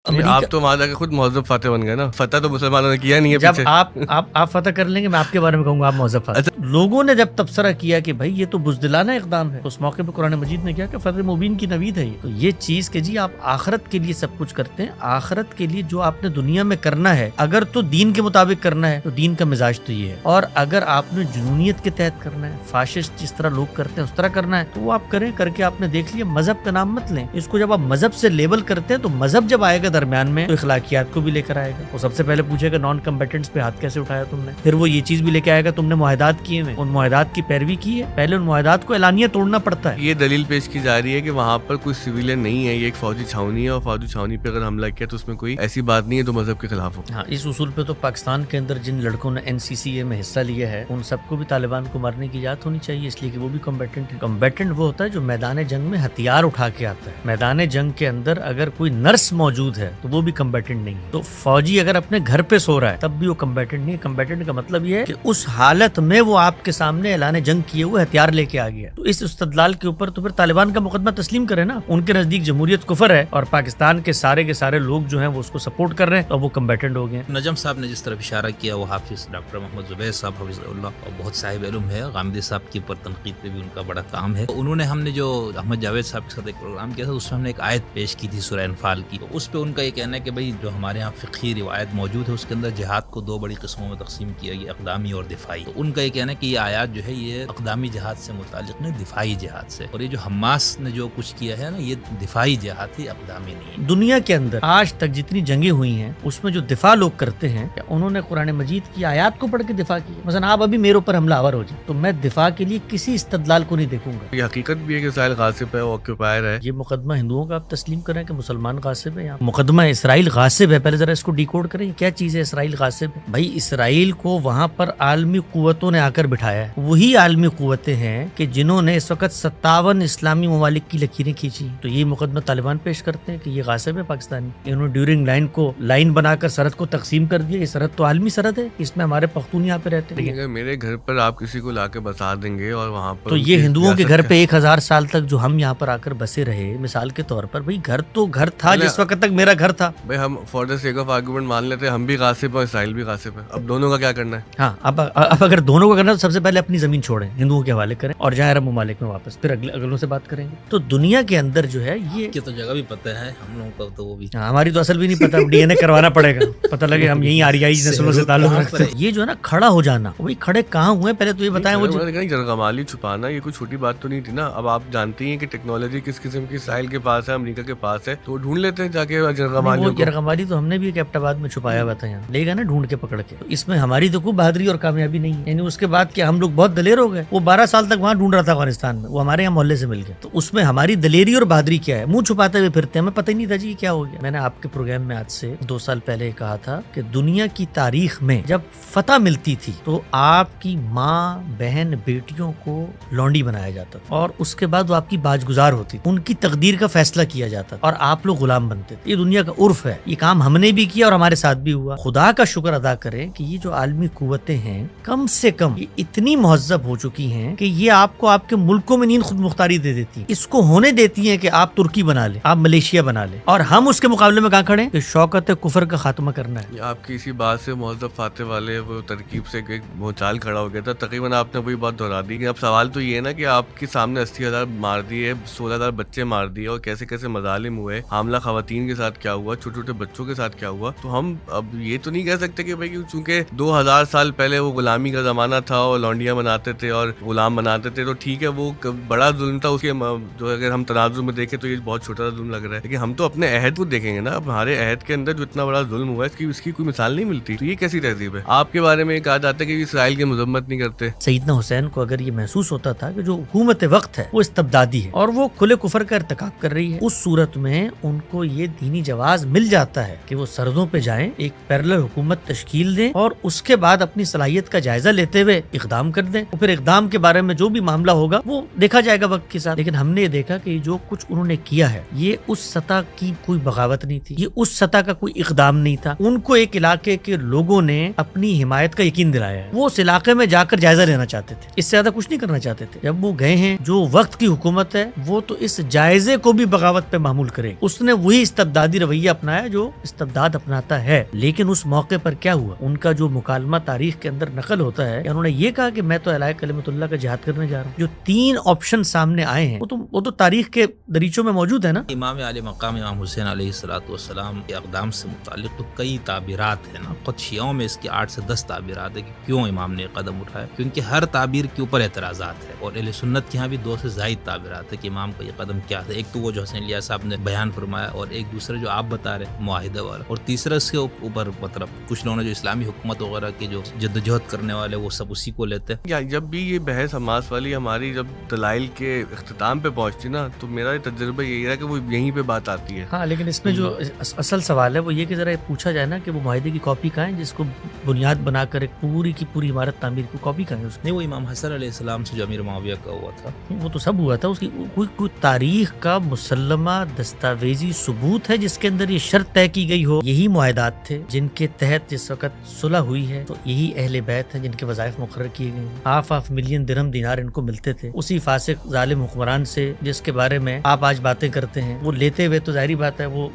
آپ تو وہاں جا کے خود مہذب فاتح بن گئے نا. فتح تو مسلمانوں نے کیا نہیں ہے. جب آپ فتح کر لیں گے میں آپ کے بارے میں کہوں گا آپ مہذب فاتح. لوگوں نے جب تبصرہ کیا کہ بھائی یہ تو بزدلانہ اقدام ہے, اس موقع پہ قرآن مجید نے کیا کہ فتح مبین کی نوید ہے یہ. تو یہ چیز کہ جی آپ آخرت کے لیے سب کچھ کرتے ہیں, آخرت کے لیے جو آپ نے دنیا میں کرنا ہے اگر تو دین کے مطابق کرنا ہے تو دین کا مزاج تو یہ ہے, اور اگر آپ نے جنونیت کے تحت کرنا ہے, فاشسٹ جس طرح لوگ کرتے ہیں اس طرح کرنا ہے تو وہ آپ کریں. کر کے آپ نے دیکھ لیا مذہب کا نام مت لیں اس کو. جب آپ مذہب سے لیبل کرتے ہیں تو مذہب جب آئے گا درمیان میں تو اخلاقیات کو بھی لے کر آئے گا. وہ سب سے پہلے پوچھے گا نان کمبیٹنٹس پہ ہاتھ کیسے اٹھایا تم نے, پھر وہ یہ چیز بھی لے کے آئے گا تم نے معاہدات کیے ہیں, ان معاہدات کی پیروی کی ہے. پہلے ان معاہدات کو اعلانیہ توڑنا پڑتا ہے. یہ دلیل پیش کی جا رہی ہے کہ وہاں پر کوئی سویلین نہیں ہے, یہ ایک فوجی چھاؤنی ہے, اور فوجی چھاؤنی پہ اگر حملہ کیا تو اس میں کوئی ایسی بات نہیں ہے جو مذہب کے خلاف ہو. ہاں, اس اصول پہ تو پاکستان کے اندر جن لڑکوں نے NCCA میں حصہ لیا ہے ان سب کو بھی طالبان کو مارنے کی اجازت ہونی چاہیے, اس لیے کہ وہ بھی کمبیٹنٹ ہے. کمبیٹنٹ وہ ہوتا ہے جو میدان جنگ میں ہتھیار اٹھا کے آتا ہے. میدان جنگ کے اندر اگر کوئی نرس موجود ہے تو وہ بھی کمبیٹنٹ نہیں ہے. تو فوجی اگر اپنے گھر پہ سو رہا ہے تب بھی وہ کمبیٹنٹ نہیں ہے. کمبیٹنٹ کا مطلب یہ ہے کہ اس حالت میں وہ آپ کے سامنے اعلان جنگ کیے ہوئے ہتھیار لے کے آ گیا. تو اس استدلال کے اوپر تو پھر طالبان کا مقدمہ تسلیم کرے نا. ان کے نزدیک جمہوریت کفر ہے اور پاکستان کے سارے لوگ جو ہیں وہ اس کو سپورٹ کر رہے ہیں تو وہ کمبیٹنٹ ہو گئے. نجم صاحب نے جس طرح اشارہ کیا وہ حافظ ڈاکٹر محمد زبیر صاحب حفظ اللہ اور بہت صاحب علم ہے. غامدی صاحب کے اوپر تنقید پہ بھی ان کا بڑا کام ہے. انہوں نے ہم نے جو احمد جاوید صاحب کے ساتھ ایک پروگرام کیا تھا اس میں ہم نے ایک آیت پیش کی تھی سورہ انفال کی. اس پہ ان کا یہ کہنا ہے کہ بھائی جو ہمارے یہاں فقہی روایت موجود ہے اس کے اندر جہاد کو دو بڑی قسموں میں تقسیم کیا گیا, اقدامی اور دفاعی. تو ان کا یہ کہنا ہے کہ یہ آیات جو ہے یہ اقدامی جہاد سے متعلق نہیں, دفاعی جہاد سے, اور یہ جو حماس نے جو کچھ کیا ہے نا یہ دفاعی جہاد ہے, اقدامی نہیں. دنیا کے اندر آج تک جتنی جنگیں ہوئی ہیں اس میں جو دفاع لوگ کرتے ہیں انہوں نے قرآن مجید کی آیات کو پڑھ کے دفاع کی. مثلا آپ ابھی میرے اوپر حملہ آور ہو جائے تو میں دفاع کے لیے کسی استدلال کو نہیں دیکھوں گا. یہ حقیقت بھی ہے کہ اسرائیل غاصب ہے, آکوپائر ہے. یہ مقدمہ ہندوؤں کا آپ تسلیم کریں کہ مسلمان غاصب ہے, یا مقدمہ اسرائیل غاصب ہے؟ پہلے ذرا اس کو ڈیکوڈ کریں, کیا چیز ہے اسرائیل غاصب ہے؟ بھائی اسرائیل کو وہاں پر عالمی قوتوں نے آ کر بٹھایا ہے. وہی عالمی قوتیں ہیں کہ جنہوں نے اس وقت 57 اسلامی ممالک کی لکیریں کھینچی. تو یہ مقدمہ طالبان پیش کرتے ہیں کہ یہ غاصب ہے پاکستانی. انہوں نے ڈیورنگ لائن کو لائن بنا کر سرحد کو تقسیم کر دیا. یہ سرحد تو عالمی سرحد ہے, اس میں ہمارے پختون یہاں پہ رہتے ہیں. اگر میرے گھر پر آپ کسی کو لا کے بسا دیں گے اور وہاں پر تو یہ ہندوؤں کے گھر پہ 1000 سال تک جو ہم یہاں پر آ کر بسے رہے, مثال کے طور پر بھائی گھر تو گھر تھا جس وقت تک میرا گھر تھا. بھائی ہم for the sake of argument مان لیتے ہیں ہم بھی غاصب ہیں اور اسرائیل بھی غاصب ہے. اب دونوں کا کیا کرنا ہے؟ ہاں, اب اگر دونوں کو کرنا تو سب سے پہلے اپنی زمین چھوڑیں, ہندوؤں کے حوالے کریں اور جائیں عرب ممالک میں واپس, پھر اگلوں سے بات کریں گے. تو دنیا کے اندر جو ہے یہ تو جگہ بھی پتہ ہے ہم لوگوں کو, تو وہ بھی ہماری تو اصل بھی نہیں پتا, DNA کروانا پڑے گا, پتہ لگے ہم یہیں آریائی نسلوں سے تعلق رکھتے ہیں. یہ جو ہے نا کھڑا ہو جانا, وہی کھڑے کہاں ہوئے پہلے تو یہ بتائیں. وہ جرگمالی چھپانا یہ کوئی چھوٹی بات تو نہیں تھی نا. اب آپ جانتی ہیں کہ ٹیکنالوجی کس قسم کی اسرائیل کے پاس ہے, امریکہ کے پاس ہے, تو ڈھونڈ لیتے ہیں جا کے جرگمالی. تو ہم نے بھی ایبٹ آباد میں چھپایا ہوا تھا, یہاں لے گا نا ڈھونڈ کے پکڑ کے. اس میں ہماری تو کوئی بہادری اور کامیابی نہیں ہے. یعنی اس کے بعد کیا ہم لوگ بہت دلیر ہو گئے. وہ 12 سال تک وہاں ڈھونڈ رہا تھا افغانستان میں, وہ ہمارے یہاں محلے سے مل گیا. تو اس میں ہماری دلیری اور بہادری کیا ہے؟ منہ چھپاتے ہوئے پھرتے ہیں, ہمیں پتہ ہی نہیں تھا جی کیا ہو گیا. میں نے آپ کے پروگرام میں آج سے 2 سال پہلے کہا تھا کہ دنیا کی تاریخ میں جب فتح ملتی تھی تو آپ کی ماں, بہن, بیٹیوں کو لونڈی بنایا جاتا تھا, اور اس کے بعد وہ آپ کی باج گزار ہوتی, ان کی تقدیر کا فیصلہ کیا جاتا اور آپ لوگ غلام بنتے تھے. یہ دنیا کا عرف ہے, یہ کام ہم نے بھی کیا اور ہمارے ساتھ بھی ہوا. خدا کا شکر ادا کریں کہ یہ جو عالمی قوتیں ہیں کم سے کم یہ اتنی مہذب ہو چکی ہیں کہ یہ آپ کو آپ کے ملکوں میں نیند خود مختاری دے دیتی ہیں. اس کو ہونے دیتی ہیں کہ آپ ترکی بنا لیں, آپ ملیشیا بنا لیں, اور ہم اس کے مقابلے میں کہاں کھڑے ہیں کہ شوکت کفر کا خاتمہ کرنا ہے. آپ کی اسی بات سے مہذب فاتح والے وہ ترکیب سے ایک بھونچال کھڑا ہو گیا تھا. تقریباً آپ نے وہی بات دہرا دی. اب سوال تو یہ ہے نا کہ آپ کے سامنے 80,000 مار دیے, 16,000 بچے مار دیے, اور کیسے کیسے مظالم ہوئے, حاملہ خواتین کے ساتھ کیا ہوا, چھوٹے چھوٹے بچوں کے ساتھ کیا ہوا. تو ہم اب یہ تو نہیں کہہ سکتے کہ بھائی چونکہ 2000 سال پہلے وہ غلامی کا زمانہ تھا اور لونڈیاں بناتے تھے اور غلام بناتے تھے, تو ٹھیک ہے وہ بڑا ظلم تھا. اس کے جو اگر ہم تناظر میں دیکھیں تو یہ بہت چھوٹا ظلم لگ رہا ہے, لیکن ہم تو اپنے عہد کو دیکھیں گے نا. اب ہمارے عہد کے اندر جو اتنا بڑا ظلم ہوا ہے اس کی کوئی مثال نہیں ملتی. تو یہ کیسی تہذیب ہے؟ آپ کے بارے میں کہا جاتا ہے کہ اسرائیل کی مذمت نہیں کرتے. سیدنا حسین کو اگر یہ محسوس ہوتا تھا کہ جو حکومت وقت ہے وہ استبدادی ہے اور وہ کھلے کفر کا ارتکاب کر رہی ہے, اس صورت میں ان کو یہ دینی جواز مل جاتا ہے کہ وہ سرحدوں پہ جائیں, ایک پیرلل حکومت تشکیل دیں, اور اس کے بعد اپنی صلاحیت کا جائزہ لیتے ہوئے اقدام کر دیں. اور پھر اقدام کے بارے میں جو بھی معاملہ ہوگا وہ دیکھا جائے گا وقت کے ساتھ. لیکن ہم نے یہ دیکھا کہ جو کچھ انہوں نے کیا ہے یہ اس سطح کی کوئی بغاوت نہیں تھی, یہ اس سطح کا کوئی اقدام نہیں تھا. ان کو ایک علاقے کے لوگوں نے اپنی حمایت کا یقین دلایا ہے, وہ اس علاقے میں جا کر جائزہ لینا چاہتے تھے, اس سے زیادہ کچھ نہیں کرنا چاہتے تھے. جب وہ گئے ہیں, جو وقت کی حکومت ہے وہ تو اس جائزے کو بھی بغاوت پہ معمول کرے. اس نے وہی استبدادی استبدادی رویہ اپنایا جو استبداد اپناتا ہے. لیکن اس موقع پر کیا ہوا, ان کا جو مکالمہ تاریخ کے اندر نقل ہوتا ہے, انہوں نے یہ کہا کہ میں تو اعلی کلمت اللہ کا جہاد کرنے جا رہا ہوں. جو 3 آپشن سامنے آئے ہیں وہ تو تاریخ کے دریچوں میں موجود ہے نا. امام علی مقام امام حسین علیہ السلام کے اقدام سے متعلق تو کئی تعبیرات ہیں نا. خود شیعوں میں اس کی 8 سے 10 تعبیرات ہے کہ کیوں امام نے قدم اٹھایا, کیونکہ ہر تعبیر کے اوپر اعتراضات ہے. اور اہل سنت کے ہاں بھی 2 سے زائد تعبیرات ہے کہ امام کا یہ قدم کیا تھا. ایک تو وہ جو حسین الیاس صاحب نے بیان فرمایا, اور ایک دوسرا جو آپ بتا رہے معاہدہ والا, اور تیسرا اس کے اوپر مطلب کچھ لوگوں نے جو اسلامی حکومت وغیرہ کے جو جدوجہد کرنے والے وہ سب اسی کو لیتے ہیں. یا جب بھی یہ بحث حماس والی ہماری جب دلائل کے اختتام پہ پہنچتی نا, تو میرا تجربہ یہی رہا کہ وہ یہیں پہ بات آتی ہے. ہاں, لیکن اس میں جو اصل سوال ہے وہ یہ کہ ذرا پوچھا جائے نا کہ وہ معاہدے کی کاپی کہاں ہے, جس کو بنیاد بنا کر ایک پوری کی پوری عمارت تعمیر کی کاپی کہاں ہے اس نہیں, وہ امام حسن علیہ السلام سے جو امیر معاویہ کا ہوا تھا وہ تو سب ہوا تھا. اس کی کوئی تاریخ کا مسلمہ دستاویزی ثبوت ہے جس کے اندر یہ شرط طے کی گئی ہو یہی معاہدات تھے جن کے تحت جس وقت صلح ہوئی ہے, تو یہی اہل بیت ہیں جن کے وظائف مقرر کیے گئے ہیں. 5 ملین درہم دینار ان کو ملتے تھے اسی فاسق ظالم حکمران سے جس کے بارے میں آپ آج باتیں کرتے ہیں. وہ لیتے ہوئے تو ظاہری بات ہے وہ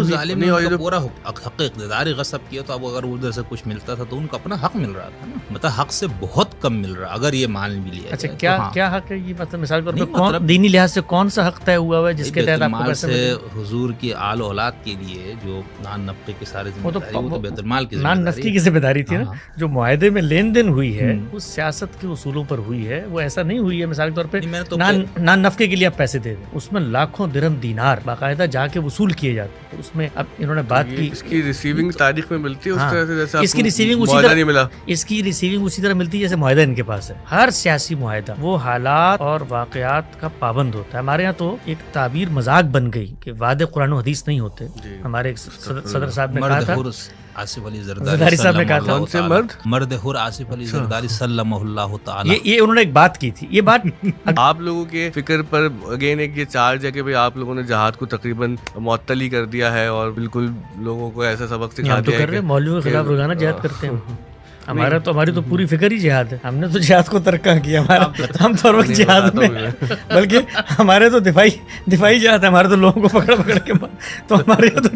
ظالم نے ان کا پورا حق اقتدار غصب کیا, تو اب اگر ادھر سے کچھ ملتا تھا تو ان کو اپنا حق مل رہا تھا نا, مطلب حق سے بہت کم مل رہا اگر یہ مان بھی لیا. اچھا, کیا حق ہے یہ, مطلب مثال کے طور پہ دینی لحاظ سے کون سا حق طے ہوا ہے جس کے تحت آپ کو پیسے ملے؟ حضور کی آل اولاد کے لیے جو نان نفقے کے سارے ذمہ داری, وہ تو بیت المال کی نان نفقے کی ذمہ داری تھی نا. جو معاہدے میں لین دین ہوئی ہے وہ سیاست کے اصولوں پر ہوئی ہے, وہ ایسا نہیں ہوئی ہے مثال کے طور پہ نان نفقے کے لیے آپ پیسے دے دیں. اس میں لاکھوں درہم دینار باقاعدہ جا کے وصول کیے جاتے ہیں. اس میں اب انہوں نے بات کی اس کی ریسیونگ تاریخ میں ملتی ہے اس طرح سے جیسے اس کی ریسیونگ اسی طرح نہیں ملا, اس کی ریسیونگ اسی طرح ملتی ہے جیسے معاہدہ ان کے پاس ہے. ہر سیاسی معاہدہ وہ حالات اور واقعات کا پابند ہوتا ہے. ہمارے یہاں تو ایک تعبیر مذاق بن گئی کہ وعدے قرآن و حدیث نہیں ہوتے. ہمارے صدر صاحب نے کہا تھا, آصف علی زرداری صاحب نے کہا تھا, مرد حر آصف علی زرداری صلی اللہ تعالی, یہ انہوں نے ایک بات کی تھی. یہ بات آپ لوگوں کے فکر پر اگین ایک یہ چارج ہے کہ بھئی آپ لوگوں نے جہاد کو تقریباً معطل ہی کر دیا ہے اور بالکل لوگوں کو ایسا سبق سکھا دیا ہے کہ مولویوں کے خلاف روزانہ جہاد کرتے ہیں. ہماری تو پوری فکر ہی جہاد ہے. ہم نے تو جہاد کو ترک کیا, ہم تو وقت جہاد میں, بلکہ ہمارے تو دفاعی جہاد ہے. ہمارے تو لوگوں کو پکڑ کے تو ہمارے یہاں تو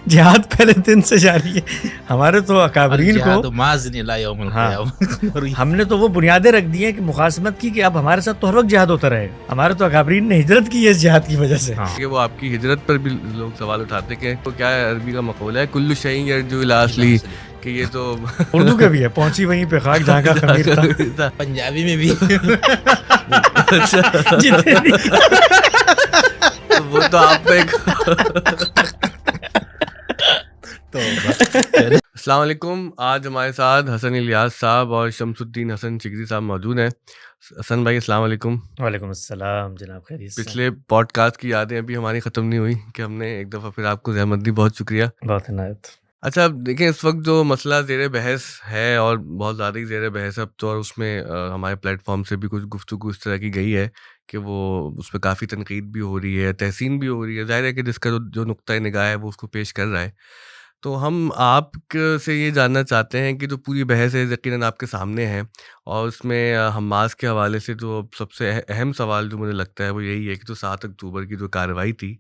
جہاد پہلے دن سے جاری ہے. ہمارے تو اکابرین کو ہم نے تو وہ بنیادیں رکھ دی ہیں کہ مخاصمت کی کہ اب ہمارے ساتھ تو ہر وقت جہاد ہوتا رہے گا. ہمارے تو اکابرین نے ہجرت کی ہے اس جہاد کی وجہ سے. کہ وہ آپ کی ہجرت پر بھی لوگ سوال اٹھاتے کہ تو کیا ہے, عربی کا مقولہ ہے کل شیء یرجو الی اصلہ, کہ یہ تو اردو کا بھی ہے, پہنچی وہیں پہ خاک جہاں کا خمیر تھا. پنجابی میں بھی وہ تو آپ پہ. السلام علیکم. آج ہمارے ساتھ حسن الیاس صاحب اور شمس الدین حسن چگری صاحب موجود ہیں. حسن بھائی السلام علیکم. وعلیکم السلام جناب, خیریت. پچھلے پوڈ کاسٹ کی یادیں ابھی ہماری ختم نہیں ہوئی کہ ہم نے ایک دفعہ پھر آپ کو زحمت دی, بہت شکریہ. بہت عنایت. اچھا اب دیکھیں اس وقت جو مسئلہ زیر بحث ہے اور بہت زیادہ ہی زیر بحث اب تو, اور اس میں ہمارے پلیٹ فارم سے بھی کچھ گفتگو اس طرح کی گئی ہے کہ وہ اس پہ کافی تنقید بھی ہو رہی ہے, تحسین بھی ہو رہی ہے. ظاہر ہے کہ جس کا جو نقطۂ نگاہ ہے وہ اس کو پیش کر رہا ہے. تو ہم آپ سے یہ جاننا چاہتے ہیں کہ جو پوری بحث ہے یقیناً آپ کے سامنے ہے, اور اس میں حماس کے حوالے سے جو سب سے اہم سوال جو مجھے لگتا ہے وہ یہی ہے کہ جو 7 اکتوبر کی جو کارروائی تھی,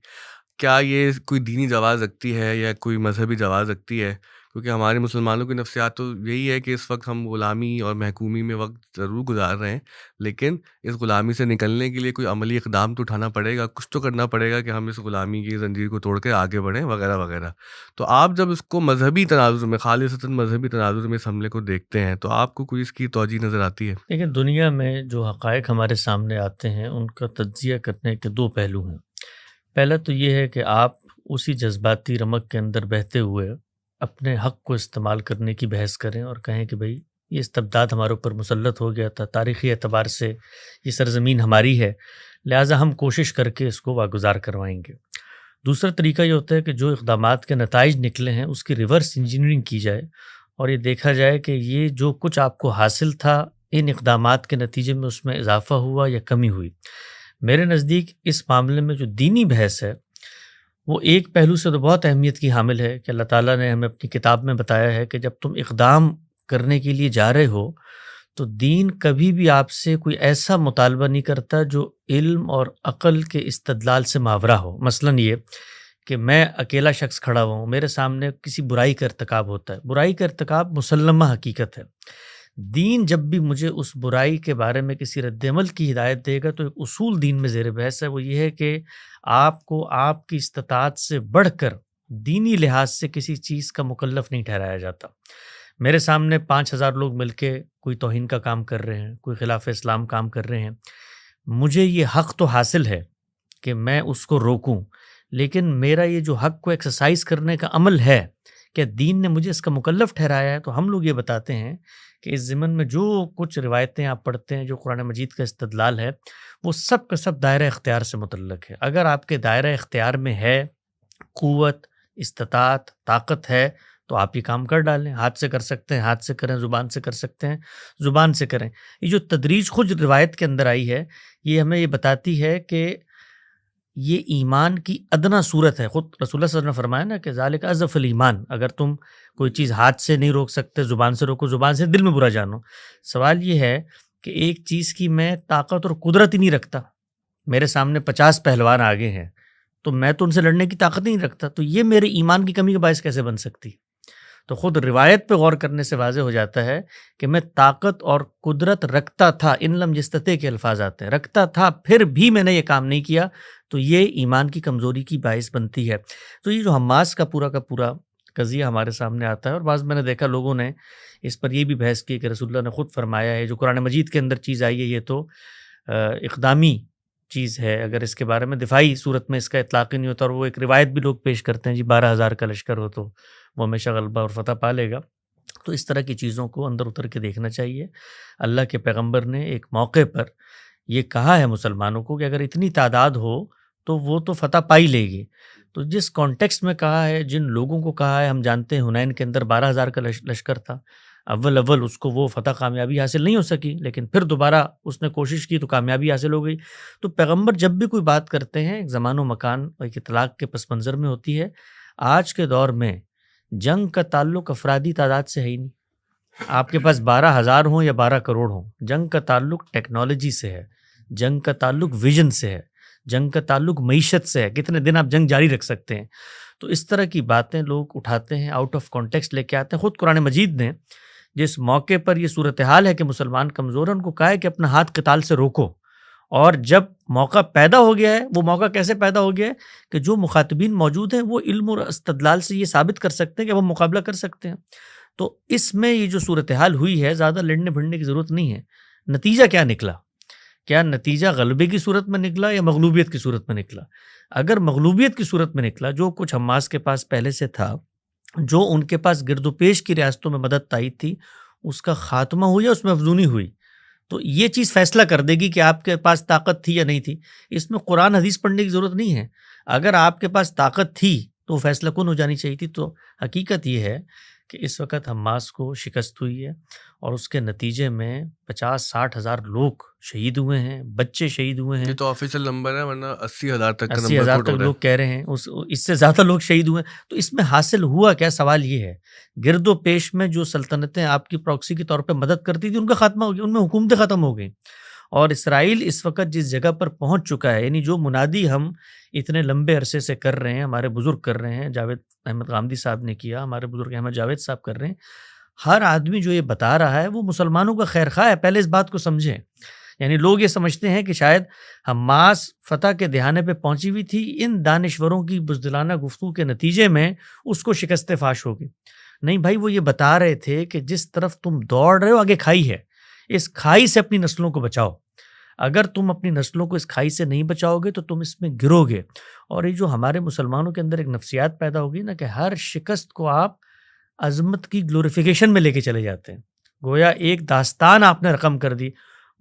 کیا یہ کوئی دینی جواز رکھتی ہے یا کوئی مذہبی جواز رکھتی ہے؟ کیونکہ ہمارے مسلمانوں کی نفسیات تو یہی ہے کہ اس وقت ہم غلامی اور محکومی میں وقت ضرور گزار رہے ہیں, لیکن اس غلامی سے نکلنے کے لیے کوئی عملی اقدام تو اٹھانا پڑے گا, کچھ تو کرنا پڑے گا کہ ہم اس غلامی کی زنجیر کو توڑ کے آگے بڑھیں وغیرہ وغیرہ. تو آپ جب اس کو مذہبی تناظر میں, خالصتاً مذہبی تناظر میں اس حملے کو دیکھتے ہیں, تو آپ کو کوئی اس کی توجہ نظر آتی ہے؟ لیکن دنیا میں جو حقائق ہمارے سامنے آتے ہیں ان کا تجزیہ کرنے کے 2 پہلو ہیں. پہلا تو یہ ہے کہ آپ اسی جذباتی رمق کے اندر بہتے ہوئے اپنے حق کو استعمال کرنے کی بحث کریں اور کہیں کہ بھئی یہ استبداد ہمارے اوپر مسلط ہو گیا تھا, تاریخی اعتبار سے یہ سرزمین ہماری ہے, لہٰذا ہم کوشش کر کے اس کو واگزار کروائیں گے. دوسرا طریقہ یہ ہوتا ہے کہ جو اقدامات کے نتائج نکلے ہیں اس کی ریورس انجینئرنگ کی جائے اور یہ دیکھا جائے کہ یہ جو کچھ آپ کو حاصل تھا ان اقدامات کے نتیجے میں اس میں اضافہ ہوا یا کمی ہوئی. میرے نزدیک اس معاملے میں جو دینی بحث ہے وہ ایک پہلو سے تو بہت اہمیت کی حامل ہے کہ اللہ تعالیٰ نے ہمیں اپنی کتاب میں بتایا ہے کہ جب تم اقدام کرنے کے لیے جا رہے ہو تو دین کبھی بھی آپ سے کوئی ایسا مطالبہ نہیں کرتا جو علم اور عقل کے استدلال سے ماورا ہو. مثلاً یہ کہ میں اکیلا شخص کھڑا ہوا ہوں، میرے سامنے کسی برائی کا ارتکاب ہوتا ہے، برائی کا ارتکاب مسلمہ حقیقت ہے، دین جب بھی مجھے اس برائی کے بارے میں کسی رد عمل کی ہدایت دے گا تو ایک اصول دین میں زیر بحث ہے، وہ یہ ہے کہ آپ کو آپ کی استطاعت سے بڑھ کر دینی لحاظ سے کسی چیز کا مکلف نہیں ٹھہرایا جاتا۔ میرے سامنے 5000 لوگ مل کے کوئی توہین کا کام کر رہے ہیں، کوئی خلاف اسلام کام کر رہے ہیں، مجھے یہ حق تو حاصل ہے کہ میں اس کو روکوں، لیکن میرا یہ جو حق کو ایکسرسائز کرنے کا عمل ہے کہ دین نے مجھے اس کا مکلف ٹھہرایا ہے، تو ہم لوگ یہ بتاتے ہیں کہ اس ضمن میں جو کچھ روایتیں آپ پڑھتے ہیں، جو قرآن مجید کا استدلال ہے، وہ سب کا سب دائرہ اختیار سے متعلق ہے۔ اگر آپ کے دائرہ اختیار میں ہے، قوت، استطاعت، طاقت ہے، تو آپ یہ کام کر ڈالیں، ہاتھ سے کر سکتے ہیں ہاتھ سے کریں، زبان سے کر سکتے ہیں زبان سے کریں۔ یہ جو تدریج خود روایت کے اندر آئی ہے، یہ ہمیں یہ بتاتی ہے کہ یہ ایمان کی ادنا صورت ہے۔ خود رسول اللہ صلی اللہ علیہ وسلم نے فرمایا نا کہ ذالک اضعف الایمان، اگر تم کوئی چیز ہاتھ سے نہیں روک سکتے، زبان سے روکو، زبان سے دل میں برا جانو۔ سوال یہ ہے کہ ایک چیز کی میں طاقت اور قدرت ہی نہیں رکھتا، میرے سامنے 50 پہلوان آگے ہیں تو میں تو ان سے لڑنے کی طاقت نہیں رکھتا، تو یہ میرے ایمان کی کمی کا باعث کیسے بن سکتی؟ تو خود روایت پہ غور کرنے سے واضح ہو جاتا ہے کہ میں طاقت اور قدرت رکھتا تھا، ان لم یستطع کے الفاظ آتے ہیں، رکھتا تھا، پھر بھی میں نے یہ کام نہیں کیا، تو یہ ایمان کی کمزوری کی باعث بنتی ہے۔ تو یہ جو حماس کا پورا قضیہ ہمارے سامنے آتا ہے، اور بعض میں نے دیکھا لوگوں نے اس پر یہ بھی بحث کی کہ رسول اللہ نے خود فرمایا ہے، جو قرآن مجید کے اندر چیز آئی ہے یہ تو اقدامی چیز ہے، اگر اس کے بارے میں دفاعی صورت میں اس کا اطلاق ہی نہیں ہوتا، اور وہ ایک روایت بھی لوگ پیش کرتے ہیں جی 12,000 کا لشکر ہو تو وہ ہمیشہ غلبہ اور فتح پا لے گا۔ تو اس طرح کی چیزوں کو اندر اتر کے دیکھنا چاہیے۔ اللہ کے پیغمبر نے ایک موقع پر یہ کہا ہے مسلمانوں کو کہ اگر اتنی تعداد ہو تو وہ تو فتح پائی لے گی۔ تو جس کانٹیکسٹ میں کہا ہے، جن لوگوں کو کہا ہے، ہم جانتے ہیں حنین کے اندر 12,000 کا لشکر تھا، اول اس کو وہ فتح کامیابی حاصل نہیں ہو سکی، لیکن پھر دوبارہ اس نے کوشش کی تو کامیابی حاصل ہو گئی۔ تو پیغمبر جب بھی کوئی بات کرتے ہیں ایک زمان و مکان اور ایک اطلاق کے پس منظر میں ہوتی ہے۔ آج کے دور میں جنگ کا تعلق افرادی تعداد سے ہے ہی نہیں، آپ کے پاس 12,000 ہوں یا 12 کروڑ ہوں، جنگ کا تعلق ٹیکنالوجی سے ہے، جنگ کا تعلق ویژن سے ہے، جنگ کا تعلق معیشت سے ہے، کتنے دن آپ جنگ جاری رکھ سکتے ہیں۔ تو اس طرح کی باتیں لوگ اٹھاتے ہیں، آؤٹ آف کانٹیکسٹ لے کے آتے ہیں۔ خود قرآن مجید نے جس موقع پر یہ صورتحال ہے کہ مسلمان کمزور ہیں، ان کو کہا ہے کہ اپنا ہاتھ قتال سے روکو، اور جب موقع پیدا ہو گیا ہے، وہ موقع کیسے پیدا ہو گیا ہے کہ جو مخاطبین موجود ہیں وہ علم اور استدلال سے یہ ثابت کر سکتے ہیں کہ وہ مقابلہ کر سکتے ہیں۔ تو اس میں یہ جو صورتحال ہوئی ہے، زیادہ لڑنے بھڑنے کی ضرورت نہیں ہے۔ نتیجہ کیا نکلا؟ کیا نتیجہ غلبے کی صورت میں نکلا یا مغلوبیت کی صورت میں نکلا؟ اگر مغلوبیت کی صورت میں نکلا، جو کچھ حماس کے پاس پہلے سے تھا، جو ان کے پاس گرد و پیش کی ریاستوں میں مدد تائید تھی، اس کا خاتمہ ہوئی یا اس میں افزونی ہوئی، تو یہ چیز فیصلہ کر دے گی کہ آپ کے پاس طاقت تھی یا نہیں تھی۔ اس میں قرآن حدیث پڑھنے کی ضرورت نہیں ہے۔ اگر آپ کے پاس طاقت تھی تو فیصلہ کن ہو جانی چاہیے تھی۔ تو حقیقت یہ ہے کہ اس وقت حماس کو شکست ہوئی ہے، اور اس کے نتیجے میں 50-60 ہزار لوگ شہید ہوئے ہیں، بچے شہید ہوئے ہیں۔ یہ تو آفیشیل نمبر ہے، ورنہ 80,000 تک کا 80,000 نمبر تک لوگ کہہ رہے ہیں، اس سے زیادہ لوگ شہید ہوئے ہیں۔ تو اس میں حاصل ہوا کیا؟ سوال یہ ہے، گرد و پیش میں جو سلطنتیں آپ کی پراکسی کے طور پہ مدد کرتی تھی، ان کا خاتمہ ہو گیا، ان میں حکومتیں ختم ہو گئیں، اور اسرائیل اس وقت جس جگہ پر پہنچ چکا ہے، یعنی جو منادی ہم اتنے لمبے عرصے سے کر رہے ہیں، ہمارے بزرگ کر رہے ہیں، جاوید احمد غامدی صاحب نے کیا، ہمارے بزرگ احمد جاوید صاحب کر رہے ہیں، ہر آدمی جو یہ بتا رہا ہے وہ مسلمانوں کا خیر خواہ ہے۔ پہلے اس بات کو سمجھیں۔ یعنی لوگ یہ سمجھتے ہیں کہ شاید حماس فتح کے دہانے پہ پہنچی ہوئی تھی، ان دانشوروں کی بزدلانہ گفتگو کے نتیجے میں اس کو شکست فاش ہوگی۔ نہیں بھائی، وہ یہ بتا رہے تھے کہ جس طرف تم دوڑ رہے ہو آگے کھائی ہے، اس کھائی سے اپنی نسلوں کو بچاؤ۔ اگر تم اپنی نسلوں کو اس کھائی سے نہیں بچاؤ گے تو تم اس میں گرو گے۔ اور یہ جو ہمارے مسلمانوں کے اندر ایک نفسیات پیدا ہوگی نا کہ ہر شکست کو آپ عظمت کی گلوریفیکیشن میں لے کے چلے جاتے ہیں، گویا ایک داستان آپ نے رقم کر دی۔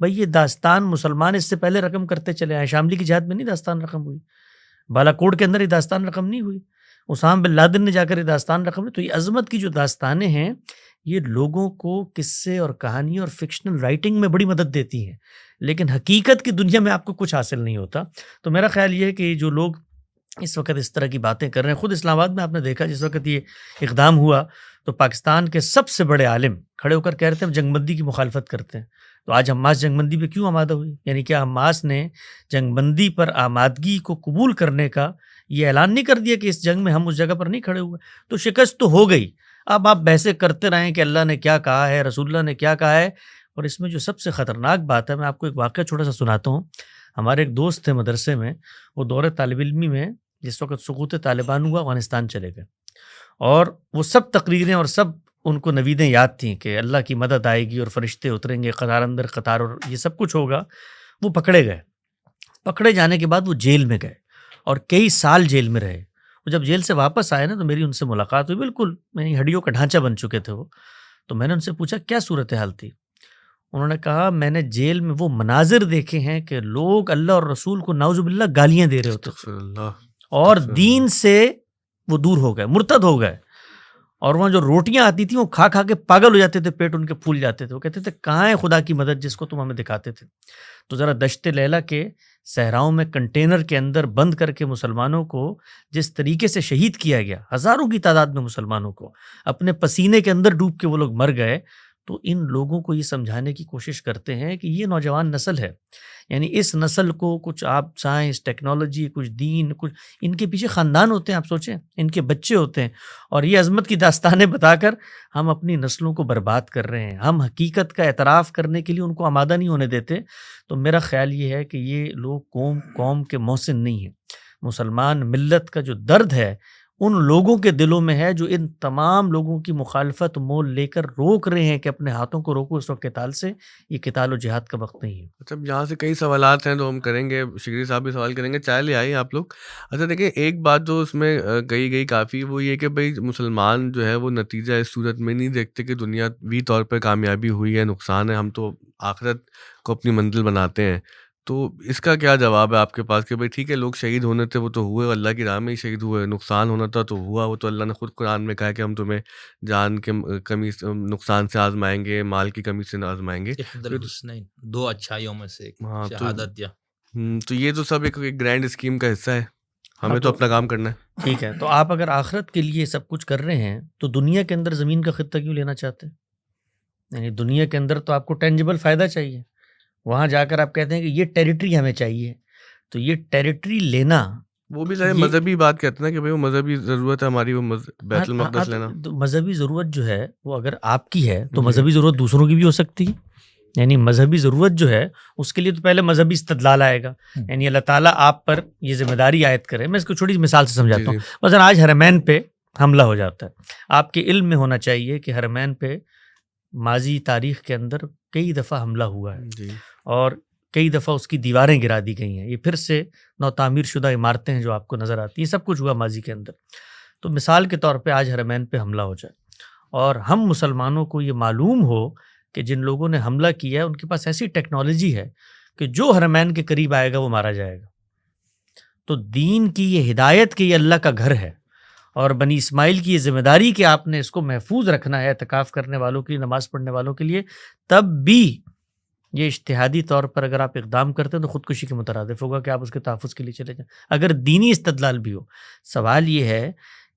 بھئی یہ داستان مسلمان اس سے پہلے رقم کرتے چلے آئے، شاملی کی جہاد میں نہیں داستان رقم ہوئی، بالا کوٹ کے اندر یہ داستان رقم نہیں ہوئی، اسامہ بن لادن نے جا کر یہ داستان رقم ہوئی۔ تو یہ عظمت کی جو داستانیں ہیں، یہ لوگوں کو قصے اور کہانی اور فکشنل رائٹنگ میں بڑی مدد دیتی ہیں، لیکن حقیقت کی دنیا میں آپ کو کچھ حاصل نہیں ہوتا۔ تو میرا خیال یہ ہے کہ جو لوگ اس وقت اس طرح کی باتیں کر رہے ہیں، خود اسلام آباد میں آپ نے دیکھا جس وقت یہ اقدام ہوا تو پاکستان کے سب سے بڑے عالم کھڑے ہو کر کہہ رہے تھے ہم جنگ بندی کی مخالفت کرتے ہیں۔ تو آج حماس جنگ بندی پہ کیوں آمادہ ہوئی؟ یعنی کیا حماس نے جنگ بندی پر آمادگی کو قبول کرنے کا یہ اعلان نہیں کر دیا کہ اس جنگ میں ہم اس جگہ پر نہیں کھڑے ہوئے. تو شکست تو ہو گئی. اب آپ بحثیں کرتے رہیں کہ اللہ نے کیا کہا ہے، رسول اللہ نے کیا کہا ہے. اور اس میں جو سب سے خطرناک بات ہے، میں آپ کو ایک واقعہ چھوٹا سا سناتا ہوں. ہمارے ایک دوست تھے مدرسے میں، وہ دور طالب علمی میں جس وقت سقوط طالبان ہوا افغانستان چلے گئے، اور وہ سب تقریریں اور سب ان کو نویدیں یاد تھیں کہ اللہ کی مدد آئے گی اور فرشتے اتریں گے قطار اندر قطار اور یہ سب کچھ ہوگا. وہ پکڑے گئے. پکڑے جانے کے بعد وہ جیل میں گئے اور کئی سال جیل میں رہے. وہ جب جیل سے واپس آئے نا تو میری ان سے ملاقات ہوئی. بالکل میری ہڈیوں کا ڈھانچہ بن چکے تھے وہ. تو میں نے ان سے پوچھا کیا صورتحال تھی. انہوں نے کہا میں نے جیل میں وہ مناظر دیکھے ہیں کہ لوگ اللہ اور رسول کو نعوذ باللہ گالیاں دے رہے ہوتے تھے اور دین سے وہ دور ہو گئے، مرتد ہو گئے. اور وہاں جو روٹیاں آتی تھیں وہ کھا کھا کے پاگل ہو جاتے تھے، پیٹ ان کے پھول جاتے تھے. وہ کہتے تھے کہاں ہے خدا کی مدد جس کو تم ہمیں دکھاتے تھے. تو ذرا دشت لیلا کے صحراؤں میں کنٹینر کے اندر بند کر کے مسلمانوں کو جس طریقے سے شہید کیا گیا، ہزاروں کی تعداد میں مسلمانوں کو اپنے پسینے کے اندر ڈوب کے وہ لوگ مر گئے. تو ان لوگوں کو یہ سمجھانے کی کوشش کرتے ہیں کہ یہ نوجوان نسل ہے، یعنی اس نسل کو کچھ آپ سائنس ٹیکنالوجی کچھ دین کچھ ان کے پیچھے خاندان ہوتے ہیں، آپ سوچیں ان کے بچے ہوتے ہیں، اور یہ عظمت کی داستانیں بتا کر ہم اپنی نسلوں کو برباد کر رہے ہیں. ہم حقیقت کا اعتراف کرنے کے لیے ان کو آمادہ نہیں ہونے دیتے. تو میرا خیال یہ ہے کہ یہ لوگ قوم کے محسن نہیں ہیں. مسلمان ملت کا جو درد ہے ان لوگوں کے دلوں میں ہے جو ان تمام لوگوں کی مخالفت مول لے کر روک رہے ہیں کہ اپنے ہاتھوں کو روکو اس وقت قتال سے. یہ قتال و جہاد کا وقت نہیں ہے. اچھا یہاں سے کئی سوالات ہیں تو ہم کریں گے، شکری صاحب بھی سوال کریں گے. چائے لے آئیے آپ لوگ. اچھا دیکھیں ایک بات جو اس میں کہی گئی کافی، وہ یہ کہ بھائی مسلمان جو ہے وہ نتیجہ اس صورت میں نہیں دیکھتے کہ دنیاوی طور پر کامیابی ہوئی ہے نقصان ہے، ہم تو آخرت کو اپنی منزل بناتے ہیں. تو اس کا کیا جواب ہے آپ کے پاس کہ بھائی ٹھیک ہے لوگ شہید ہونے تھے وہ تو ہوئے، اللہ کی راہ میں ہی شہید ہوئے، نقصان ہونا تھا تو ہوا، وہ تو اللہ نے خود قرآن میں کہا ہے کہ ہم تمہیں جان کے کمی نقصان سے آزمائیں گے، مال کی کمی سے آزمائیں گے. دو اچھائیوں میں سے شہادت. تو یہ تو سب ایک گرینڈ اسکیم کا حصہ ہے، ہمیں تو اپنا کام کرنا ہے. ٹھیک ہے، تو آپ اگر آخرت کے لیے سب کچھ کر رہے ہیں تو دنیا کے اندر زمین کا خطہ کیوں لینا چاہتے ہیں؟ یعنی دنیا کے اندر تو آپ کو ٹینجیبل فائدہ چاہیے، وہاں جا کر آپ کہتے ہیں کہ یہ ٹیریٹری ہمیں چاہیے. تو یہ ٹیریٹری لینا وہ بھی مذہبی بات کہتے ہیں کہ بھائی وہ مذہبی ضرورت ہے ہماری، وہ بیت المقدس لینا. مذہبی ضرورت جو ہے وہ اگر آپ کی ہے تو مذہبی ضرورت دوسروں کی بھی ہو سکتی ہے. یعنی مذہبی ضرورت جو ہے اس کے لیے تو پہلے مذہبی استدلال آئے گا. یعنی اللہ تعالیٰ آپ پر یہ ذمہ داری عائد کرے. میں اس کو چھوٹی سی مثال سے سمجھاتا ہوں. مثلا آج حرمین پہ حملہ ہو جاتا ہے، آپ کے علم میں ہونا چاہیے کہ حرمین پہ ماضی تاریخ کے اندر کئی دفعہ حملہ ہوا ہے اور کئی دفعہ اس کی دیواریں گرا دی گئی ہیں. یہ پھر سے نو تعمیر شدہ عمارتیں ہیں جو آپ کو نظر آتی ہیں. یہ سب کچھ ہوا ماضی کے اندر. تو مثال کے طور پہ آج حرمین پہ حملہ ہو جائے اور ہم مسلمانوں کو یہ معلوم ہو کہ جن لوگوں نے حملہ کیا ہے ان کے پاس ایسی ٹیکنالوجی ہے کہ جو حرمین کے قریب آئے گا وہ مارا جائے گا. تو دین کی یہ ہدایت کہ یہ اللہ کا گھر ہے اور بنی اسماعیل کی یہ ذمہ داری کہ آپ نے اس کو محفوظ رکھنا ہے اعتکاف کرنے والوں کے لیے، نماز پڑھنے والوں کے لیے، تب بھی یہ اجتہادی طور پر اگر آپ اقدام کرتے ہیں تو خودکشی کے مترادف ہوگا کہ آپ اس کے تحفظ کے لیے چلے جائیں اگر دینی استدلال بھی ہو. سوال یہ ہے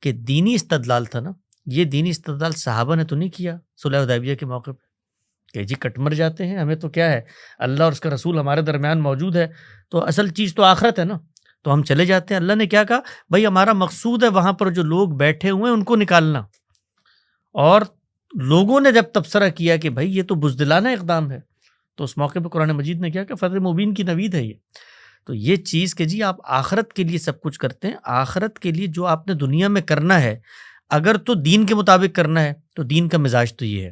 کہ دینی استدلال تھا نا، یہ دینی استدلال صحابہ نے تو نہیں کیا صلح حدیبیہ کے موقع پہ کہ جی کٹ مر جاتے ہیں، ہمیں تو کیا ہے اللہ اور اس کا رسول ہمارے درمیان موجود ہے، تو اصل چیز تو آخرت ہے نا، تو ہم چلے جاتے ہیں. اللہ نے کیا کہا؟ بھائی ہمارا مقصود ہے وہاں پر جو لوگ بیٹھے ہوئے ہیں ان کو نکالنا. اور لوگوں نے جب تبصرہ کیا کہ بھائی یہ تو بزدلانہ اقدام ہے، تو اس موقع پہ قرآن مجید نے کیا کہ فتح مبین کی نوید ہے یہ. تو یہ چیز کہ جی آپ آخرت کے لیے سب کچھ کرتے ہیں، آخرت کے لیے جو آپ نے دنیا میں کرنا ہے اگر تو دین کے مطابق کرنا ہے تو دین کا مزاج تو یہ ہے،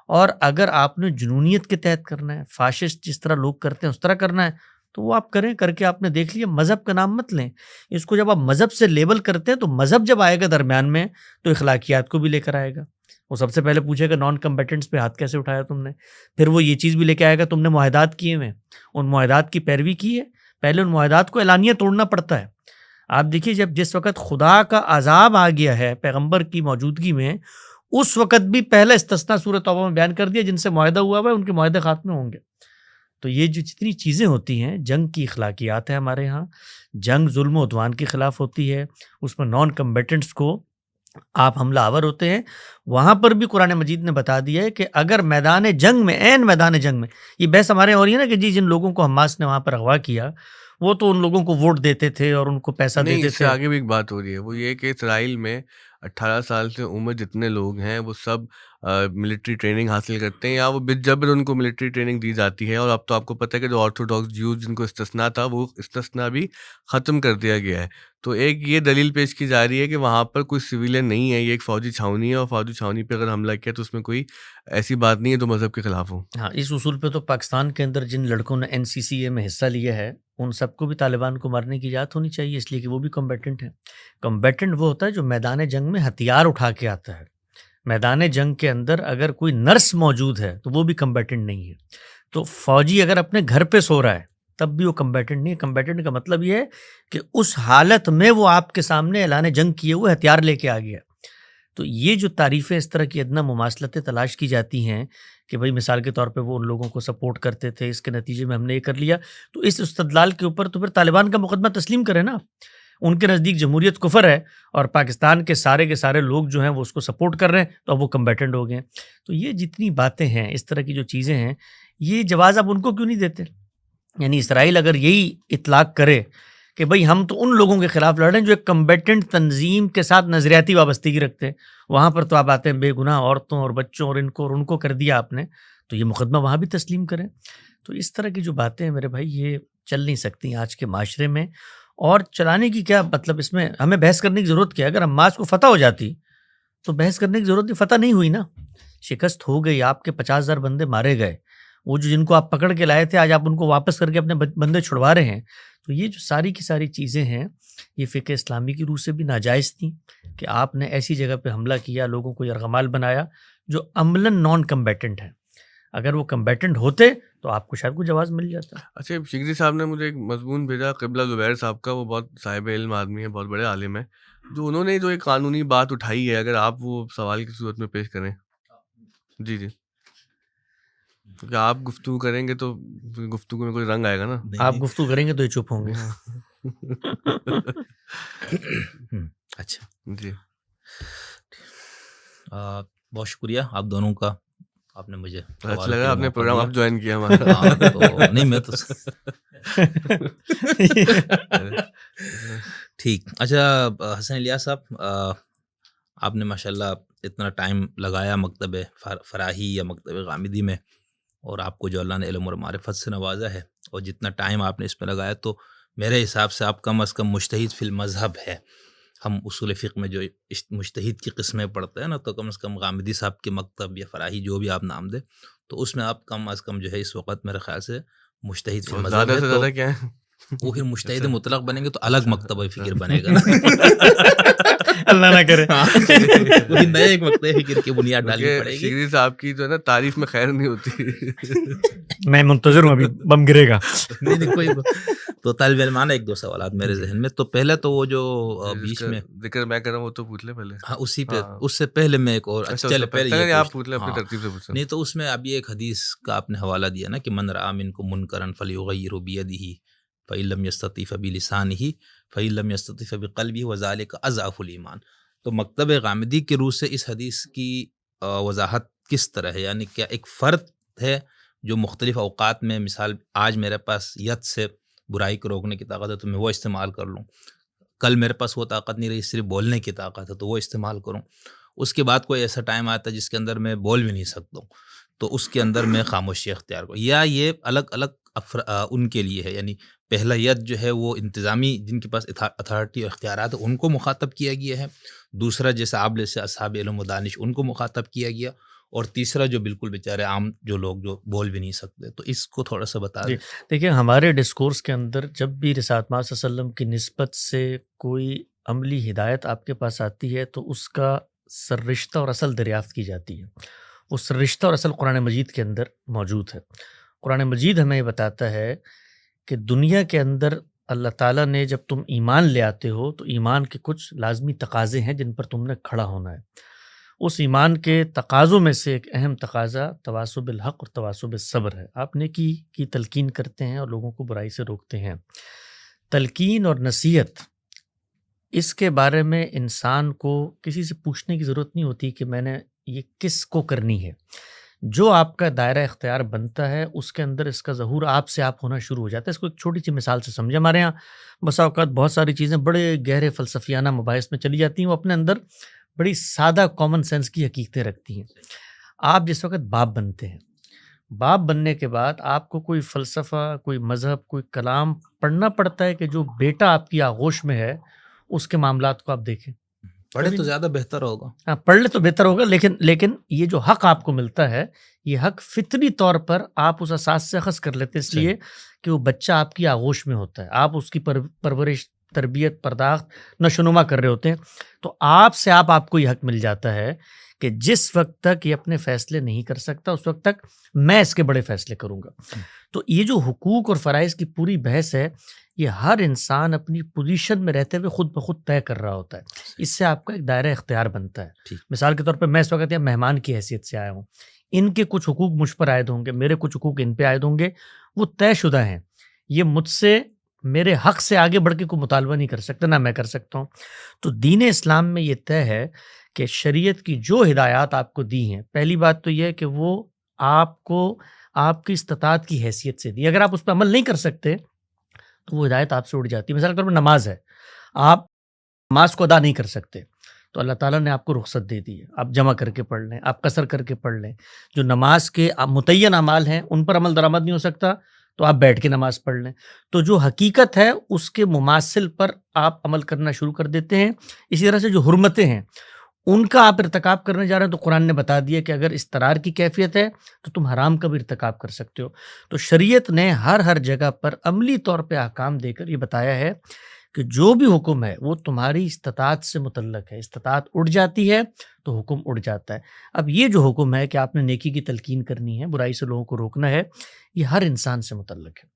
اور اگر آپ نے جنونیت کے تحت کرنا ہے، فاشسٹ جس طرح لوگ کرتے ہیں اس طرح کرنا ہے تو وہ آپ کریں. کر کے آپ نے دیکھ لیا، مذہب کا نام مت لیں اس کو. جب آپ مذہب سے لیبل کرتے ہیں تو مذہب جب آئے گا درمیان میں تو اخلاقیات کو بھی لے کر آئے گا. وہ سب سے پہلے پوچھے گا نان کمبیٹنٹس پہ ہاتھ کیسے اٹھایا تم نے، پھر وہ یہ چیز بھی لے کے آئے گا تم نے معاہدات کیے ہوئے، ان معاہدات کی پیروی کی ہے. پہلے ان معاہدات کو اعلانیہ توڑنا پڑتا ہے. آپ دیکھیے جس وقت خدا کا عذاب آ گیا ہے پیغمبر کی موجودگی میں، اس وقت بھی پہلا استثناء سورۃ توبہ میں بیان کر دیا جن سے معاہدہ ہوا ہوا ہے ان کے معاہدے خاتمے ہوں گے. تو یہ جو جتنی چیزیں ہوتی ہیں، جنگ کی اخلاقیات ہے ہمارے ہاں، جنگ ظلم و عدوان کے خلاف ہوتی ہے، اس میں نان کمبیٹنٹس کو آپ حملہ آور ہوتے ہیں. وہاں پر بھی قرآن مجید نے بتا دیا ہے کہ اگر میدان جنگ میں، عین میدان جنگ میں، یہ بحث ہمارے ہو رہی ہے نا کہ جی جن لوگوں کو حماس نے وہاں پر اغوا کیا وہ تو ان لوگوں کو ووٹ دیتے تھے اور ان کو پیسہ نہیں، دیتے اس سے تھے. آگے بھی ایک بات ہو رہی ہے، وہ یہ کہ اسرائیل میں 18 سال سے عمر جتنے لوگ ہیں وہ سب ملٹری ٹریننگ حاصل کرتے ہیں، یا وہ بالجبر ان کو ملٹری ٹریننگ دی جاتی ہے. اور اب تو آپ کو پتہ ہے کہ جو آرتھوڈاکس جیوز جن کو استثناء تھا وہ استثناء بھی ختم کر دیا گیا ہے. تو ایک یہ دلیل پیش کی جا رہی ہے کہ وہاں پر کوئی سویلین نہیں ہے، یہ ایک فوجی چھاؤنی ہے، اور فوجی چھاؤنی پہ اگر حملہ کیا تو اس میں کوئی ایسی بات نہیں ہے جو مذہب کے خلاف ہو. ہاں، اس اصول پہ تو پاکستان کے اندر جن لڑکوں نے NCCA میں حصہ لیا ہے ان سب کو بھی طالبان کو مارنے کی اجازت ہونی چاہیے، اس لیے کہ وہ بھی کمبیٹنٹ ہیں. کمبیٹنٹ وہ ہوتا ہے جو میدان جنگ میں ہتھیار اٹھا کے آتا ہے. میدان جنگ کے اندر اگر کوئی نرس موجود ہے تو وہ بھی کمبیٹنٹ نہیں ہے. تو فوجی اگر اپنے گھر پہ سو رہا ہے تب بھی وہ کمبیٹنٹ نہیں ہے. کمبیٹنٹ کا مطلب یہ ہے کہ اس حالت میں وہ آپ کے سامنے اعلان جنگ کیے ہوئے ہتھیار لے کے آ گیا. تو یہ جو تعریفیں اس طرح کی ادنا مماثلتیں تلاش کی جاتی ہیں کہ بھئی مثال کے طور پہ وہ ان لوگوں کو سپورٹ کرتے تھے، اس کے نتیجے میں ہم نے یہ کر لیا، تو اس استدلال کے اوپر تو پھر طالبان کا مقدمہ تسلیم کریں نا. ان کے نزدیک جمہوریت کفر ہے اور پاکستان کے سارے لوگ جو ہیں وہ اس کو سپورٹ کر رہے ہیں، تو اب وہ کمبیٹنٹ ہو گئے ہیں. تو یہ جتنی باتیں ہیں، اس طرح کی جو چیزیں ہیں، یہ جواز اب ان کو کیوں نہیں دیتے؟ یعنی اسرائیل اگر یہی اطلاق کرے کہ بھئی ہم تو ان لوگوں کے خلاف لڑ رہے ہیں جو ایک کمبیٹنٹ تنظیم کے ساتھ نظریاتی وابستگی رکھتے ہیں، وہاں پر تو آپ آتے ہیں بے گناہ عورتوں اور بچوں اور ان کو کر دیا آپ نے، تو یہ مقدمہ وہاں بھی تسلیم کریں. تو اس طرح کی جو باتیں ہیں میرے بھائی یہ چل نہیں سکتی آج کے معاشرے میں. اور چلانے کی کیا مطلب، اس میں ہمیں بحث کرنے کی ضرورت کیا ہے؟ اگر حماس کو فتح ہو جاتی تو بحث کرنے کی ضرورت نہیں، فتح نہیں ہوئی نا، شکست ہو گئی، آپ کے 50,000 بندے مارے گئے. وہ جو جن کو آپ پکڑ کے لائے تھے آج آپ ان کو واپس کر کے اپنے بندے چھڑوا رہے ہیں. تو یہ جو ساری کی ساری چیزیں ہیں یہ فقہ اسلامی کی روح سے بھی ناجائز تھیں کہ آپ نے ایسی جگہ پہ حملہ کیا، لوگوں کو یرغمال بنایا جو عملاً نان کمبیٹنٹ ہیں. اگر وہ کمبیٹنٹ ہوتے تو آپ کو شاید کوئی جواز مل جاتا. اچھا، شگری صاحب نے مجھے ایک مضمون بھیجا قبلہ زبیر صاحب کا، وہ بہت صاحب علم آدمی ہے، بہت بڑے عالم ہیں، جو انہوں نے جو ایک قانونی بات اٹھائی ہے، اگر آپ وہ سوال کی صورت میں پیش کریں. جی کیونکہ آپ گفتگو کریں گے تو گفتگو میں کوئی رنگ آئے گا نا. آپ گفتگو کریں گے تو یہ چپ ہوں گے. اچھا جی، بہت شکریہ آپ دونوں کا، آپ نے مجھے اچھا لگا آپ نے پروگرام اب جوائن کیا ہمارا. نہیں میں تو ٹھیک. اچھا حسن الیاس صاحب، آپ نے ماشاءاللہ اتنا ٹائم لگایا مکتب فراہی یا مکتب غامدی میں، اور آپ کو جو اللہ نے علم اور معرفت سے نوازا ہے، اور جتنا ٹائم آپ نے اس میں لگایا تو میرے حساب سے آپ کم از کم مجتہد فی المذہب ہے. ہم اصول فقہ میں جو مجتہد کی قسمیں پڑھتے ہیں نا، تو کم از کم غامدی صاحب کے مکتب یا فراہی جو بھی آپ نام دیں، تو اس میں آپ کم از کم جو ہے اس وقت میرے خیال سے مجتہد فی المذہب زیادہ ہے. سے تو زیادہ کیا ہے وہ پھر مجتہد مطلق بنیں گے تو الگ مکتبہ فکر بنے گا. اللہ نہ کرے وہی نئے ایک مکتبہ فکر کی بنیاد ڈالنی پڑے گی. شگری صاحب کی جو ہے نا تعریف میں خیر نہیں ہوتی. میں منتظر ہوں ابھی بم گرے گا. نہیں کوئی تو طالب علمانہ ایک دو سوالات میرے ذہن میں. تو پہلے تو وہ جو بیچ میں ذکر میں کر رہا ہوں وہ تو پوچھ لے پہلے. ہاں اسی پہ اس سے پہلے میں ایک اور چلے پہلے آپ پوچھ لیں اپنی ترتیب سے پوچھیں. نہیں تو اس میں ابھی ایک حدیث کا آپ نے حوالہ دیا نا کہ من رأى منکم منکرا فلیغیرہ بیدہ فإن لم یستطع فبلسانہ فإن لم یستطع فبقلبہ وذلک اضعف الایمان. تو مکتب غامدی کے روح سے اس حدیث کی وضاحت کس طرح ہے؟ یعنی کیا ایک فرد ہے جو مختلف اوقات میں، مثال آج میرے پاس ید سے برائی کو روکنے کی طاقت ہے تو میں وہ استعمال کر لوں، کل میرے پاس وہ طاقت نہیں رہی صرف بولنے کی طاقت ہے تو وہ استعمال کروں، اس کے بعد کوئی ایسا ٹائم آتا ہے جس کے اندر میں بول بھی نہیں سکتا ہوں تو اس کے اندر میں خاموشی اختیار کروں، یا یہ الگ الگ ان کے لیے ہے؟ یعنی پہلا ید جو ہے وہ انتظامی جن کے پاس اتھارٹی اور اختیارات ان کو مخاطب کیا گیا ہے، دوسرا جیسے آپ جیسے اصحاب علم و دانش ان کو مخاطب کیا گیا، اور تیسرا جو بالکل بیچارے عام جو لوگ جو بول بھی نہیں سکتے. تو اس کو تھوڑا سا بتا دیں. دیکھیں ہمارے ڈسکورس کے اندر جب بھی رسالت مآب صلی اللہ علیہ وسلم کی نسبت سے کوئی عملی ہدایت آپ کے پاس آتی ہے تو اس کا سررشتہ اور اصل دریافت کی جاتی ہے. اس سررشتہ اور اصل قرآن مجید کے اندر موجود ہے. قرآن مجید ہمیں یہ بتاتا ہے کہ دنیا کے اندر اللہ تعالیٰ نے جب تم ایمان لے آتے ہو تو ایمان کے کچھ لازمی تقاضے ہیں جن پر تم نے کھڑا ہونا ہے. اس ایمان کے تقاضوں میں سے ایک اہم تقاضا تواصی بالحق اور تواصی بالصبر ہے. آپ نیکی کی تلقین کرتے ہیں اور لوگوں کو برائی سے روکتے ہیں. تلقین اور نصیحت اس کے بارے میں انسان کو کسی سے پوچھنے کی ضرورت نہیں ہوتی کہ میں نے یہ کس کو کرنی ہے، جو آپ کا دائرہ اختیار بنتا ہے اس کے اندر اس کا ظہور آپ سے آپ ہونا شروع ہو جاتا ہے. اس کو ایک چھوٹی سی مثال سے سمجھے. ہمارے یہاں بسا اوقات بہت ساری چیزیں بڑے گہرے فلسفیانہ مباحث میں چلی جاتی ہیں، وہ اپنے اندر بڑی سادہ کامن سینس کی حقیقتیں رکھتی ہیں. آپ جس وقت باپ بنتے ہیں، باپ بننے کے بعد آپ کو کوئی فلسفہ، کوئی مذہب، کوئی کلام پڑھنا پڑتا ہے کہ جو بیٹا آپ کی آغوش میں ہے اس کے معاملات کو آپ دیکھیں. پڑھے کبھی تو نہیں. زیادہ بہتر ہوگا. ہاں، پڑھ لے تو بہتر ہوگا، لیکن یہ جو حق آپ کو ملتا ہے، یہ حق فطری طور پر آپ اس اساس سے اخذ کر لیتے ہیں، اس لیے کہ وہ بچہ آپ کی آغوش میں ہوتا ہے، آپ اس کی پرورش، تربیت، پرداخت، نشو و نما کر رہے ہوتے ہیں. تو آپ سے آپ کو یہ حق مل جاتا ہے کہ جس وقت تک یہ اپنے فیصلے نہیں کر سکتا اس وقت تک میں اس کے بڑے فیصلے کروں گا. تو یہ جو حقوق اور فرائض کی پوری بحث ہے، یہ ہر انسان اپنی پوزیشن میں رہتے ہوئے خود بخود طے کر رہا ہوتا ہے. اس سے آپ کا ایک دائرہ اختیار بنتا ہے. مثال کے طور پہ میں اس وقت یہاں مہمان کی حیثیت سے آیا ہوں، ان کے کچھ حقوق مجھ پر عائد ہوں گے، میرے کچھ حقوق ان پہ عائد ہوں گے، وہ طے شدہ ہیں. یہ مجھ سے، میرے حق سے آگے بڑھ کے کوئی مطالبہ نہیں کر سکتا، نہ میں کر سکتا ہوں. تو دین اسلام میں یہ طے ہے کہ شریعت کی جو ہدایات آپ کو دی ہیں، پہلی بات تو یہ ہے کہ وہ آپ کو آپ کی استطاعت کی حیثیت سے دی. اگر آپ اس پہ عمل نہیں کر سکتے تو وہ ہدایت آپ سے اڑ جاتی ہے. مثال کے طور پر نماز ہے، آپ نماز کو ادا نہیں کر سکتے تو اللہ تعالیٰ نے آپ کو رخصت دے دی ہے، آپ جمع کر کے پڑھ لیں، آپ قصر کر کے پڑھ لیں. جو نماز کے متعین اعمال ہیں ان پر عمل درآمد نہیں ہو سکتا تو آپ بیٹھ کے نماز پڑھ لیں. تو جو حقیقت ہے اس کے مماثل پر آپ عمل کرنا شروع کر دیتے ہیں. اسی طرح سے جو حرمتیں ہیں ان کا آپ ارتکاب کرنے جا رہے ہیں تو قرآن نے بتا دیا کہ اگر استرار کی کیفیت ہے تو تم حرام کا بھی ارتکاب کر سکتے ہو. تو شریعت نے ہر جگہ پر عملی طور پہ احکام دے کر یہ بتایا ہے کہ جو بھی حکم ہے وہ تمہاری استطاعت سے متعلق ہے. استطاعت اڑ جاتی ہے تو حکم اڑ جاتا ہے. اب یہ جو حکم ہے کہ آپ نے نیکی کی تلقین کرنی ہے، برائی سے لوگوں کو روکنا ہے، یہ ہر انسان سے متعلق ہے.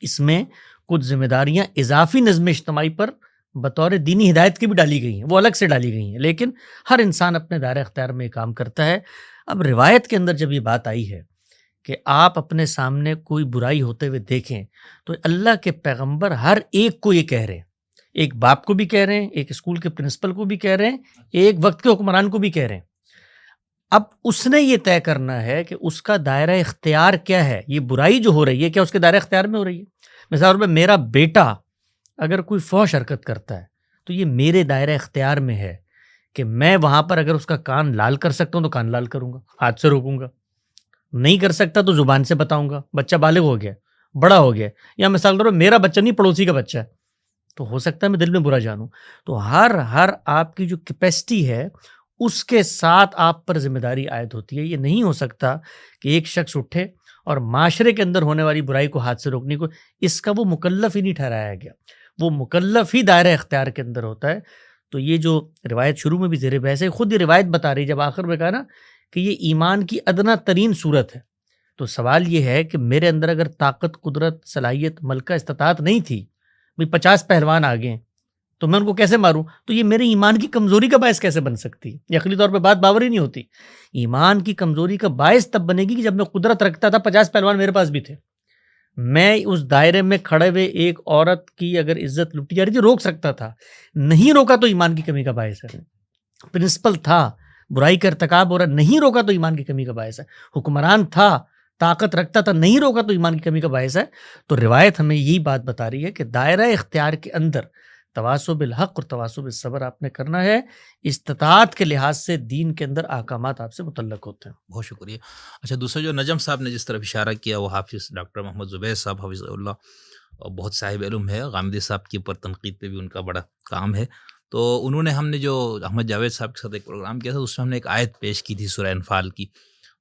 اس میں کچھ ذمہ داریاں اضافی نظم اجتماعی پر بطور دینی ہدایت کی بھی ڈالی گئی ہیں، وہ الگ سے ڈالی گئی ہیں، لیکن ہر انسان اپنے دائرہ اختیار میں یہ کام کرتا ہے. اب روایت کے اندر جب یہ بات آئی ہے کہ آپ اپنے سامنے کوئی برائی ہوتے ہوئے دیکھیں تو اللہ کے پیغمبر ہر ایک کو یہ کہہ رہے ہیں. ایک باپ کو بھی کہہ رہے ہیں، ایک اسکول کے پرنسپل کو بھی کہہ رہے ہیں، ایک وقت کے حکمران کو بھی کہہ رہے ہیں. اب اس نے یہ طے کرنا ہے کہ اس کا دائرہ اختیار کیا ہے. یہ برائی جو ہو رہی ہے کیا اس کے دائرہ اختیار میں ہو رہی ہے؟ مثال میں میرا بیٹا اگر کوئی فحش حرکت کرتا ہے تو یہ میرے دائرہ اختیار میں ہے کہ میں وہاں پر اگر اس کا کان لال کر سکتا ہوں تو کان لال کروں گا، ہاتھ سے روکوں گا. نہیں کر سکتا تو زبان سے بتاؤں گا. بچہ بالغ ہو گیا، بڑا ہو گیا، یا مثال طور پر میرا بچہ نہیں پڑوسی کا بچہ ہے تو ہو سکتا ہے میں دل میں برا جانوں. تو ہر آپ کی جو کیپیسٹی ہے اس کے ساتھ آپ پر ذمہ داری عائد ہوتی ہے. یہ نہیں ہو سکتا کہ ایک شخص اٹھے اور معاشرے کے اندر ہونے والی برائی کو ہاتھ سے روکنے کو، اس کا وہ مکلف ہی نہیں ٹھہرایا گیا. وہ مکلف ہی دائرہ اختیار کے اندر ہوتا ہے. تو یہ جو روایت شروع میں بھی زیر بحث ہے، خود یہ روایت بتا رہی جب آخر میں کہا نا کہ یہ ایمان کی ادنا ترین صورت ہے. تو سوال یہ ہے کہ میرے اندر اگر طاقت، قدرت، صلاحیت، ملکہ، استطاعت نہیں تھی، بھئی 50 پہلوان آگے ہیں تو میں ان کو کیسے ماروں؟ تو یہ میرے ایمان کی کمزوری کا باعث کیسے بن سکتی ہے؟ یہ عقلی طور پہ بات باور ہی نہیں ہوتی. ایمان کی کمزوری کا باعث تب بنے گی کہ جب میں قدرت رکھتا تھا، 50 پہلوان میرے پاس بھی تھے، میں اس دائرے میں کھڑے ہوئے ایک عورت کی اگر عزت لٹی جا رہی تھی روک سکتا تھا، نہیں روکا تو ایمان کی کمی کا باعث ہے. پرنسپل تھا، برائی کا ارتکاب ہو رہا، نہیں روکا تو ایمان کی کمی کا باعث ہے. حکمران تھا، طاقت رکھتا تھا، نہیں روکا تو ایمان کی کمی کا باعث ہے. تو روایت ہمیں یہی بات بتا رہی ہے کہ دائرہ اختیار کے اندر تواصی بالحق اور تواصی بالصبر آپ نے کرنا ہے. استطاعت کے لحاظ سے دین کے اندر احکامات آپ سے متعلق ہوتے ہیں. بہت شکریہ. اچھا، دوسرا جو نجم صاحب نے جس طرف اشارہ کیا وہ حافظ ڈاکٹر محمد زبیر صاحب حفظہ اللہ بہت صاحب علم ہے. غامدی صاحب کی پر تنقید پہ بھی ان کا بڑا کام ہے. تو انہوں نے، ہم نے جو احمد جاوید صاحب کے ساتھ ایک پروگرام کیا تھا اس میں ہم نے ایک آیت پیش کی تھی سورہ انفال کی.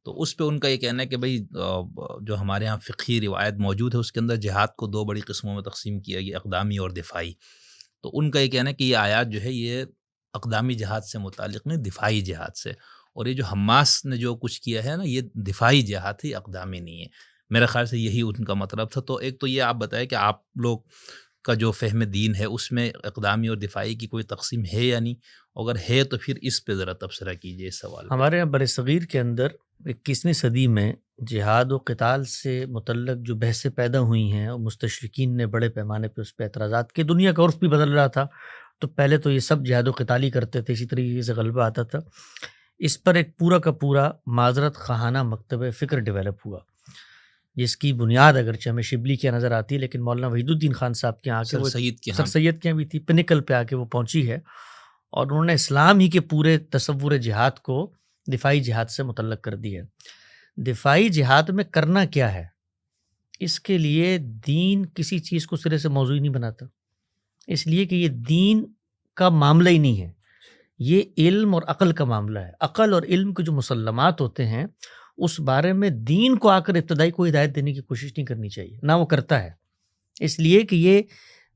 تو اس پہ ان کا یہ کہنا ہے کہ بھئی جو ہمارے ہاں فقہی روایت موجود ہے اس کے اندر جہاد کو 2 بڑی قسموں میں تقسیم کیا گیا، اقدامی اور دفاعی. تو ان کا یہ کہنا ہے کہ یہ آیات جو ہے یہ اقدامی جہاد سے متعلق نہیں، دفاعی جہاد سے. اور یہ جو حماس نے جو کچھ کیا ہے نا، یہ دفاعی جہاد ہے، اقدامی نہیں ہے. میرے خیال سے یہی ان کا مطلب تھا. تو ایک تو یہ آپ بتائیں کہ آپ لوگ کا جو فہم دین ہے اس میں اقدامی اور دفاعی کی کوئی تقسیم ہے یا نہیں؟ اگر ہے تو پھر اس پہ ذرا تبصرہ کیجیے اس سوال پہ. ہمارے یہاں برصغیر کے اندر 21ویں صدی میں جہاد و قتال سے متعلق جو بحثیں پیدا ہوئی ہیں اور مستشرقین نے بڑے پیمانے پہ اس پہ اعتراضات کی، دنیا کا عرف بھی بدل رہا تھا. تو پہلے تو یہ سب جہاد و قتال ہی کرتے تھے، اسی طریقے سے غلبہ آتا تھا. اس پر ایک پورا کا پورا معذرت خواہانہ مکتب فکر ڈیولپ ہوا، جس کی بنیاد اگرچہ ہمیں شبلی کی نظر آتی ہے، لیکن مولانا وحید الدین خان صاحب کے یہاں آ کے وہ سر سید کے یہاں بھی تھی، پنیکل پہ آ کے وہ پہنچی ہے، اور انہوں نے اسلام ہی کے پورے تصور جہاد کو دفاعی جہاد سے متعلق کر دی ہے۔ دفاعی جہاد میں کرنا کیا ہے، اس کے لیے دین کسی چیز کو سرے سے موضوع نہیں بناتا، اس لیے کہ یہ دین کا معاملہ ہی نہیں ہے، یہ علم اور عقل کا معاملہ ہے۔ عقل اور علم کے جو مسلمات ہوتے ہیں اس بارے میں دین کو آ کر ابتدائی کوئی ہدایت دینے کی کوشش نہیں کرنی چاہیے، نہ وہ کرتا ہے، اس لیے کہ یہ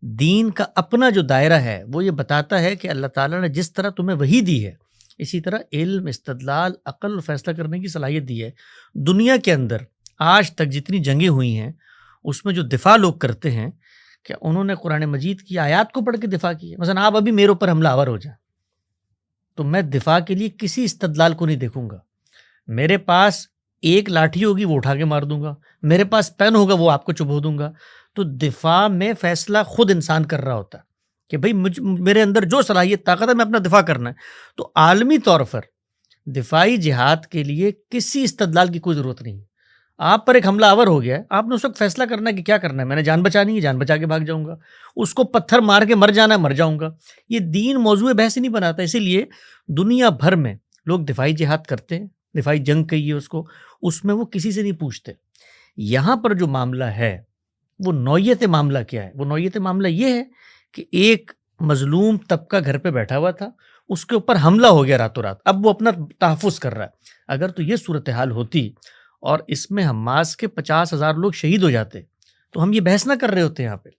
دین کا اپنا جو دائرہ ہے وہ یہ بتاتا ہے کہ اللہ تعالیٰ نے جس طرح تمہیں وحی دی ہے، اسی طرح علم، استدلال، عقل اور فیصلہ کرنے کی صلاحیت دی ہے۔ دنیا کے اندر آج تک جتنی جنگیں ہوئی ہیں اس میں جو دفاع لوگ کرتے ہیں کہ انہوں نے قرآن مجید کی آیات کو پڑھ کے دفاع کی ہے۔ مثلا آپ ابھی میرے اوپر حملہ آور ہو جائیں تو میں دفاع کے لیے کسی استدلال کو نہیں دیکھوں گا، میرے پاس ایک لاٹھی ہوگی وہ اٹھا کے مار دوں گا، میرے پاس پین ہوگا وہ آپ کو چبھو دوں گا۔ تو دفاع میں فیصلہ خود انسان کر رہا ہوتا ہے کہ بھئی میرے اندر جو صلاحیت طاقت ہے میں اپنا دفاع کرنا ہے۔ تو عالمی طور پر دفاعی جہاد کے لیے کسی استدلال کی کوئی ضرورت نہیں۔ آپ پر ایک حملہ آور ہو گیا ہے، آپ نے اس وقت فیصلہ کرنا ہے کہ کیا کرنا ہے، میں نے جان بچانی ہے، جان بچا کے بھاگ جاؤں گا، اس کو پتھر مار کے مر جانا ہے، مر جاؤں گا۔ یہ دین موضوع بحث نہیں بناتا، اسی لیے دنیا بھر میں لوگ دفاعی جہاد کرتے ہیں، دفاعی جنگ کہیے اس کو، اس میں وہ کسی سے نہیں پوچھتے۔ یہاں پر جو معاملہ ہے وہ نوعیت معاملہ کیا ہے؟ وہ نوعیت معاملہ یہ ہے کہ ایک مظلوم طبقہ گھر پہ بیٹھا ہوا تھا، اس کے اوپر حملہ ہو گیا راتوں رات، اب وہ اپنا تحفظ کر رہا ہے۔ اگر تو یہ صورتحال ہوتی اور اس میں حماس کے 50,000 لوگ شہید ہو جاتے تو ہم یہ بحث نہ کر رہے ہوتے یہاں پہ۔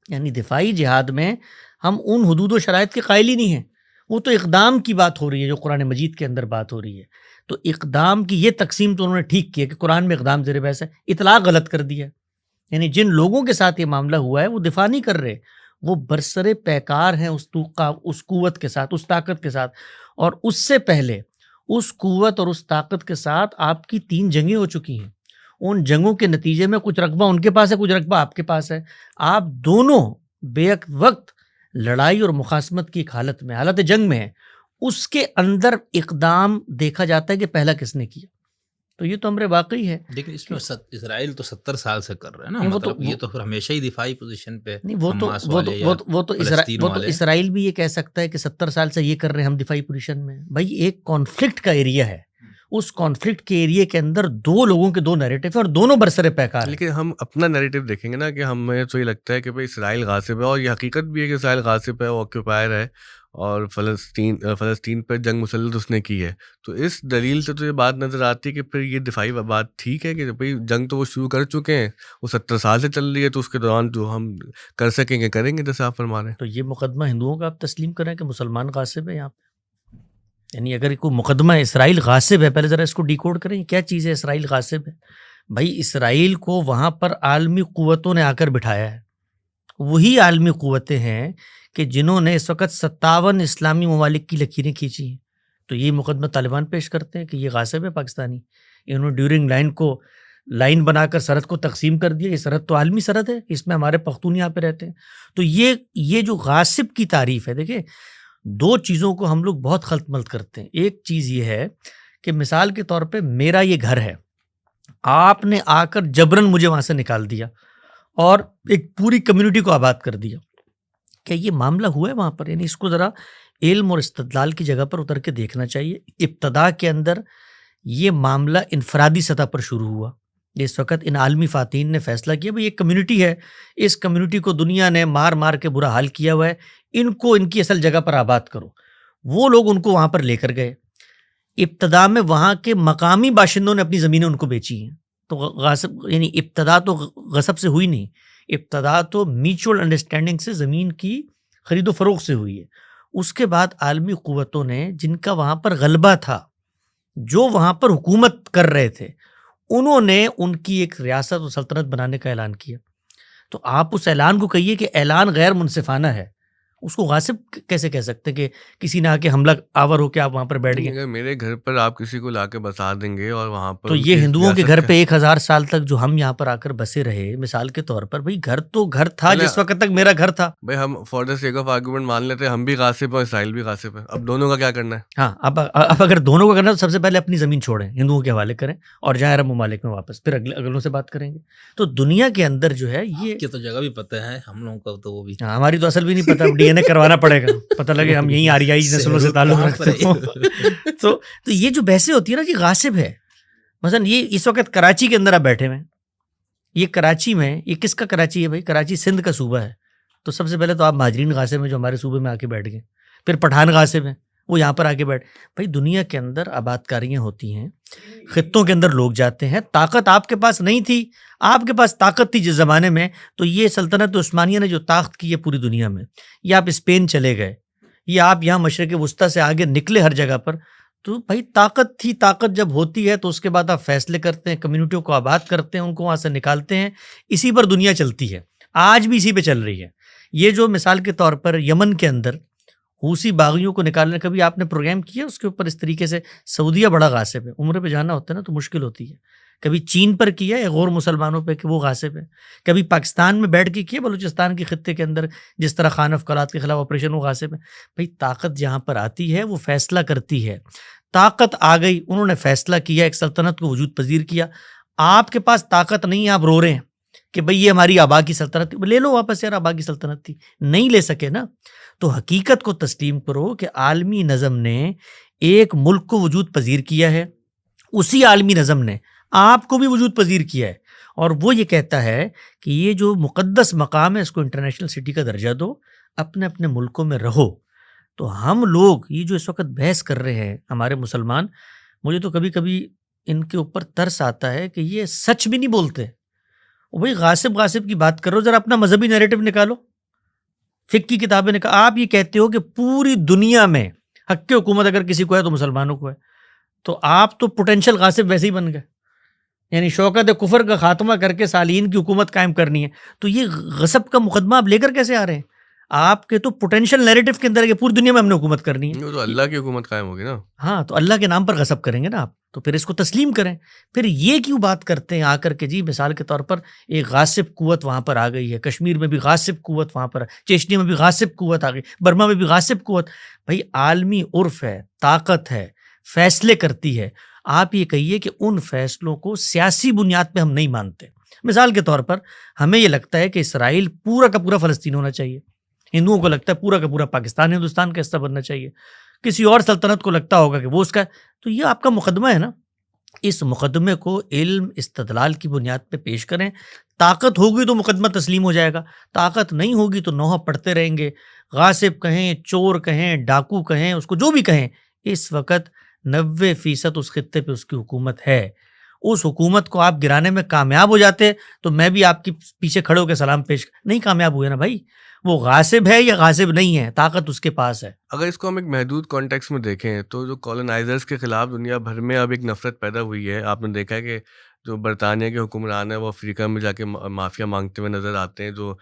یعنی دفاعی جہاد میں ہم ان حدود و شرائط کے قائل ہی نہیں ہیں، وہ تو اقدام کی بات ہو رہی ہے جو قرآن مجید کے اندر بات ہو رہی ہے۔ تو اقدام کی یہ تقسیم تو انہوں نے ٹھیک کی ہے کہ قرآن میں اقدام زیر بحث ہے، اطلاق غلط کر دیا ہے۔ یعنی جن لوگوں کے ساتھ یہ معاملہ ہوا ہے وہ دفاع نہیں کر رہے، وہ برسر پیکار ہیں اس قوت کے ساتھ، اس طاقت کے ساتھ، اور اس سے پہلے اس قوت اور اس طاقت کے ساتھ آپ کی 3 جنگیں ہو چکی ہیں۔ ان جنگوں کے نتیجے میں کچھ رقبہ ان کے پاس ہے، کچھ رقبہ آپ کے پاس ہے، آپ دونوں بے وقت لڑائی اور مخاصمت کی ایک حالت میں، حالت جنگ میں ہیں۔ اس کے اندر اقدام دیکھا جاتا ہے کہ پہلا کس نے کیا، تو یہ تو امر واقعی ہے۔ لیکن اس میں اسرائیل تو 70 سال سے کر رہے ہیں نا، مطلب یہ تو پھر ہمیشہ ہی دفاعی پوزیشن پہ نہیں، وہ تو اسرائیل بھی یہ کہہ سکتا ہے کہ 70 سال سے یہ کر رہے ہیں ہم دفاعی پوزیشن میں۔ بھائی ایک کانفلکٹ کا ایریا ہے، اس کانفلکٹ کے ایریا کے اندر 2 لوگوں کے 2 نیریٹو ہیں اور دونوں برسر پیکار ہیں۔ لیکن ہم اپنا نیریٹو دیکھیں گے نا کہ ہمیں تو یہ لگتا ہے کہ بھائی اسرائیل غاصب ہے، اور یہ حقیقت بھی ہے کہ اسرائیل غاصب ہے، آکیوپائر ہے، اور فلسطین پر جنگ مسلط اس نے کی ہے۔ تو اس دلیل سے تو یہ بات نظر آتی ہے کہ پھر یہ دفاعی بات ٹھیک ہے کہ بھئی جنگ تو وہ شروع کر چکے ہیں، وہ 70 سال سے چل رہی ہے، تو اس کے دوران جو ہم کر سکیں گے کریں گے، جیسے آپ فرما رہے ہیں۔ تو یہ مقدمہ ہندوؤں کا آپ تسلیم کریں کہ مسلمان غاصب ہے یہاں پہ؟ یعنی اگر کوئی مقدمہ اسرائیل غاصب ہے، پہلے ذرا اس کو ڈیکوڈ کریں، کیا چیز ہے اسرائیل غاصب ہے؟ بھائی اسرائیل کو وہاں پر عالمی قوتوں نے آ کر بٹھایا ہے، وہی عالمی قوتیں ہیں کہ جنہوں نے اس وقت 57 اسلامی ممالک کی لکیریں کھینچی ہیں۔ تو یہ مقدمہ طالبان پیش کرتے ہیں کہ یہ غاصب ہے پاکستانی، انہوں نے ڈیورنگ لائن بنا کر سرحد کو تقسیم کر دیا۔ یہ سرحد تو عالمی سرحد ہے، اس میں ہمارے پختون یہاں پہ رہتے ہیں۔ تو یہ جو غاصب کی تعریف ہے، دیکھیں 2 چیزوں کو ہم لوگ بہت خلط ملط کرتے ہیں۔ ایک چیز یہ ہے کہ مثال کے طور پہ میرا یہ گھر ہے، آپ نے آ کر جبرن مجھے وہاں سے نکال دیا اور ایک پوری کمیونٹی کو آباد کر دیا، کیا یہ معاملہ ہوا ہے وہاں پر؟ یعنی اس کو ذرا علم اور استدلال کی جگہ پر اتر کے دیکھنا چاہیے۔ ابتدا کے اندر یہ معاملہ انفرادی سطح پر شروع ہوا، اس وقت ان عالمی فاتحین نے فیصلہ کیا بھئی ایک کمیونٹی ہے، اس کمیونٹی کو دنیا نے مار مار کے برا حال کیا ہوا ہے، ان کو ان کی اصل جگہ پر آباد کرو۔ وہ لوگ ان کو وہاں پر لے کر گئے۔ ابتدا میں وہاں کے مقامی باشندوں نے اپنی زمینیں ان کو بیچی ہیں۔ تو غاصب یعنی ابتدا تو غصب سے ہوئی نہیں، ابتدا تو میوچول انڈرسٹینڈنگ سے زمین کی خرید و فروخت سے ہوئی ہے۔ اس کے بعد عالمی قوتوں نے جن کا وہاں پر غلبہ تھا، جو وہاں پر حکومت کر رہے تھے، انہوں نے ان کی ایک ریاست و سلطنت بنانے کا اعلان کیا۔ تو آپ اس اعلان کو کہیے کہ اعلان غیر منصفانہ ہے، اس کو غاصب کیسے کہہ سکتے ہیں کہ کسی نے آ کے حملہ آور ہو کے آپ وہاں پر بیٹھ گئے؟ اگر میرے گھر پر آپ کسی کو لا کے بسا دیں گے اور وہاں پر تو یہ ہندوؤں کے گھر پہ 1000 سال تک جو ہم یہاں پر آ کر بسے رہے، مثال کے طور پر بھائی گھر تو گھر تھا جس وقت تک میرا گھر تھا. بھائی ہم for the sake of argument مان لیتے ہیں ہم بھی غاصب ہیں اور اسرائیل بھی غاصب ہے، اب دونوں کا کیا کرنا ہے؟ ہاں اب اگر دونوں کو کرنا تو سب سے پہلے اپنی زمین چھوڑیں، ہندوؤں کے حوالے کریں اور جائیں عرب ممالک میں واپس، پھر اگلوں سے بات کریں گے. تو دنیا کے اندر جو ہے یہ کی تو جگہ بھی پتہ ہے، ہم لوگوں کا تو وہ بھی ہماری تو اصل بھی نہیں پتہ، ڈی این اے کروانا پڑے گا، پتہ لگے ہم یہیں آریائی نسلوں سے تعلق رکھتے ہوں. تو یہ جو بحثیں ہوتی ہیں نا، یہ غاصب ہے. مثلا یہ اس وقت کراچی کے اندر آپ بیٹھے ہوئے ہیں، یہ کراچی میں، یہ کس کا کراچی ہے بھائی؟ کراچی سندھ کا صوبہ ہے. تو سب سے پہلے تو آپ مہاجرین غاصب ہیں جو ہمارے صوبے میں آ کے بیٹھ گئے، پھر پٹھان غاصب ہیں وہ یہاں پر آ کے بیٹھ. بھائی دنیا کے اندر آباد کاریاں ہوتی ہیں، خطوں کے اندر لوگ جاتے ہیں. طاقت آپ کے پاس نہیں تھی، آپ کے پاس طاقت تھی جس زمانے میں، تو یہ سلطنت عثمانیہ نے جو طاقت کی ہے پوری دنیا میں، یا آپ اسپین چلے گئے یا آپ یہاں مشرق وسطیٰ سے آگے نکلے ہر جگہ پر، تو بھائی طاقت تھی. طاقت جب ہوتی ہے تو اس کے بعد آپ فیصلے کرتے ہیں، کمیونٹیوں کو آباد کرتے ہیں، ان کو وہاں سے نکالتے ہیں. اسی پر دنیا چلتی ہے، آج بھی اسی پہ چل رہی ہے. یہ جو مثال کے طور پر یمن کے اندر حوثی باغیوں کو نکالنے، کبھی آپ نے پروگرام کیا اس کے اوپر اس طریقے سے؟ سعودیہ بڑا غاصب ہے، عمرے پہ جانا ہوتا ہے نا تو مشکل ہوتی ہے. کبھی چین پر کیا ہے غور مسلمانوں پہ کہ وہ غاصب ہے، کبھی پاکستان میں بیٹھ کے کیا بلوچستان کے خطے کے اندر جس طرح خان افقلات کے خلاف آپریشن، وہ غاصب ہے. بھائی طاقت جہاں پر آتی ہے وہ فیصلہ کرتی ہے. طاقت آ گئی، انہوں نے فیصلہ کیا، ایک سلطنت کو وجود پذیر کیا. آپ کے پاس طاقت نہیں ہے، آپ رو رہے ہیں کہ بھئی یہ ہماری آبا کی سلطنت تھی. لے لو واپس یار، آبا کی سلطنت تھی. نہیں لے سکے نا. تو حقیقت کو تسلیم کرو کہ عالمی نظم نے ایک ملک کو وجود پذیر کیا ہے، اسی عالمی نظم نے آپ کو بھی وجود پذیر کیا ہے، اور وہ یہ کہتا ہے کہ یہ جو مقدس مقام ہے اس کو انٹرنیشنل سٹی کا درجہ دو، اپنے اپنے ملکوں میں رہو. تو ہم لوگ یہ جو اس وقت بحث کر رہے ہیں ہمارے مسلمان، مجھے تو کبھی کبھی ان کے اوپر ترس آتا ہے کہ یہ سچ بھی نہیں بولتے. وہی غاصب کی بات کرو، ذرا اپنا مذہبی نیریٹو نکالو، فقہ کی کتابیں نکالو. آپ یہ کہتے ہو کہ پوری دنیا میں حق کی حکومت اگر کسی کو ہے تو مسلمانوں کو ہے، تو آپ تو پوٹینشیل غاصب ویسے ہی بن گئے. یعنی شوکت کفر کا خاتمہ کر کے صالحین کی حکومت قائم کرنی ہے. تو یہ غصب کا مقدمہ آپ لے کر کیسے آ رہے ہیں؟ آپ کے تو پوٹینشیل نیریٹو کے اندر ہے کہ پوری دنیا میں ہم نے حکومت کرنی ہے. وہ تو اللہ کی حکومت قائم ہوگی نا. ہاں تو اللہ کے نام پر غصب کریں گے نا آپ، تو پھر اس کو تسلیم کریں. پھر یہ کیوں بات کرتے ہیں آ کر کے جی مثال کے طور پر ایک غاصب قوت وہاں پر آ گئی ہے، کشمیر میں بھی غاصب قوت وہاں پر، چیچنیا میں بھی غاصب قوت آ گئی، برما میں بھی غاصب قوت. بھائی عالمی عرف ہے، طاقت ہے، فیصلے کرتی ہے. آپ یہ کہیے کہ ان فیصلوں کو سیاسی بنیاد پہ ہم نہیں مانتے. مثال کے طور پر ہمیں یہ لگتا ہے کہ اسرائیل پورا کا پورا فلسطین ہونا چاہیے، ہندوؤں کو لگتا ہے پورا کا پورا پاکستان ہندوستان کا حصہ بننا چاہیے، کسی اور سلطنت کو لگتا ہوگا کہ وہ اس کا. تو یہ آپ کا مقدمہ ہے نا، اس مقدمے کو علم استدلال کی بنیاد پہ پیش کریں. طاقت ہوگی تو مقدمہ تسلیم ہو جائے گا، طاقت نہیں ہوگی تو نوحہ پڑھتے رہیں گے. غاصب کہیں، چور کہیں، ڈاکو کہیں، اس کو جو بھی کہیں، اس وقت 90% اس خطے پہ اس کی حکومت ہے. اس حکومت کو آپ گرانے میں کامیاب ہو جاتے تو میں بھی آپ کے پیچھے کھڑے ہو کے سلام پیش، نہیں کامیاب ہوئے نا بھائی. وہ غاصب ہے یا غاصب نہیں ہے، طاقت اس کے پاس ہے. اگر اس کو ہم ایک محدود کانٹیکس میں دیکھیں تو جو کالونائزرز کے خلاف دنیا بھر میں اب ایک نفرت پیدا ہوئی ہے. آپ نے دیکھا ہے کہ جو برطانیہ کے حکمران ہیں وہ افریقہ میں جا کے معافیا مانگتے ہوئے نظر آتے ہیں. جو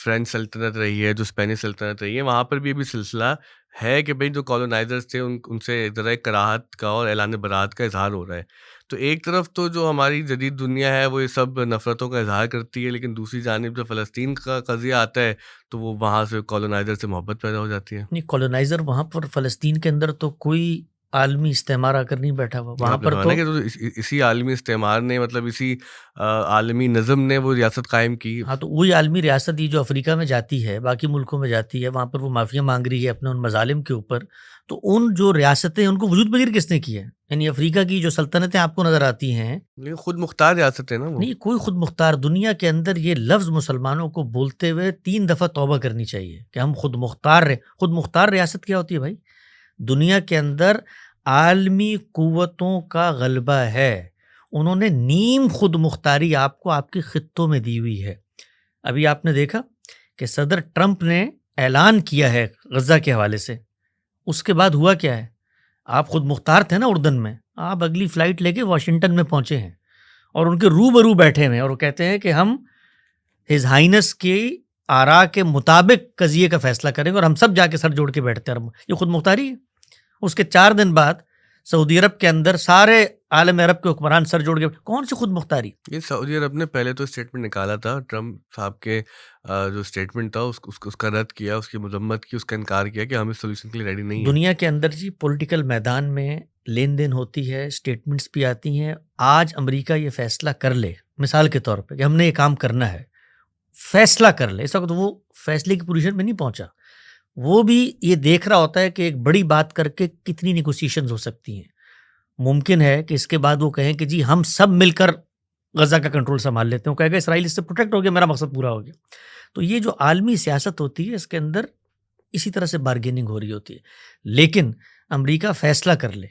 فرینچ سلطنت رہی ہے، جو اسپینش سلطنت رہی ہے، وہاں پر بھی ابھی سلسلہ ہے کہ بھئی جو کالونائزرز تھے ان سے ذرا ایک کراہت کا اور اعلان برات کا اظہار ہو رہا ہے. تو ایک طرف تو جو ہماری جدید دنیا ہے وہ یہ سب نفرتوں کا اظہار کرتی ہے، لیکن دوسری جانب جو فلسطین کا قضیہ آتا ہے تو وہ وہاں سے کالونائزر سے محبت پیدا ہو جاتی ہے. نہیں، کالونائزر وہاں پر فلسطین کے اندر تو کوئی عالمی استعمار آ کر نہیں بیٹھا ہوا وہاں پر. تو اسی عالمی استعمار نے، مطلب اسی عالمی نظم نے وہ ریاست قائم کی. ہاں تو وہی عالمی ریاست یہ جو افریقہ میں جاتی ہے، باقی ملکوں میں جاتی ہے، وہاں پر وہ معافیا مانگ رہی ہے اپنے ان مظالم کے اوپر. تو ان جو ریاستیں ان کو وجود پذیر کس نے کی ہے؟ یعنی افریقہ کی جو سلطنتیں آپ کو نظر آتی ہیں، لیکن خود مختار ریاست ہے نا وہ. نہیں کوئی خود مختار. دنیا کے اندر یہ لفظ مسلمانوں کو بولتے ہوئے 3 دفعہ توبہ کرنی چاہیے کہ ہم خود مختار رہے. خود مختار ریاست کیا ہوتی ہے بھائی؟ دنیا کے اندر عالمی قوتوں کا غلبہ ہے، انہوں نے نیم خود مختاری آپ کو آپ کے خطوں میں دی ہوئی ہے. ابھی آپ نے دیکھا کہ صدر ٹرمپ نے اعلان کیا ہے غزہ کے حوالے سے، اس کے بعد ہوا کیا ہے؟ آپ خود مختار تھے نا اردن میں، آپ اگلی فلائٹ لے کے واشنگٹن میں پہنچے ہیں اور ان کے روبرو بیٹھے ہوئے ہیں اور وہ کہتے ہیں کہ ہم ہز ہائنس کی آرا کے مطابق قضیے کا فیصلہ کریں گے اور ہم سب جا کے سر جوڑ کے بیٹھتے ہیں. یہ خود مختاری ہے. اس کے 4 دن بعد سعودی عرب کے اندر سارے عالم عرب کے حکمران سر جوڑ کے کون سی خود مختاری؟ یہ سعودی عرب نے پہلے تو اسٹیٹمنٹ نکالا تھا، ٹرمپ صاحب کے جو اسٹیٹمنٹ تھا اس کا رد کیا، اس کی مذمت کی، اس کا انکار کیا کہ ہم اس سولوشن کے لیے ریڈی نہیں ہیں. دنیا کے اندر جی پولیٹیکل میدان میں لین دین ہوتی ہے، اسٹیٹمنٹس بھی آتی ہیں. آج امریکہ یہ فیصلہ کر لے مثال کے طور پہ کہ ہم نے یہ کام کرنا ہے، فیصلہ کر لے، اس وقت وہ فیصلے کی پوزیشن میں نہیں پہنچا. وہ بھی یہ دیکھ رہا ہوتا ہے کہ ایک بڑی بات کر کے کتنی نیگوسیشنز ہو سکتی ہیں. ممکن ہے کہ اس کے بعد وہ کہیں کہ جی ہم سب مل کر غزہ کا کنٹرول سنبھال لیتے ہیں. وہ کہے گا اسرائیل اس سے پروٹیکٹ ہو گیا، میرا مقصد پورا ہو گیا. تو یہ جو عالمی سیاست ہوتی ہے اس کے اندر اسی طرح سے بارگیننگ ہو رہی ہوتی ہے. لیکن امریکہ فیصلہ کر لے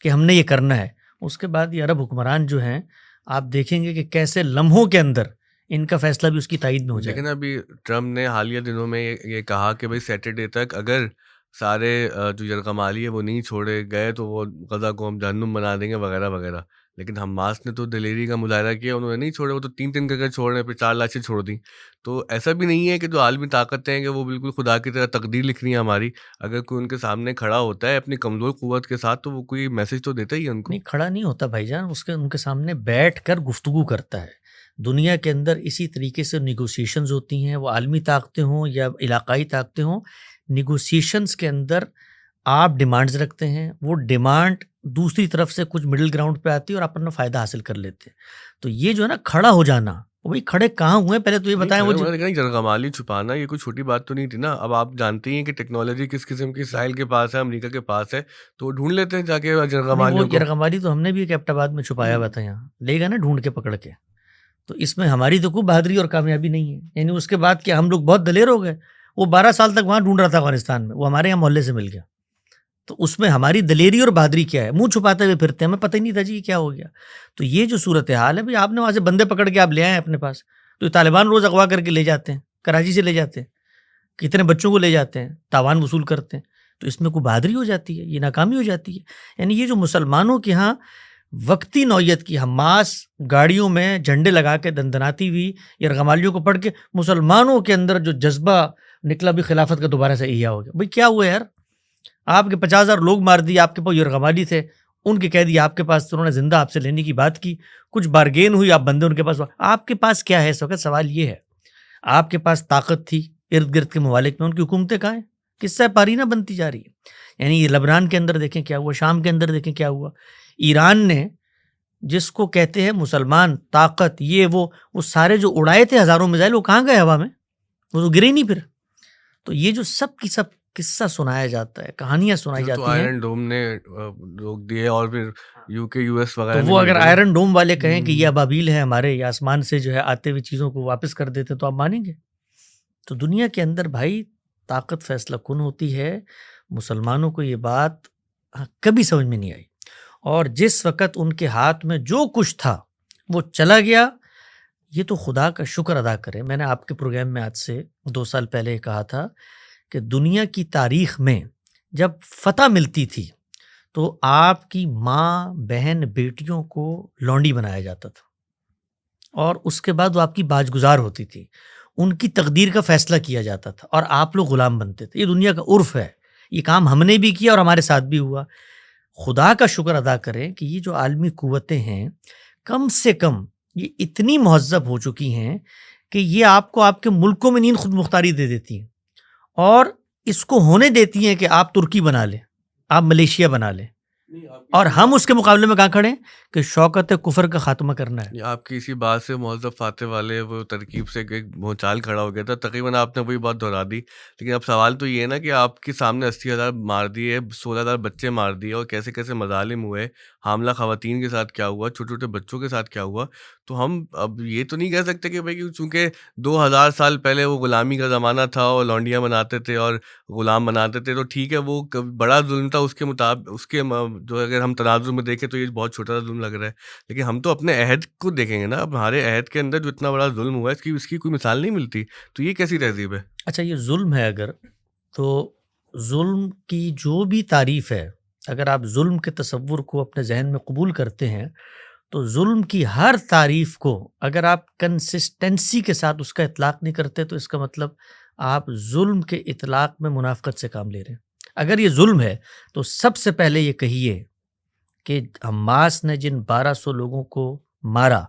کہ ہم نے یہ کرنا ہے، اس کے بعد یہ عرب حکمران جو ہیں آپ دیکھیں گے کہ کیسے لمحوں کے اندر ان کا فیصلہ بھی اس کی تائید میں ہو جائے. لیکن ابھی ٹرمپ نے حالیہ دنوں میں یہ کہا کہ بھائی سیٹرڈے تک اگر سارے جو یرغمالی ہے وہ نہیں چھوڑے گئے تو وہ غزہ کو ہم جہنم بنا دیں گے وغیرہ وغیرہ. لیکن حماس نے تو دلیری کا مظاہرہ کیا، انہوں نے نہیں چھوڑے، وہ تو 3 کر کے چھوڑ رہے ہیں، پھر 4 لاشیں چھوڑ دیں. تو ایسا بھی نہیں ہے کہ جو عالمی طاقتیں ہیں کہ وہ بالکل خدا کی طرح تقدیر لکھ رہی ہیں ہماری. اگر کوئی ان کے سامنے کھڑا ہوتا ہے اپنی کمزور قوت کے ساتھ تو وہ کوئی میسج تو دیتا ہی ہے ان کو. نہیں کھڑا نہیں ہوتا بھائی جان، ان کے سامنے بیٹھ کر گفتگو کرتا ہے. دنیا کے اندر اسی طریقے سے نیگوسیشنز ہوتی ہیں، وہ عالمی طاقتیں ہوں یا علاقائی طاقتیں ہوں. نیگوسیشنز کے اندر آپ ڈیمانڈز رکھتے ہیں، وہ ڈیمانڈ دوسری طرف سے کچھ مڈل گراؤنڈ پہ آتی ہے اور آپ اپنا فائدہ حاصل کر لیتے ہیں. تو یہ جو ہے نا کھڑا ہو جانا، بھائی کھڑے کہاں ہوئے پہلے تو یہ بتائیں. وہ یرغمالی چھپانا یہ کوئی چھوٹی بات تو نہیں تھی نا. اب آپ جانتے ہیں کہ ٹیکنالوجی کس قسم کی اسرائیل کے پاس ہے، امریکہ کے پاس ہے، تو وہ ڈھونڈ لیتے ہیں جا کے یرغمالیوں کو. یرغمالی تو ہم نے بھی ایک ایبٹ آباد میں چھپایا ہوا تھا، یہاں لے گا نا ڈھونڈ کے پکڑ کے. تو اس میں ہماری تو کوئی بہادری اور کامیابی نہیں ہے. یعنی اس کے بعد کہ ہم لوگ بہت دلیر ہو گئے. وہ 12 سال تک وہاں ڈھونڈ رہا تھا افغانستان میں، وہ ہمارے یہاں محلے سے مل گیا. تو اس میں ہماری دلیری اور بہادری کیا ہے؟ منہ چھپاتے ہوئے پھرتے ہیں، ہمیں پتہ ہی نہیں تھا جی کیا ہو گیا. تو یہ جو صورتحال ہے بھائی، آپ نے وہاں سے بندے پکڑ کے آپ لے آئے ہیں اپنے پاس. تو طالبان روز اغوا کر کے لے جاتے ہیں، کراچی سے لے جاتے ہیں، کتنے بچوں کو لے جاتے ہیں، تاوان وصول کرتے ہیں. تو اس میں کوئی بہادری ہو جاتی ہے؟ یہ ناکامی ہو جاتی ہے. یعنی یہ جو مسلمانوں کے ہاں وقتی نوعیت کی حماس گاڑیوں میں جھنڈے لگا کے دندناتی ہوئی یرغمالیوں کو پڑھ کے مسلمانوں کے اندر جو جذبہ نکلا بھی خلافت کا دوبارہ سے احیا ہو گیا. بھائی کیا ہوا یار؟ آپ کے 50,000 لوگ مار دیے، آپ کے پاس یرغمالی تھے، ان کے قیدی آپ کے پاس، انہوں نے زندہ آپ سے لینے کی بات کی، کچھ بارگین ہوئی، آپ بندے ان کے پاس. آپ کے پاس کیا ہے اس وقت؟ سوال یہ ہے. آپ کے پاس طاقت تھی ارد گرد کے ممالک میں، ان کی حکومتیں کہاں ہیں؟ قصہ پاری نہ بنتی جا رہی ہے. یعنی یہ لبنان کے اندر دیکھیں کیا ہوا، شام کے اندر دیکھیں کیا ہوا. ایران نے جس کو کہتے ہیں مسلمان طاقت، یہ وہ سارے جو اڑائے تھے ہزاروں میزائل، وہ کہاں گئے ہوا میں؟ وہ تو گرے نہیں پھر. تو یہ جو سب کی سب قصہ سنایا جاتا ہے، کہانیاں سنائی جاتی ہیں. آئرن ڈوم نے روک دیے اور پھر UK US وغیرہ. تو وہ اگر آئرن ڈوم والے کہیں کہ یہ ابابیل ہے ہمارے، یا آسمان سے جو ہے آتے ہوئے چیزوں کو واپس کر دیتے، تو آپ مانیں گے؟ تو دنیا کے اندر بھائی طاقت فیصلہ کن ہوتی ہے. مسلمانوں کو یہ بات کبھی سمجھ میں نہیں آئی، اور جس وقت ان کے ہاتھ میں جو کچھ تھا وہ چلا گیا. یہ تو خدا کا شکر ادا کرے. میں نے آپ کے پروگرام میں آج سے 2 سال پہلے کہا تھا کہ دنیا کی تاریخ میں جب فتح ملتی تھی تو آپ کی ماں، بہن، بیٹیوں کو لونڈی بنایا جاتا تھا، اور اس کے بعد وہ آپ کی باج گزار ہوتی تھی، ان کی تقدیر کا فیصلہ کیا جاتا تھا، اور آپ لوگ غلام بنتے تھے. یہ دنیا کا عرف ہے. یہ کام ہم نے بھی کیا اور ہمارے ساتھ بھی ہوا. خدا کا شکر ادا کریں کہ یہ جو عالمی قوتیں ہیں کم سے کم یہ اتنی مہذب ہو چکی ہیں کہ یہ آپ کو آپ کے ملکوں میں نیند خود مختاری دے دیتی ہیں، اور اس کو ہونے دیتی ہیں کہ آپ ترکی بنا لیں، آپ ملیشیا بنا لیں. اور ہم اس کے مقابلے میں کہاں کھڑے ہیں کہ شوکت کفر کا خاتمہ کرنا ہے. آپ کی اسی بات سے مہذب فاتح والے وہ ترکیب سے ایک بھونچال کھڑا ہو گیا تھا. تقریباً آپ نے وہی بات دہرا دی. لیکن اب سوال تو یہ ہے نا کہ آپ کے سامنے 80,000 مار دیے، 16,000 بچے مار دیے، اور کیسے کیسے مظالم ہوئے، حاملہ خواتین کے ساتھ کیا ہوا، چھوٹے چھوٹے بچوں کے ساتھ کیا ہوا. تو ہم اب یہ تو نہیں کہہ سکتے کہ بھائی چونکہ 2000 سال پہلے وہ غلامی کا زمانہ تھا اور لونڈیاں بناتے تھے اور غلام بناتے تھے، تو ٹھیک ہے وہ بڑا ظلم تھا. اس کے مطابق اس کے جو اگر ہم تناظر میں دیکھیں تو یہ بہت چھوٹا سا ظلم لگ رہا ہے. لیکن ہم تو اپنے عہد کو دیکھیں گے نا. اب ہمارے عہد کے اندر جو اتنا بڑا ظلم ہوا ہے اس کی کوئی مثال نہیں ملتی. تو یہ کیسی تہذیب ہے؟ اچھا یہ ظلم ہے اگر، تو ظلم کی جو بھی تعریف ہے، اگر آپ ظلم کے تصور کو اپنے ذہن میں قبول کرتے ہیں تو ظلم کی ہر تعریف کو اگر آپ کنسسٹنسی کے ساتھ اس کا اطلاق نہیں کرتے تو اس کا مطلب آپ ظلم کے اطلاق میں منافقت سے کام لے رہے ہیں. اگر یہ ظلم ہے تو سب سے پہلے یہ کہیے کہ حماس نے جن 1200 لوگوں کو مارا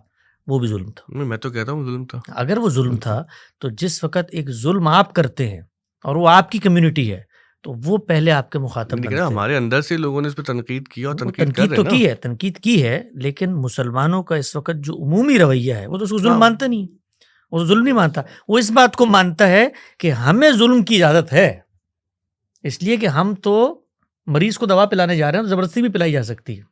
وہ بھی ظلم تھا. میں تو کہتا ہوں ظلم تھا. اگر وہ ظلم تھا تو جس وقت ایک ظلم آپ کرتے ہیں اور وہ آپ کی کمیونٹی ہے تو وہ پہلے آپ کے مخاطب بنتے ہیں. ہمارے اندر سے لوگوں نے اس پہ تنقید کی اور تنقید کی ہے لیکن مسلمانوں کا اس وقت جو عمومی رویہ ہے وہ تو اس کو ظلم مانتا نہیں. وہ ظلم نہیں مانتا, وہ اس بات کو مانتا ہے کہ ہمیں ظلم کی اجازت ہے, اس لیے کہ ہم تو مریض کو دوا پلانے جا رہے ہیں تو زبردستی بھی پلائی جا سکتی ہے.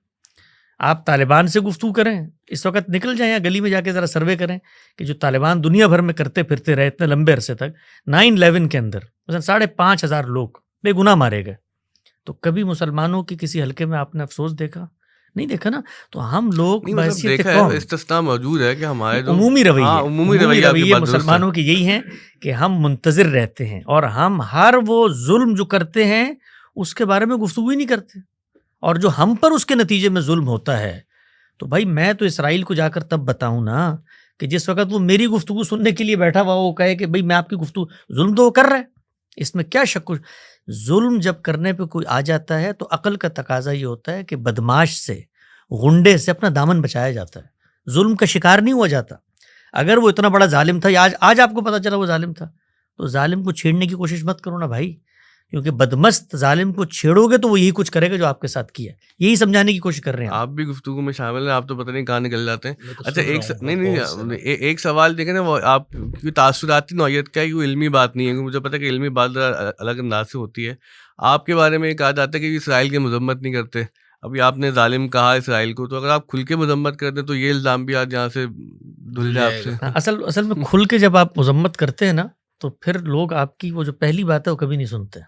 آپ طالبان سے گفتگو کریں, اس وقت نکل جائیں یا گلی میں جا کے ذرا سروے کریں کہ جو طالبان دنیا بھر میں کرتے پھرتے رہے اتنے لمبے عرصے تک, 9/11 کے اندر مثلا 5,500 لوگ بے گناہ مارے گئے, تو کبھی مسلمانوں کی کسی حلقے میں آپ نے افسوس دیکھا؟ نہیں دیکھا نا. تو ہم لوگ استثناء موجود ہے کہ ہمارے عمومی رویے مسلمانوں کی یہی ہیں کہ ہم منتظر رہتے ہیں اور ہم ہر وہ ظلم جو کرتے ہیں اس کے بارے میں گفتگو ہی نہیں کرتے, اور جو ہم پر اس کے نتیجے میں ظلم ہوتا ہے تو بھائی میں تو اسرائیل کو جا کر تب بتاؤں نا کہ جس وقت وہ میری گفتگو سننے کے لیے بیٹھا ہوا وہ کہے کہ بھائی میں آپ کی گفتگو, ظلم تو وہ کر رہا ہے, اس میں کیا شک. ظلم جب کرنے پہ کوئی آ جاتا ہے تو عقل کا تقاضا یہ ہوتا ہے کہ بدماش سے, غنڈے سے اپنا دامن بچایا جاتا ہے, ظلم کا شکار نہیں ہوا جاتا. اگر وہ اتنا بڑا ظالم تھا یا آج آپ کو پتا چلا وہ ظالم تھا تو ظالم کو چھیڑنے کی کوشش مت کرو نا بھائی, کیونکہ بدمست ظالم کو چھیڑو گے تو وہ یہی کچھ کرے گا جو آپ کے ساتھ کیا. یہی سمجھانے کی کوشش کر رہے ہیں. آپ بھی گفتگو میں شامل ہیں, آپ تو پتہ نہیں کہاں نکل جاتے ہیں. اچھا ایک سوال دیکھیں نا, وہ آپ کی تاثراتی نوعیت کا ہے, وہ علمی بات نہیں ہے, مجھے پتا کہ علمی بات الگ انداز سے ہوتی ہے. آپ کے بارے میں یہ کہا جاتا ہے کہ اسرائیل کی مذمت نہیں کرتے. ابھی آپ نے ظالم کہا اسرائیل کو, تو اگر آپ کھل کے مذمت کرتے تو یہ الزام بھی آج یہاں سے دھل جائے آپ سے. اصل میں کھل کے جب آپ مذمت کرتے ہیں نا تو پھر لوگ آپ کی وہ جو پہلی بات ہے وہ کبھی نہیں سنتے.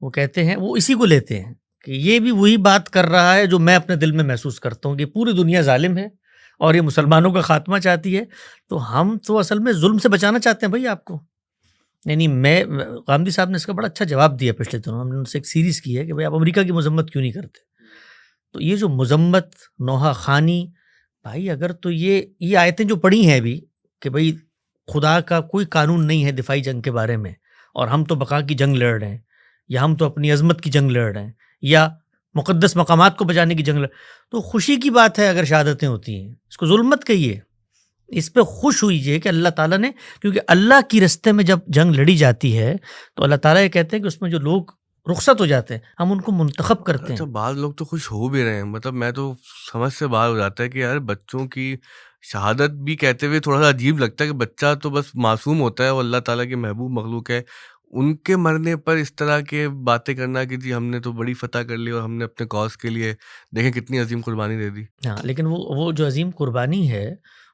وہ کہتے ہیں, وہ اسی کو لیتے ہیں کہ یہ بھی وہی بات کر رہا ہے جو میں اپنے دل میں محسوس کرتا ہوں کہ پوری دنیا ظالم ہے اور یہ مسلمانوں کا خاتمہ چاہتی ہے, تو ہم تو اصل میں ظلم سے بچانا چاہتے ہیں بھائی آپ کو. یعنی غامدی صاحب نے اس کا بڑا اچھا جواب دیا پچھلے دنوں, ہم نے ان سے ایک سیریز کی ہے کہ بھائی آپ امریکہ کی مذمت کیوں نہیں کرتے. تو یہ جو مذمت, نوحہ خوانی, بھائی اگر تو یہ آیتیں جو پڑھی ہیں ابھی کہ بھائی خدا کا کوئی قانون نہیں ہے دفاعی جنگ کے بارے میں اور ہم تو بقا کی جنگ لڑ رہے ہیں, یا ہم تو اپنی عظمت کی جنگ لڑ رہے ہیں, یا مقدس مقامات کو بچانے کی جنگ تو خوشی کی بات ہے اگر شہادتیں ہوتی ہیں, اس کو ظلم مت کہیے. اس پہ خوش ہوئیے کہ اللہ تعالیٰ نے, کیونکہ اللہ کی رستے میں جب جنگ لڑی جاتی ہے تو اللہ تعالیٰ یہ کہتے ہیں کہ اس میں جو لوگ رخصت ہو جاتے ہیں ہم ان کو منتخب کرتے ہیں. اچھا بعض لوگ تو خوش ہو بھی رہے ہیں, مطلب میں تو سمجھ سے باہر ہو جاتا ہے کہ یار بچوں کی شہادت بھی کہتے ہوئے تھوڑا سا عجیب لگتا ہے کہ بچہ تو بس معصوم ہوتا ہے, وہ اللہ تعالیٰ کی محبوب مخلوق ہے, ان کے مرنے پر اس طرح کے باتیں کرنا کہ جی ہم نے تو بڑی فتح کر لی اور ہم نے اپنے کاز کے لیے دیکھیں کتنی عظیم قربانی دے دی. ہاں لیکن وہ جو عظیم قربانی ہے,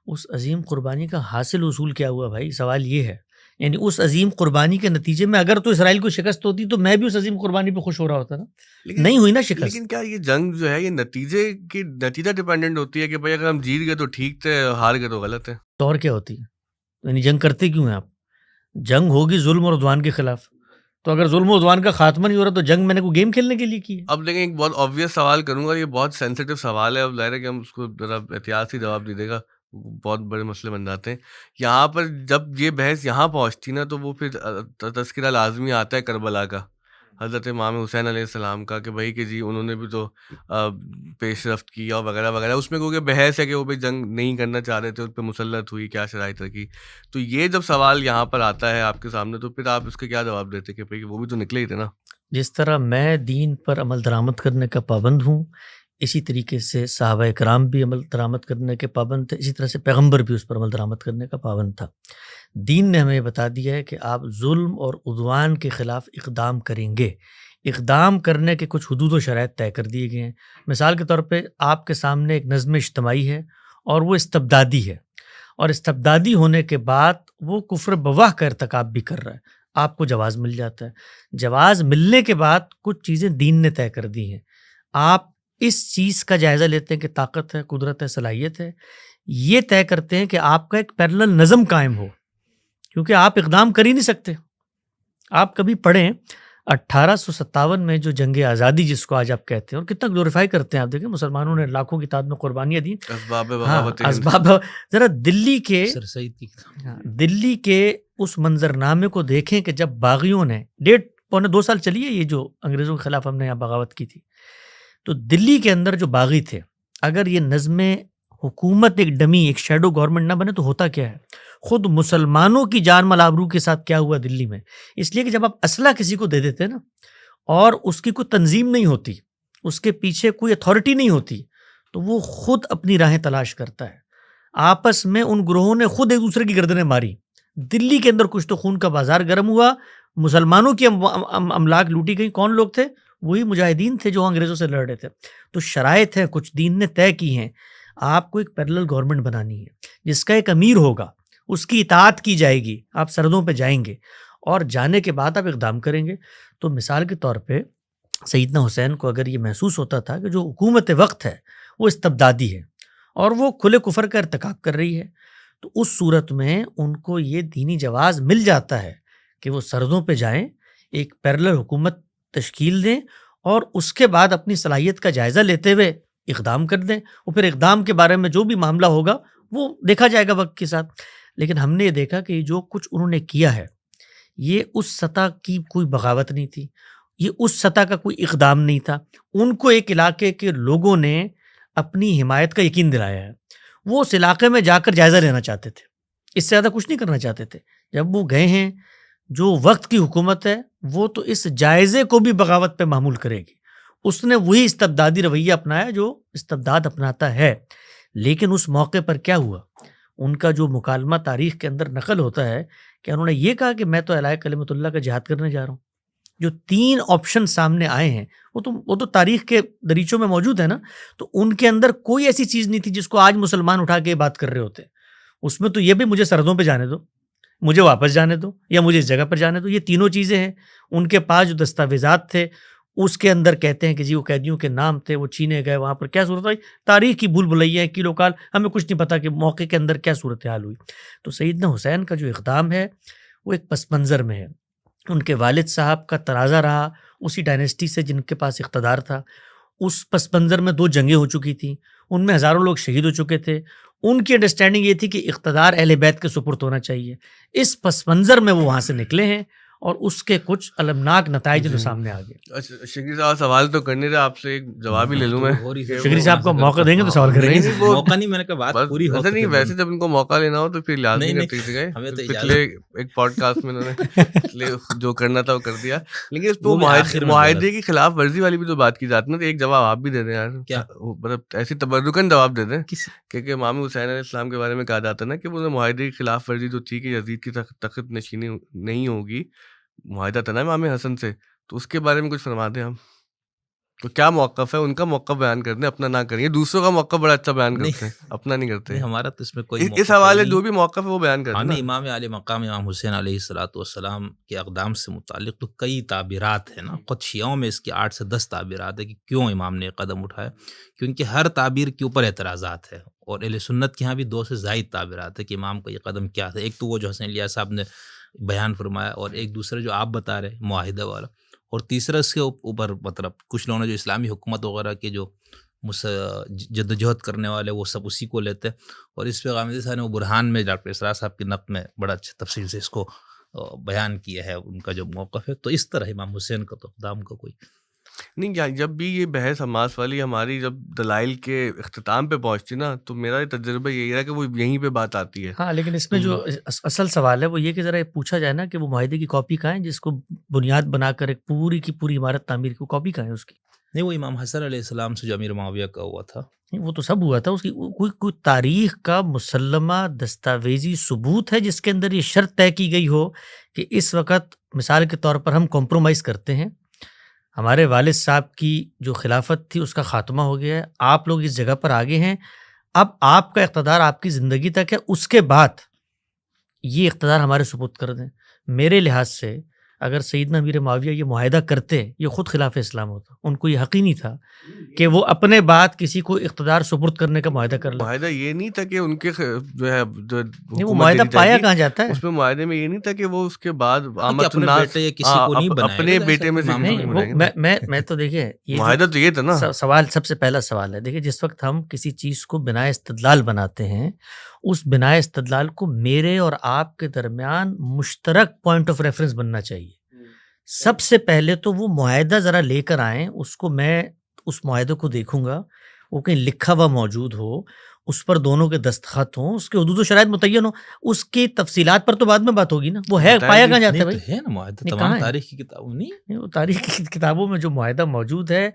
اس عظیم قربانی کا حاصل اصول کیا ہوا بھائی؟ سوال یہ ہے. یعنی اس عظیم قربانی کے نتیجے میں اگر تو اسرائیل کو شکست ہوتی تو میں بھی اس عظیم قربانی پہ خوش ہو رہا ہوتا نا, نہیں ہوئی نا شکست. لیکن کیا یہ جنگ جو ہے یہ نتیجہ ڈیپینڈنٹ ہوتی ہے کہ بھائی اگر ہم جیت گئے تو ٹھیک تھے, ہار گئے تو غلط ہے؟ تو اور کیا ہوتی ہے؟ یعنی جنگ کرتے کیوں ہیں آپ؟ جنگ ہوگی ظلم اور عدوان کے خلاف, تو اگر ظلم و عدوان کا خاتمہ نہیں ہو رہا تو جنگ میں نے کوئی گیم کھیلنے کے لیے کی ہے؟ اب دیکھیں ایک بہت آبویس سوال کروں گا, یہ بہت سینسیٹیو سوال ہے, اب ظاہر ہے کہ ہم اس کو ذرا احتیاط سے جواب دے گا, بہت بڑے مسئلے بن جاتے ہیں. یہاں پر جب یہ بحث یہاں پہنچتی نا تو وہ پھر تذکرہ لازمی آتا ہے کربلا کا, حضرت امام حسین علیہ السلام کا, کہ بھائی کہ جی انہوں نے بھی تو پیش رفت کی اور وغیرہ وغیرہ. اس میں کیونکہ بحث ہے کہ وہ بھی جنگ نہیں کرنا چاہ رہے تھے, اس پہ مسلط ہوئی, کیا شرائط رکھی. تو یہ جب سوال یہاں پر آتا ہے آپ کے سامنے تو پھر آپ اس کا کیا جواب دیتے کہ بھائی وہ بھی تو نکلے ہی تھے نا. جس طرح میں دین پر عمل درآمد کرنے کا پابند ہوں, اسی طریقے سے صحابہ کرام بھی عمل درآمد کرنے کے پابند تھے, اسی طرح سے پیغمبر بھی اس پر عمل درآمد کرنے کا پابند تھا. دین نے ہمیں بتا دیا ہے کہ آپ ظلم اور عدوان کے خلاف اقدام کریں گے. اقدام کرنے کے کچھ حدود و شرائط طے کر دیے گئے ہیں. مثال کے طور پہ آپ کے سامنے ایک نظم اجتماعی ہے اور وہ استبدادی ہے, اور استبدادی ہونے کے بعد وہ کفر بواہ کا ارتکاب بھی کر رہا ہے, آپ کو جواز مل جاتا ہے. جواز ملنے کے بعد کچھ چیزیں دین نے طے کر دی ہیں. آپ اس چیز کا جائزہ لیتے ہیں کہ طاقت ہے, قدرت ہے, صلاحیت ہے, یہ طے کرتے ہیں کہ آپ کا ایک پیرلل نظم قائم ہو, کیونکہ آپ اقدام کر ہی نہیں سکتے. آپ کبھی پڑھیں 1857 میں جو جنگ آزادی جس کو آج آپ کہتے ہیں اور کتنا گلوریفائی کرتے ہیں آپ دیکھیں مسلمانوں نے لاکھوں کی تعداد میں قربانیاں دی. اسباب ہاں بغاوت ہند. اسباب ذرا سر سعید کی دلی کے اس منظرنامے کو دیکھیں کہ جب باغیوں نے 1.5-2 سال چلی ہے یہ جو انگریزوں کے خلاف ہم نے یہاں بغاوت کی تھی, تو دلی کے اندر جو باغی تھے, اگر یہ نظم حکومت ایک ڈمی ایک شیڈو گورنمنٹ نہ بنے تو ہوتا کیا ہے. خود مسلمانوں کی جان مال آبرو کے ساتھ کیا ہوا دلی میں, اس لیے کہ جب آپ اسلحہ کسی کو دے دیتے نا اور اس کی کوئی تنظیم نہیں ہوتی, اس کے پیچھے کوئی اتھارٹی نہیں ہوتی, تو وہ خود اپنی راہیں تلاش کرتا ہے. آپس میں ان گروہوں نے خود ایک دوسرے کی گردنیں ماری. دلی کے اندر کچھ تو خون کا بازار گرم ہوا, مسلمانوں کی املاک لوٹی گئی. کون لوگ تھے؟ وہی مجاہدین تھے جو انگریزوں سے لڑ رہے تھے. تو شرائط ہیں کچھ دین نے طے کی ہیں. آپ کو ایک پیرلل گورنمنٹ بنانی ہے جس کا ایک امیر ہوگا, اس کی اطاعت کی جائے گی, آپ سرحدوں پہ جائیں گے اور جانے کے بعد آپ اقدام کریں گے. تو مثال کے طور پہ سیدنا حسین کو اگر یہ محسوس ہوتا تھا کہ جو حکومت وقت ہے وہ استبدادی ہے اور وہ کھلے کفر کا ارتکاب کر رہی ہے, تو اس صورت میں ان کو یہ دینی جواز مل جاتا ہے کہ وہ سرحدوں پہ جائیں, ایک پیرلل حکومت تشکیل دیں اور اس کے بعد اپنی صلاحیت کا جائزہ لیتے ہوئے اقدام کر دیں. اور پھر اقدام کے بارے میں جو بھی معاملہ ہوگا وہ دیکھا جائے گا وقت کے ساتھ. لیکن ہم نے یہ دیکھا کہ جو کچھ انہوں نے کیا ہے یہ اس سطح کی کوئی بغاوت نہیں تھی, یہ اس سطح کا کوئی اقدام نہیں تھا. ان کو ایک علاقے کے لوگوں نے اپنی حمایت کا یقین دلایا ہے. وہ اس علاقے میں جا کر جائزہ لینا چاہتے تھے, اس سے زیادہ کچھ نہیں کرنا چاہتے تھے. جب وہ گئے ہیں, جو وقت کی حکومت ہے وہ تو اس جائزے کو بھی بغاوت پہ معمول کرے گی. اس نے وہی استبدادی رویہ اپنایا جو استبداد اپناتا ہے. لیکن اس موقع پر کیا ہوا, ان کا جو مکالمہ تاریخ کے اندر نقل ہوتا ہے کہ انہوں نے یہ کہا کہ میں تو اعلی کلمت اللہ کا جہاد کرنے جا رہا ہوں. جو 3 آپشن سامنے آئے ہیں وہ تو تاریخ کے دریچوں میں موجود ہے نا. تو ان کے اندر کوئی ایسی چیز نہیں تھی جس کو آج مسلمان اٹھا کے بات کر رہے ہوتے. اس میں تو یہ بھی مجھے سرحدوں پہ جانے دو, مجھے واپس جانے دو, یا مجھے اس جگہ پر جانے دو. یہ تینوں چیزیں ہیں. ان کے پاس جو دستاویزات تھے اس کے اندر کہتے ہیں کہ جی وہ قیدیوں کے نام تھے, وہ چھینے گئے, وہاں پر کیا صورت آئی, تاریخ کی بھول بھلائیاں ہیں, کیلو کال, ہمیں کچھ نہیں پتا کہ موقع کے اندر کیا صورتحال ہوئی. تو سیدنا حسین کا جو اقدام ہے وہ ایک پس منظر میں ہے. ان کے والد صاحب کا تنازع رہا اسی ڈائنیسٹی سے جن کے پاس اقتدار تھا. اس پس منظر میں 2 جنگیں ہو چکی تھیں, ان میں ہزاروں لوگ شہید ہو چکے تھے. ان کی انڈرسٹینڈنگ یہ تھی کہ اقتدار اہل بیت کے سپرد ہونا چاہیے. اس پس منظر میں وہ وہاں سے نکلے ہیں اور اس کے کچھ المناک نتائج جو سامنے آ گئے. اچھا شکری صاحب سوال تو کرنے تھے, آپ سے ایک جواب ہی لے لوں میں. شکری صاحب کو موقع دیں گے تو سوال کریں گے. موقع نہیں, میں نے کہا بات پوری ہو. نہیں ویسے جب ان کو موقع لینا ہو تو پھر لازمی کرتے گئے. پچھلے ایک پوڈ کاسٹ میں انہوں نے جو کرنا تھا وہ کر دیا. لیکن اس پہ معاہدے کی خلاف ورزی والی بھی تو بات کی جاتی ہے. ایک جواب آپ بھی دے دیں یار, مطلب ایسی تبرکن جواب دے دیں کہ امام حسین علیہ السلام کے بارے میں کہا جاتا ہے نا کہ وہ معاہدے کی خلاف ورزی جو تھی کہ یزید کی تخت نشینی نہیں ہوگی, معاہدہ تھا نا امام حسن سے, تو اس کے بارے میں کچھ فرما دیں. ہم تو کیا موقف ہے ان کا, موقف بیان کر دیں, اپنا نہ کریں. دوسروں کا موقف بڑا اچھا بیان کرتے ہیں, اپنا نہیں کرتے. ہمارا تو اس میں کوئی اس حوالے جو بھی موقف ہے وہ بیان کرتے ہیں. ہمیں امام عالی مقام امام حسین علیہ السلام کے اقدام سے متعلق تو کئی تعبیرات ہیں نا. خود شیعوں میں اس کی 8 سے 10 تعبیرات ہے کہ کیوں امام نے قدم اٹھایا, کیونکہ ہر تعبیر کے اوپر اعتراضات ہے. اور اہل سنت کے ہاں بھی 2 سے زائد تعبیرات ہے کہ امام کا یہ قدم کیا تھا. ایک تو وہ جو حسین الیاس صاحب نے بیان فرمایا, اور ایک دوسرا جو آپ بتا رہے معاہدہ والا, اور تیسرا اس کے اوپر مطلب کچھ لوگوں نے جو اسلامی حکومت وغیرہ کے جو جدوجہد کرنے والے وہ سب اسی کو لیتے. اور اس پہ غامدی صاحب نے وہ برہان میں ڈاکٹر اسرار صاحب کی نقد میں بڑا اچھا تفصیل سے اس کو بیان کیا ہے ان کا جو موقف ہے. تو اس طرح امام حسین کا تو اقدام کا کوئی نہیں. جب بھی یہ بحث حماس والی ہماری جب دلائل کے اختتام پہ پہنچتی نا, تو میرا تجربہ یہی رہا کہ وہ یہیں پہ بات آتی ہے. ہاں لیکن اس میں جو اصل سوال ہے وہ یہ کہ ذرا پوچھا جائے نا کہ وہ معاہدے کی کاپی کہاں ہے جس کو بنیاد بنا کر ایک پوری کی پوری عمارت تعمیر کی کاپی کہاں ہے اس کی. نہیں, وہ امام حسن علیہ السلام سے جو امیر معاویہ کا ہوا تھا وہ تو سب ہوا تھا. اس کی کوئی تاریخ کا مسلمہ دستاویزی ثبوت ہے جس کے اندر یہ شرط طے کی گئی ہو کہ اس وقت مثال کے طور پر ہم کمپرومائز کرتے ہیں, ہمارے والد صاحب کی جو خلافت تھی اس کا خاتمہ ہو گیا ہے, آپ لوگ اس جگہ پر آگے ہیں, اب آپ کا اقتدار آپ کی زندگی تک ہے, اس کے بعد یہ اقتدار ہمارے سپرد کر دیں. میرے لحاظ سے اگر سیدنا امیر معاویہ یہ معاہدہ کرتے یہ خود خلاف اسلام ہوتا. ان کو یہ حق ہی نہیں تھا کہ وہ اپنے بعد کسی کو اقتدار سپرد کرنے کا معاہدہ کر لیں. معاہدہ یہ نہیں تھا کہ ان کے جو ہے نہیں, وہ معاہدہ پایا کہاں جاتا ہے؟ اس میں معاہدے میں یہ نہیں تھا کہ وہ اس کے بعد اپنے بیٹے یا کسی کو نہیں بنائے, اپنے بیٹے میں سے نہیں. میں تو دیکھیں معاہدہ تو یہ تھا نا. سوال سب سے پہلا سوال ہے, دیکھیں جس وقت ہم کسی چیز کو بنائے استدلال بناتے ہیں, اس بنائے استدلال کو میرے اور آپ کے درمیان مشترک پوائنٹ آف ریفرنس بننا چاہیے. سب سے پہلے تو وہ معاہدہ ذرا لے کر آئیں, اس کو میں اس معاہدے کو دیکھوں گا, وہ کہیں لکھا ہوا موجود ہو, اس پر دونوں کے دستخط ہوں, اس کے حدود و شرائط متعین ہوں, اس کی تفصیلات پر تو بعد میں بات ہوگی نا. وہ ہے پایا کہاں جاتا ہے بھائی؟ ہے نا معاہدہ تمام تاریخ کی کتابوں نہیں, وہ تاریخ کی کتابوں میں جو معاہدہ موجود ہے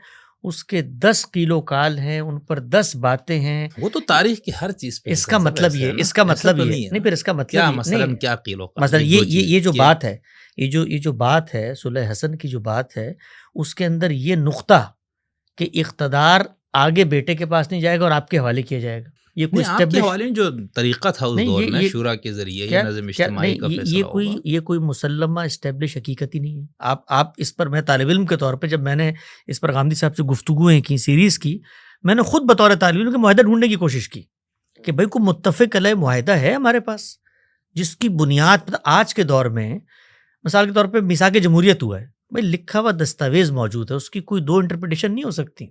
اس کے 10 کیلو کال ہیں, ان پر 10 باتیں ہیں. وہ تو تاریخ کی ہر چیز پہ اس کا مطلب یہ, اس کا مطلب یہ نہیں, پھر اس کا مطلب مثلا کیا کیلو کال, مثلا یہ جو بات ہے, یہ جو بات ہے صلح حسن کی جو بات ہے, اس کے اندر یہ نقطہ کہ اقتدار آگے بیٹے کے پاس نہیں جائے گا اور آپ کے حوالے کیا جائے گا, یہ کوئی آپ کے حوالے میں جو طریقہ تھا اس دور میں شورا کے ذریعے یہ نظم اجتماعی کا فیصلہ ہوگا, یہ کوئی مسلمہ اسٹیبلش حقیقت ہی نہیں ہے. آپ اس پر, میں طالب علم کے طور پہ جب میں نے اس پر غامدی صاحب سے گفتگویں کی, سیریز کی, میں نے خود بطور طالب علم کے معاہدہ ڈھونڈنے کی کوشش کی کہ بھئی کوئی متفق علیہ معاہدہ ہے ہمارے پاس جس کی بنیاد پر آج کے دور میں, مثال کے طور پہ میثاق جمہوریت ہوا ہے, بھئی لکھا ہوا دستاویز موجود ہے, اس کی کوئی 2 انٹرپریٹیشن نہیں ہو سکتی.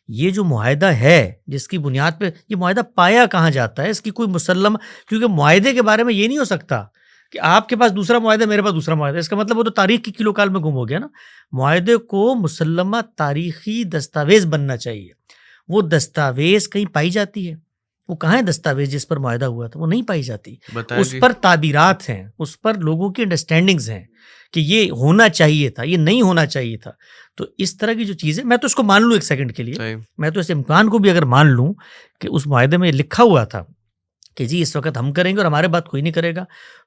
یہ جو معاہدہ ہے جس کی بنیاد پہ یہ معاہدہ پایا کہاں جاتا ہے, اس کی کوئی مسلم, کیونکہ معاہدے کے بارے میں یہ نہیں ہو سکتا کہ آپ کے پاس دوسرا معاہدہ میرے پاس دوسرا معاہدہ, اس کا مطلب وہ تو تاریخ کی کلو کال میں گم ہو گیا نا. معاہدے کو مسلمہ تاریخی دستاویز بننا چاہیے. وہ دستاویز کہیں پائی جاتی ہے؟ وہ کہاں ہے دستاویز جس پر معاہدہ ہوا تھا؟ وہ نہیں پائی جاتی. اس پر تعبیرات ہیں, اس پر لوگوں کی انڈرسٹینڈنگز ہیں کہ یہ ہونا چاہیے تھا, یہ نہیں ہونا چاہیے تھا. تو اس طرح کی جو چیزیں, میں تو اس کو مان لوں ایک سیکنڈ کے لیے, میں تو اس امکان کو بھی اگر مان لوں کہ اس معاہدے میں لکھا ہوا تھا کہ جی اس وقت ہم کریں گے اور ہمارے بات کوئی نہیں کرے گا,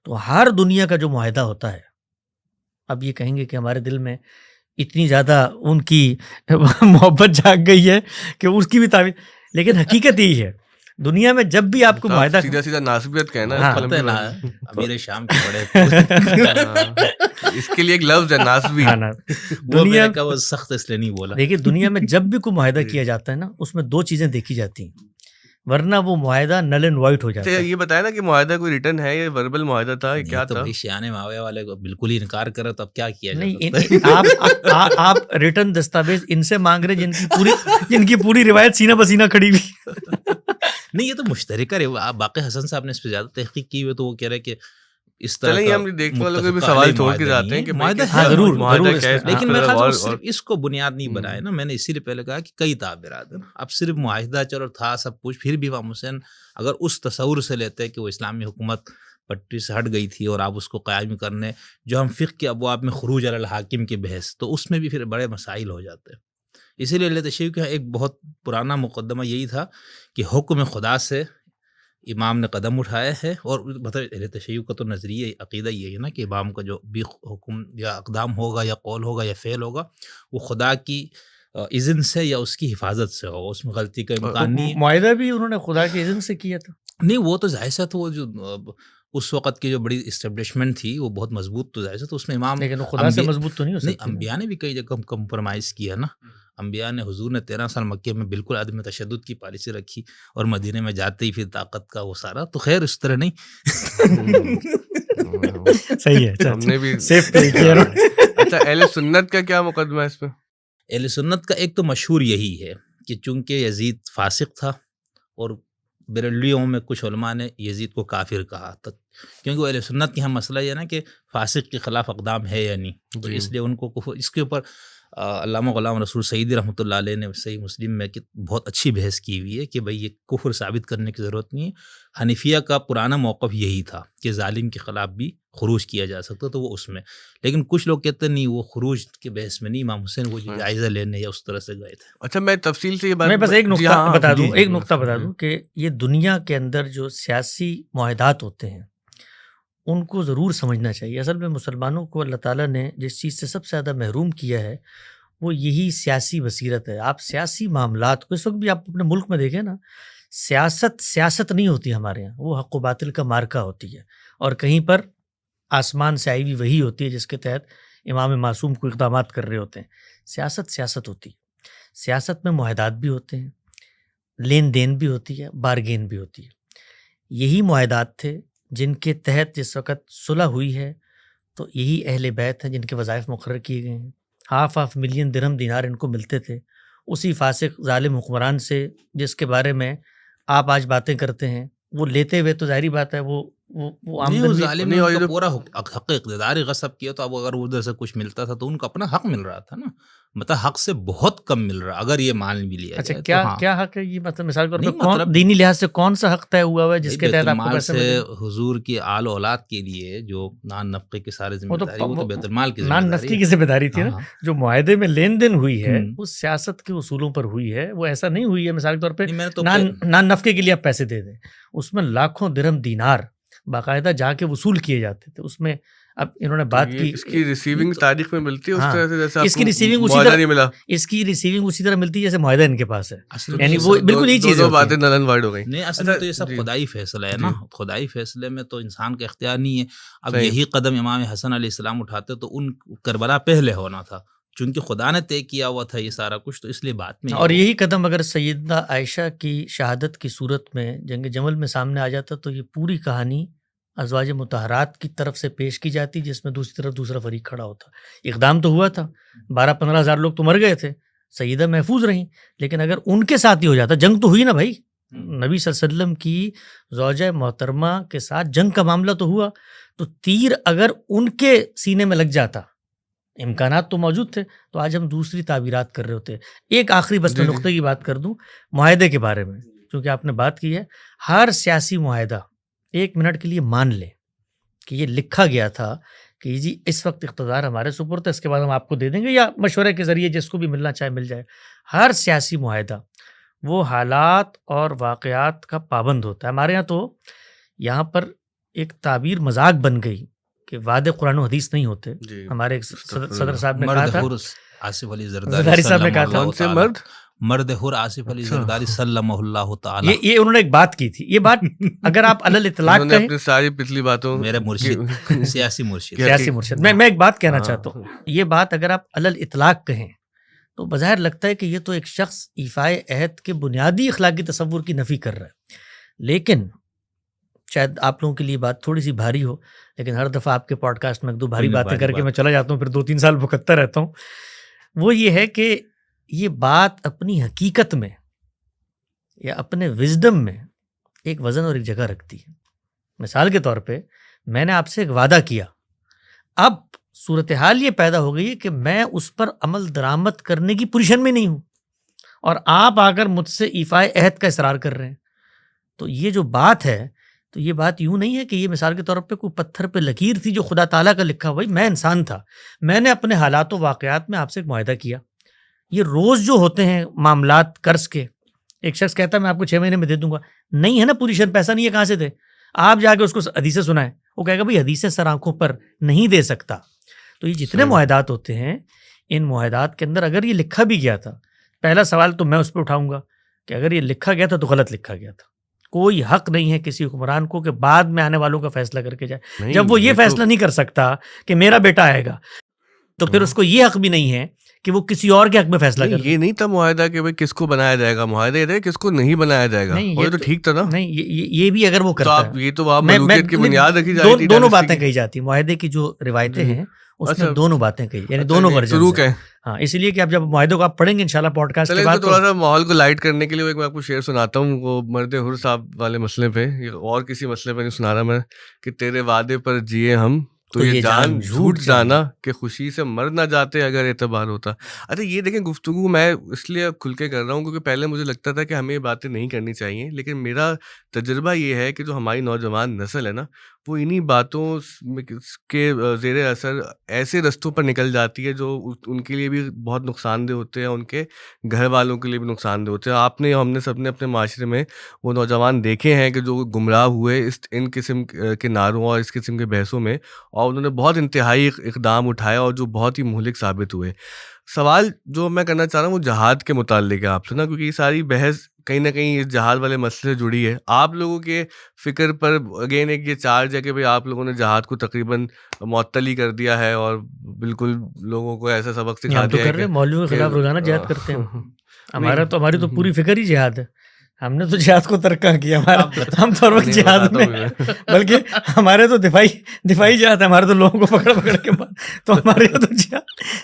تو ہر دنیا کا جو معاہدہ ہوتا ہے, اب یہ کہیں گے کہ ہمارے دل میں اتنی زیادہ ان کی محبت جاگ گئی ہے کہ اس کی بھی تعبیر, لیکن حقیقت یہی ہے دنیا میں جب بھی آپ کو معاہدہ سیدھا ناسبیت کہنا امیر شام کے بڑے اس کے لیے ایک لفظ ہے ناسبی, دنیا کا وہ سخت اس لیے نہیں بولا. دیکھیے دنیا میں جب بھی کوئی معاہدہ کیا جاتا ہے نا, اس میں 2 چیزیں دیکھی جاتی ہیں, ورنہ وہ معاہدہ نل اینڈ وائٹ ہو جاتا ہے. یہ بتایا نا کہ معاہدہ کوئی ریٹن ہے, یہ وربل معاہدہ تھا, کیا تھا؟ شیان معاویہ والے کو بالکل ہی انکار کرے تو اب کیا کیا نہیں, آپ ریٹن دستاویز ان سے مانگ رہے جن کی پوری روایت سینہ بسینہ کھڑی ہوئی. نہیں, یہ تو مشترکہ ہے. آپ باقی حسن صاحب نے اس پہ زیادہ تحقیق کی ہوئی, تو وہ کہہ رہے کہ اس طرح چلیں ہم دیکھنے والوں کے بھی سوال چھوڑ کے جاتے ہیں کہ ضرور, لیکن میں صرف اس کو بنیاد نہیں بنائے نا. میں نے اسی لیے پہلے کہا کہ کئی تعبیرات ہیں. اب صرف معاہدہ چلو تھا سب کچھ, پھر بھی امام حسین اگر اس تصور سے لیتے کہ وہ اسلامی حکومت پٹری سے ہٹ گئی تھی اور آپ اس کو قائم کرنے, جو ہم فقہ کے ابواب میں خروج علی الحاکم کے بحث, تو اس میں بھی پھر بڑے مسائل ہو جاتے ہیں. اسی لیے اہل تشیع کا ایک بہت پرانا مقدمہ یہی تھا کہ حکم خدا سے امام نے قدم اٹھایا ہے. اور مطلب اہل تشیع کا تو نظریہ عقیدہ یہی ہے نا کہ امام کا جو بھی حکم یا اقدام ہوگا یا قول ہوگا یا فعل ہوگا, وہ خدا کی اذن سے یا اس کی حفاظت سے ہوگا, اس میں غلطی کا امکان نہیں ہے. معاہدہ بھی انہوں نے خدا کی اذن سے کیا تھا؟ نہیں, وہ تو ظاہر ہے, تو وہ جو اس وقت کی جو بڑی اسٹیبلشمنٹ تھی وہ بہت مضبوط, تو ظاہر ہے تو اس میں امام, لیکن خدا سے مضبوط تو نہیں ہو سکتی. نہیں, انبیاء نے بھی کئی جگہ کمپرومائز کیا نا. انبیاء نے, حضور نے 13 سال مکے میں بالکل عدم تشدد کی پالیسی رکھی, اور مدینے میں جاتے ہی پھر طاقت کا وہ سارا. تو خیر اس طرح نہیں. صحیح ہے, ہم نے بھی سیف پلے کیا. اچھا, اہل سنت کا کیا مقدمہ ہے اس پہ؟ اہل سنت کا ایک تو مشہور یہی ہے کہ چونکہ یزید فاسق تھا, اور بریلویوں میں کچھ علماء نے یزید کو کافر کہا تھا, کیونکہ وہ اہل سنت کی ہم مسئلہ یہ ہے نا کہ فاسق کے خلاف اقدام ہے یا نہیں, تو اس لیے ان کو اس کے اوپر علامہ غلام رسول سعیدی رحمۃ اللہ علیہ نے صحیح مسلم میں بہت اچھی بحث کی ہوئی ہے کہ بھئی یہ کفر ثابت کرنے کی ضرورت نہیں ہے. حنیفیہ کا پرانا موقف یہی تھا کہ ظالم کے خلاف بھی خروج کیا جا سکتا, تو وہ اس میں. لیکن کچھ لوگ کہتے نہیں, وہ خروج کے بحث میں نہیں, امام حسین وہ جائزہ لینے یا اس طرح سے گئے تھے. اچھا, میں تفصیل سے یہ بات, میں بس ایک نقطہ بتا دوں, کہ یہ دنیا کے اندر جو سیاسی معاہدات ہوتے ہیں ان کو ضرور سمجھنا چاہیے. اصل میں مسلمانوں کو اللہ تعالیٰ نے جس چیز سے سب سے زیادہ محروم کیا ہے وہ یہی سیاسی بصیرت ہے. آپ سیاسی معاملات کو, اس وقت بھی آپ اپنے ملک میں دیکھیں نا, سیاست نہیں ہوتی ہمارے یہاں, وہ حق و باطل کا مارکا ہوتی ہے, اور کہیں پر آسمان سے آئی ہوئی وہی ہوتی ہے جس کے تحت امام معصوم کو اقدامات کر رہے ہوتے ہیں. سیاست ہوتی ہے. سیاست میں معاہدات بھی ہوتے ہیں, لین دین بھی ہوتی ہے, بارگین بھی ہوتی ہے. یہی معاہدات تھے جن کے تحت جس وقت صلح ہوئی ہے تو یہی اہل بیت ہیں جن کے وظائف مقرر کیے گئے ہیں. 5 ملین درہم دینار ان کو ملتے تھے اسی فاسق ظالم حکمران سے جس کے بارے میں آپ آج باتیں کرتے ہیں. وہ لیتے ہوئے تو ظاہری بات ہے وہ آمدن بھی ظالم نے ان کا پورا حق اقتدار غصب کیا. تو اب اگر ادھر سے کچھ ملتا تھا تو ان کو اپنا حق مل رہا تھا نا, مطلب حق سے بہت کم مل رہا اگر یہ مان بھی لیا اچھا جائے. کیا حق ہے یہ, مطلب مثال کے طور پہ کون دینی لحاظ سے کون سا حق طے ہوا ہوا ہے جس کے تحت آپ کو پیسے ملے؟ حضور کی آل اولاد کے لیے جو نان نفقے کی ساری ذمہ داری وہ تو بیت المال کی نان نفقے کی ذمہ داری تھی نا. جو معاہدے میں لین دین ہوئی ہے وہ سیاست کے اصولوں پر ہوئی ہے, وہ ایسا نہیں ہوئی ہے مثال کے طور پہ نان نفقے کے لیے آپ پیسے دے دیں. اس میں لاکھوں درہم دینار باقاعدہ جا کے وصول کیے جاتے تھے. اس میں اب انہوں نے بات کی اس کی ریسیونگ تاریخ میں ملتی ہے اس طرح سے جیسے اس کی ریسیونگ اسی طرح ملتی ہے جیسے معاہدہ ان کے پاس ہے. یعنی وہ بالکل یہی چیز دو باتیں نل اینڈ وائڈ ہو گئی. نہیں اصل میں تو یہ سب خدائی فیصلہ ہے نا. خدائی فیصلے میں تو انسان کا اختیار نہیں ہے. اب یہی قدم امام حسن علیہ السلام اٹھاتے تو ان کربلا پہلے ہونا تھا, چونکہ خدا نے طے کیا ہوا تھا یہ سارا کچھ, تو اس لیے بات میں. اور یہی قدم اگر سیدہ عائشہ کی شہادت کی صورت میں جنگ جمل میں سامنے آ جاتا تو یہ پوری کہانی ازواج مطہرات کی طرف سے پیش کی جاتی جس میں دوسری طرف دوسرا فریق کھڑا ہوتا. اقدام تو ہوا تھا, 12-15 ہزار لوگ تو مر گئے تھے, سیدہ محفوظ رہیں, لیکن اگر ان کے ساتھ ہی ہو جاتا, جنگ تو ہوئی نا بھائی, نبی صلی اللہ علیہ وسلم کی زوجہ محترمہ کے ساتھ جنگ کا معاملہ تو ہوا, تو تیر اگر ان کے سینے میں لگ جاتا, امکانات تو موجود تھے, تو آج ہم دوسری تعبیرات کر رہے ہوتے. ایک آخری بس میں نقطے کی بات کر دوں معاہدے کے بارے میں, چونکہ آپ نے بات کی ہے. ہر سیاسی معاہدہ 1 منٹ کے لیے مان لے کہ یہ لکھا گیا تھا کہ جی اس وقت اقتدار ہمارے سپرد ہے, اس کے بعد ہم آپ کو دے دیں گے یا مشورے کے ذریعے جس کو بھی ملنا چاہے مل جائے. ہر سیاسی معاہدہ وہ حالات اور واقعات کا پابند ہوتا ہے. ہمارے یہاں تو یہاں پر ایک تعبیر مذاق بن گئی کہ وعدے قرآن و حدیث نہیں ہوتے. ہمارے صدر صاحب نے کہا تھا, آصف علی زرداری صاحب نے کہا تھا, مرد حر آصف علی زرداری صلی اللہ تعالی, یہ انہوں نے ایک بات کی تھی. یہ بات اگر آپ علل اطلاق کہیں, اپنی ساری پچھلی باتوں, میرے مرشد سیاسی مرشد میں ایک بات کہنا چاہتا ہوں. یہ بات اگر آپ علل اطلاق کہیں تو بظاہر لگتا ہے کہ یہ تو ایک شخص ایفائے عہد کے بنیادی اخلاقی تصور کی نفی کر رہا ہے. لیکن شاید آپ لوگوں کے لیے بات تھوڑی سی بھاری ہو, لیکن ہر دفعہ آپ کے پوڈ کاسٹ میں 1-2 بھاری باتیں کر کے میں چلا جاتا ہوں, پھر 2-3 سال بھکتتا رہتا ہوں. وہ یہ ہے کہ یہ بات اپنی حقیقت میں یا اپنے وزڈم میں ایک وزن اور ایک جگہ رکھتی ہے. مثال کے طور پہ میں نے آپ سے ایک وعدہ کیا, اب صورتحال یہ پیدا ہو گئی ہے کہ میں اس پر عمل درآمد کرنے کی پوزیشن میں نہیں ہوں, اور آپ آ کر مجھ سے ایفائے عہد کا اصرار کر رہے ہیں. تو یہ جو بات ہے, تو یہ بات یوں نہیں ہے کہ یہ مثال کے طور پہ کوئی پتھر پہ لکیر تھی جو خدا تعالیٰ کا لکھا. بھائی میں انسان تھا, میں نے اپنے حالات و واقعات میں آپ سے ایک معاہدہ کیا. یہ روز جو ہوتے ہیں معاملات قرض کے, ایک شخص کہتا ہے میں آپ کو 6 مہینے میں دے دوں گا, نہیں ہے نا پوزیشن, پیسہ نہیں ہے, کہاں سے دے؟ آپ جا کے اس کو حدیثیں سنائیں, وہ کہے گا بھائی حدیثیں سر آنکھوں پر نہیں دے سکتا. تو یہ جتنے معاہدات ہوتے ہیں, ان معاہدات کے اندر اگر یہ لکھا بھی گیا تھا, پہلا سوال تو میں اس پہ اٹھاؤں گا کہ اگر یہ لکھا گیا تھا تو غلط لکھا گیا تھا. کوئی حق نہیں ہے کسی حکمران کو کہ بعد میں آنے والوں کا فیصلہ کر کے جائے. جب وہ یہ فیصلہ نہیں کر سکتا کہ میرا بیٹا آئے گا, تو پھر اس کو یہ حق بھی نہیں ہے کہ وہ کسی اور کے حق میں فیصلہ کرے. یہ نہیں تھا معاہدہ کہ بھائی کس کو بنایا جائے گا, معاہدہ یہ تھا کس کو نہیں بنایا جائے گا. یہ تو ٹھیک تھا نا. نہیں, یہ بھی اگر وہ کرتا ہے, یہ تو ملوکیت کی بنیاد رکھی جاتی تھی. دونوں باتیں کہی جاتی ہیں معاہدے کی جو روایتیں ہیں اس میں, دونوں باتیں کہی, یعنی دونوں ورژن ہیں. ہاں, اس لیے کہ اب جب معاہدے کو آپ پڑھیں گے انشاءاللہ پوڈ کاسٹ کے بعد, تھوڑا سا ماحول کو لائٹ کرنے کے لیے میں آپ کو شعر سناتا ہوں. وہ مرد حر صاحب والے مسئلے پہ, اور کسی مسئلے پہ نہیں سنا رہا میں, کہ تیرے وعدے پر جیے ہم تو یہ جان جھوٹ جانا کہ خوشی سے مر نہ جاتے اگر اعتبار ہوتا. اچھا یہ دیکھیں, گفتگو میں اس لیے کھل کے کر رہا ہوں کیونکہ پہلے مجھے لگتا تھا کہ ہمیں یہ باتیں نہیں کرنی چاہیے, لیکن میرا تجربہ یہ ہے کہ جو ہماری نوجوان نسل ہے نا, وہ انہی باتوں کے زیر اثر ایسے رستوں پر نکل جاتی ہے جو ان کے لیے بھی بہت نقصان دہ ہوتے ہیں, ان کے گھر والوں کے لیے بھی نقصان دہ ہوتے ہیں. آپ نے, ہم نے سب نے اپنے معاشرے میں وہ نوجوان دیکھے ہیں کہ جو گمراہ ہوئے ان قسم کے نعروں اور اس قسم کے بحثوں میں, اور انہوں نے بہت انتہائی اقدام اٹھایا اور جو بہت ہی مہلک ثابت ہوئے. سوال جو میں کرنا چاہ رہا ہوں وہ جہاد کے متعلق ہے آپ سے نا، کیونکہ یہ ساری بحث کہیں نہ کہیں اس جہاد والے مسئلے سے جڑی ہے. آپ لوگوں کے فکر پر اگین ایک یہ چارج ہے کہ بھئی آپ لوگوں نے جہاد کو تقریباً معطل ہی کر دیا ہے اور بالکل لوگوں کو ایسا سبق سکھا ہم تو دیا ہے کر رہے ہیں، مولویوں کے خلاف روزانہ جہاد کرتے ہیں. ہماری تو پوری فکر ہی جہاد ہے. ہم نے تو جہاد کو ترک کیا، ہم تو ہر وقت جہاد میں، بلکہ ہمارے تو دفاعی جہاد ہے. ہمارے تو لوگوں کو پکڑ کے تو ہمارے تو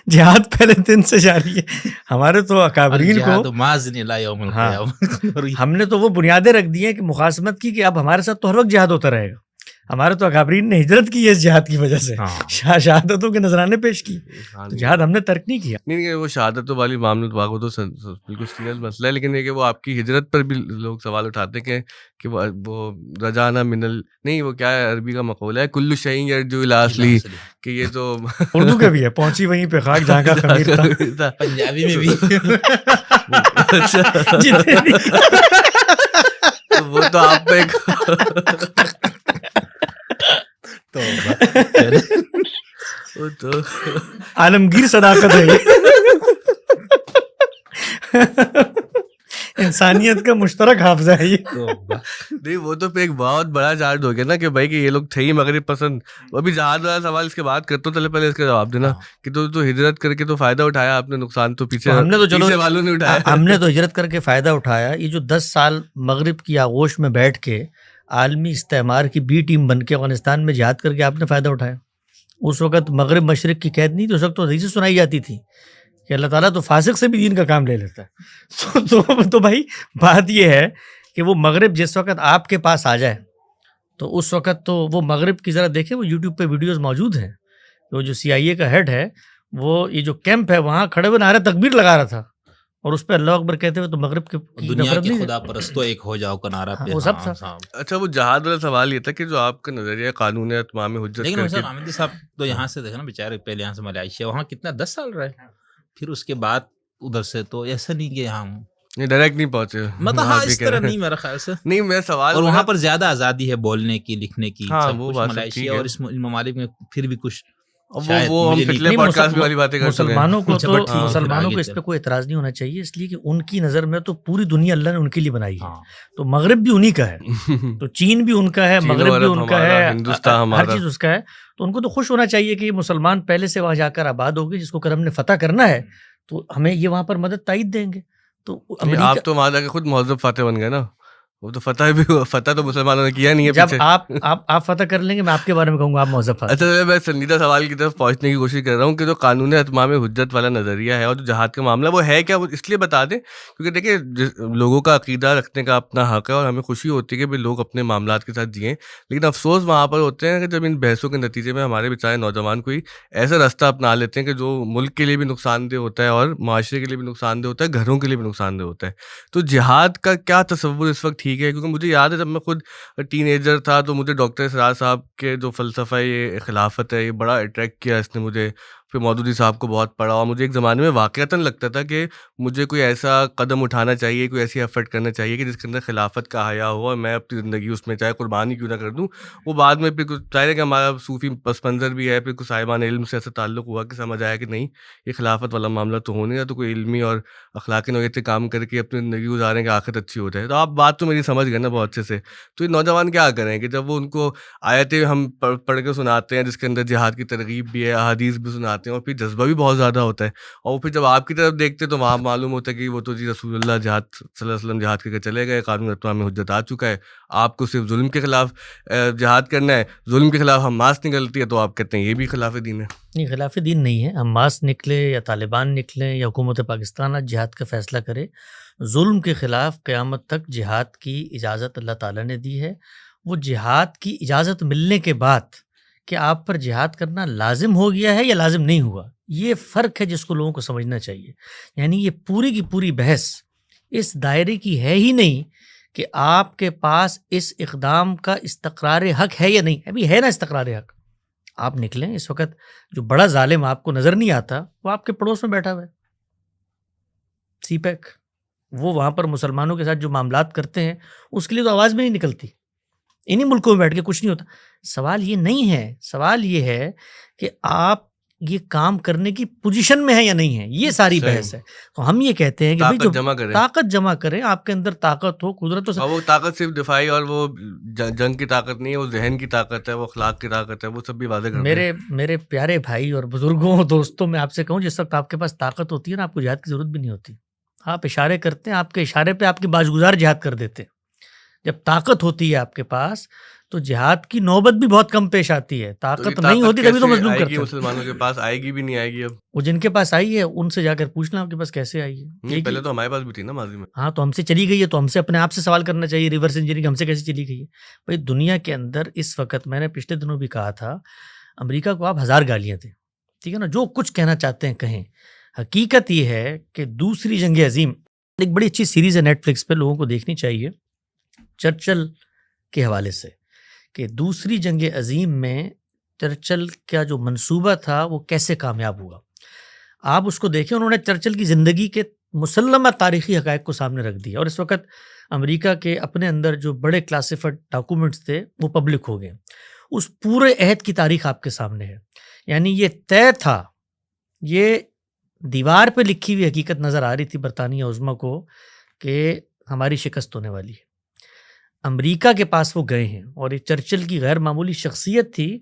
جہاد پہلے دن سے جاری ہے. ہمارے تو اکابرین کو ہم نے تو وہ بنیادیں رکھ دی ہیں کہ مخاصمت کی، کہ اب ہمارے ساتھ تو ہر وقت جہاد ہوتا رہے گا. ہمارے تو اکابرین نے ہجرت کی ہے اس جہاد کی وجہ سے، شہادتوں کے نذرانے پیش کی، تو جہاد ہم نے ترک نہیں کیا. نہیں وہ شہادتوں والی معاملہ وہ تو بالکل سیریس مسئلہ ہے، لیکن یہ کہ وہ آپ کی ہجرت پر بھی لوگ سوال اٹھاتے ہیں کہ وہ رجانا نہیں وہ کیا ہے عربی کا مقولہ ہے، کل شیء یرجو الی اصلی، کہ یہ تو اردو کا بھی ہے، پہنچی وہیں پہ خاک جہاں کا خمیر تھا. پنجابی میں بھی وہ تو آپ پہ تو عالمگیر صداقت ہے، انسانیت کا مشترک حافظہ ہے یہ. نہیں وہ تو پھر ایک بہت بڑا چارج ہو گیا نا کہ بھائی کہ یہ لوگ تھے ہی مغرب پسند. ابھی جہاد والا سوال اس کے بعد کرتا ہوں، چلے پہلے اس کا جواب دینا کہ تو ہجرت کر کے تو فائدہ اٹھایا آپ نے، نقصان تو پیچھے ہم نے تو چلو والوں نے اٹھایا. ہم نے تو ہجرت کر کے فائدہ اٹھایا. یہ جو 10 سال مغرب کی آغوش میں بیٹھ کے عالمی استعمار کی بی ٹیم بن کے افغانستان میں جہاد کر کے آپ نے فائدہ اٹھایا. اس وقت مغرب مشرق کی قید نہیں تھی، اس وقت تو حدیثیں سنائی جاتی تھی کہ اللہ تعالیٰ تو فاسق سے بھی دین کا کام لے لیتا ہے. تو بھائی بات یہ ہے کہ وہ مغرب جس وقت آپ کے پاس آ جائے تو اس وقت تو وہ مغرب کی ذرا دیکھیں، وہ یوٹیوب پہ ویڈیوز موجود ہیں. وہ جو CIA کا ہیڈ ہے، وہ یہ جو کیمپ ہے وہاں کھڑے ہوئے نعرہ تکبیر لگا رہا تھا اور اس پہ اللہ اکبر کہتے ہوئے تو مغرب کے دنیا کے خدا پرستو ایک ہو جاؤ کا نعرہ پہ وہ سب تھا. اچھا وہ جہاد والا سوال یہ تھا کہ جو آپ کا نظریہ قانون اتمام حجت، لیکن مثلا حامدی صاحب تو یہاں سے دیکھنا بیچارے، پہلے یہاں سے ملائیشیا، وہاں کتنا 10 سال رہے، پھر اس کے بعد ادھر سے تو ایسا نہیں کہ یہاں ڈائریکٹ نہیں پہنچے، مطلب ہاں اس طرح نہیں میرا خیال سے. نہیں میں سوال، اور وہاں پر زیادہ آزادی ہے بولنے کی، لکھنے کی، ہاں سب وہ کچھ بات ملائیشیا اور اس ممالک میں پھر بھی کچھ وہ ہم پچھلے پوڈ کاسٹ والی باتیں کر چکے ہیں. مسلمانوں کو تو مسلمانوں کو اس پہ کوئی اعتراض نہیں ہونا چاہیے، اس لیے کہ ان کی نظر میں تو پوری دنیا اللہ نے ان کے لیے بنائی ہے. تو مغرب بھی انہی کا ہے، تو چین بھی ان کا ہے، مغرب بھی ان کا ہے، ہر چیز اس کا ہے. تو ان کو تو خوش ہونا چاہیے کہ یہ مسلمان پہلے سے وہاں جا کر آباد ہو گئے، جس کو ہم نے فتح کرنا ہے تو ہمیں یہ وہاں پر مدد تائید دیں گے. تو آپ تو وہاں جا کے خود مہذب فاتح بن گئے نا، وہ تو فتح تو مسلمانوں نے کیا نہیں ہے. جب آپ فتح کر لیں گے میں آپ کے بارے میں کہوں گا آپ مہذب فاتح. اچھا میں سنجیدہ سوال کی طرف پہنچنے کی کوشش کر رہا ہوں کہ جو قانون اتمام حجت والا نظریہ ہے اور جو جہاد کا معاملہ وہ ہے کیا، وہ اس لیے بتا دیں کیونکہ دیکھیں لوگوں کا عقیدہ رکھنے کا اپنا حق ہے اور ہمیں خوشی ہوتی ہے کہ لوگ اپنے معاملات کے ساتھ جئیں، لیکن افسوس وہاں پر ہوتے ہیں کہ جب ان بحثوں کے نتیجے میں ہمارے بیچارے نوجوان کوئی ایسا راستہ اپنا لیتے ہیں کہ جو ملک کے لیے بھی نقصان دہ ہوتا ہے اور معاشرے کے لیے بھی نقصان دہ ہوتا ہے، گھروں کے لیے بھی نقصان دہ ہوتا ہے. تو جہاد کا کیا تصور اس وقت ٹھیک ہے؟ کیونکہ مجھے یاد جب میں خود ٹین ایجر تھا تو مجھے ڈاکٹر اسرار صاحب کے جو فلسفہ یہ خلافت ہے یہ بڑا اٹریکٹ کیا اس نے مجھے. پھر مودودی صاحب کو بہت پڑھا اور مجھے ایک زمانے میں واقعتاً لگتا تھا کہ مجھے کوئی ایسا قدم اٹھانا چاہیے، کوئی ایسی ایفرٹ کرنا چاہیے کہ جس کے اندر خلافت کا حیا ہو اور میں اپنی زندگی اس میں چاہے قربانی کیوں نہ کر دوں. وہ بعد میں پھر کچھ ظاہر ہے کہ ہمارا صوفی پس منظر بھی ہے، پھر کچھ صاحبان علم سے ایسا تعلق ہوا کہ سمجھ آیا کہ نہیں یہ خلافت والا معاملہ تو ہو نہیں رہا، تو کوئی علمی اور اخلاقی نوعیت سے کام کر کے اپنی زندگی گزاریں کہ آخرت اچھی ہو جائے. تو آپ بات تو میری سمجھ گئے نا بہت اچھے سے. تو یہ نوجوان کیا کریں کہ جب وہ ان کو آیتیں ہم پڑھ کے سناتے ہیں جس کے اندر جہاد کی ترغیب بھی ہے، احادیث بھی سناتے ہیں اور پھر جذبہ بھی بہت زیادہ ہوتا ہے، اور پھر جب آپ کی طرف دیکھتے تو وہاں معلوم ہوتا ہے کہ وہ تو جی رسول اللہ جہاد صلی اللہ علیہ وسلم جہاد کر کے چلے گئے، قانون اتمام حجت آ چکا ہے، آپ کو صرف ظلم کے خلاف جہاد کرنا ہے، ظلم کے خلاف حماس نکلتی ہے تو آپ کہتے ہیں یہ بھی خلاف دین ہے. نہیں خلاف دین نہیں ہے. حماس نکلے یا طالبان نکلے یا حکومت پاکستان آج جہاد کا فیصلہ کرے، ظلم کے خلاف قیامت تک جہاد کی اجازت اللہ تعالیٰ نے دی ہے. وہ جہاد کی اجازت ملنے کے بعد کہ آپ پر جہاد کرنا لازم ہو گیا ہے یا لازم نہیں ہوا، یہ فرق ہے جس کو لوگوں کو سمجھنا چاہیے. یعنی یہ پوری کی پوری بحث اس دائرے کی ہے ہی نہیں کہ آپ کے پاس اس اقدام کا استقرار حق ہے یا نہیں. ابھی ہے نا استقرار حق، آپ نکلیں. اس وقت جو بڑا ظالم آپ کو نظر نہیں آتا وہ آپ کے پڑوس میں بیٹھا ہوا ہے، سی پیک. وہ وہاں پر مسلمانوں کے ساتھ جو معاملات کرتے ہیں اس کے لیے تو آواز بھی نہیں نکلتی. انہی ملکوں میں بیٹھ کے کچھ نہیں ہوتا. سوال یہ نہیں ہے، سوال یہ ہے کہ آپ یہ کام کرنے کی پوزیشن میں ہے یا نہیں ہے، یہ ساری بحث ہے. تو ہم یہ کہتے ہیں کہ بھائی جو طاقت جمع کریں، آپ کے اندر طاقت ہو، قدرت ہو. وہ طاقت صرف دفاعی اور وہ جنگ کی طاقت نہیں ہے، وہ ذہن کی طاقت ہے، وہ اخلاق کی طاقت ہے، وہ سب بھی واضح کرتے ہیں. میرے پیارے بھائی اور بزرگوں دوستوں، میں آپ سے کہوں جس وقت آپ کے پاس طاقت ہوتی ہے نا، آپ کو جہاد کی ضرورت بھی نہیں ہوتی. آپ اشارے کرتے ہیں، آپ کے اشارے پہ آپ کی باشگزار جہاد کر دیتے. جب طاقت ہوتی ہے آپ کے پاس تو جہاد کی نوبت بھی بہت کم پیش آتی ہے. طاقت نہیں ہوتی تبھی تو مظلوم کرتے ہیں. مسلمانوں کے پاس آئے گی بھی نہیں آئے گی. اب وہ جن کے پاس آئی ہے ان سے جا کر پوچھنا آپ کے پاس کیسے آئی ہے. پہلے تو ہمارے پاس بھی تھی نا ماضی میں. ہاں تو ہم سے چلی گئی ہے، تو ہم سے اپنے آپ سے سوال کرنا چاہیے. ریورس انجینئرنگ ہم سے کیسے چلی گئی ہے؟ بھائی دنیا کے اندر اس وقت، میں نے پچھلے دنوں بھی کہا تھا، امریکہ کو آپ 1000 گالیاں دیں، ٹھیک ہے نا، جو کچھ کہنا چاہتے ہیں کہیں. حقیقت یہ ہے کہ دوسری جنگ عظیم، ایک بڑی اچھی سیریز ہے نیٹ فلکس پہ، لوگوں کو دیکھنی چاہیے، چرچل کے حوالے سے، کہ دوسری جنگ عظیم میں چرچل کا جو منصوبہ تھا وہ کیسے کامیاب ہوا. آپ اس کو دیکھیں، انہوں نے چرچل کی زندگی کے مسلمہ تاریخی حقائق کو سامنے رکھ دیا. اور اس وقت امریکہ کے اپنے اندر جو بڑے کلاسیفائڈ ڈاکومنٹس تھے وہ پبلک ہو گئے. اس پورے عہد کی تاریخ آپ کے سامنے ہے. یعنی یہ طے تھا، یہ دیوار پہ لکھی ہوئی حقیقت نظر آ رہی تھی برطانیہ عظمیٰ کو کہ ہماری شکست ہونے والی ہے. امریکہ کے پاس وہ گئے ہیں، اور یہ چرچل کی غیر معمولی شخصیت تھی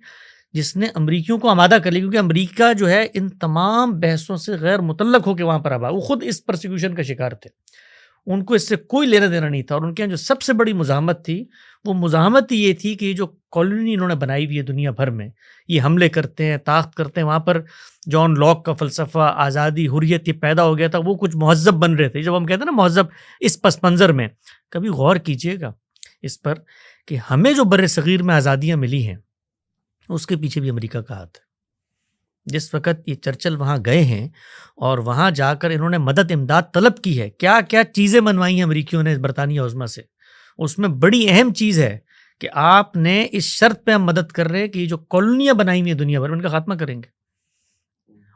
جس نے امریکیوں کو آمادہ کر لی، کیونکہ امریکہ جو ہے ان تمام بحثوں سے غیر متعلق ہو کے وہاں پر آباد. وہ خود اس پرسیکیوشن کا شکار تھے، ان کو اس سے کوئی لینا دینا نہیں تھا. اور ان کے یہاں جو سب سے بڑی مزاحمت تھی، وہ مزاحمت یہ تھی کہ یہ جو کالونی انہوں نے بنائی ہوئی ہے دنیا بھر میں، یہ حملے کرتے ہیں، طاقت کرتے ہیں. وہاں پر جان لاک کا فلسفہ آزادی، حریت یہ پیدا ہو گیا تھا. وہ کچھ مہذب بن رہے تھے. جب ہم کہتے ہیں نا مہذب، اس پس منظر میں کبھی غور کیجئے گا اس پر کہ ہمیں جو بر صغیر میں آزادیاں ملی ہیں اس کے پیچھے بھی امریکہ کا ہاتھ ہے. جس وقت یہ چرچل وہاں گئے ہیں اور وہاں جا کر انہوں نے مدد امداد طلب کی ہے، کیا کیا چیزیں منوائی ہیں امریکیوں نے برطانیہ عظمیٰ سے. اس میں بڑی اہم چیز ہے کہ آپ نے اس شرط پہ ہم مدد کر رہے ہیں کہ یہ جو کالونیاں بنائی ہوئی ہیں دنیا بھر میں، ان کا خاتمہ کریں گے.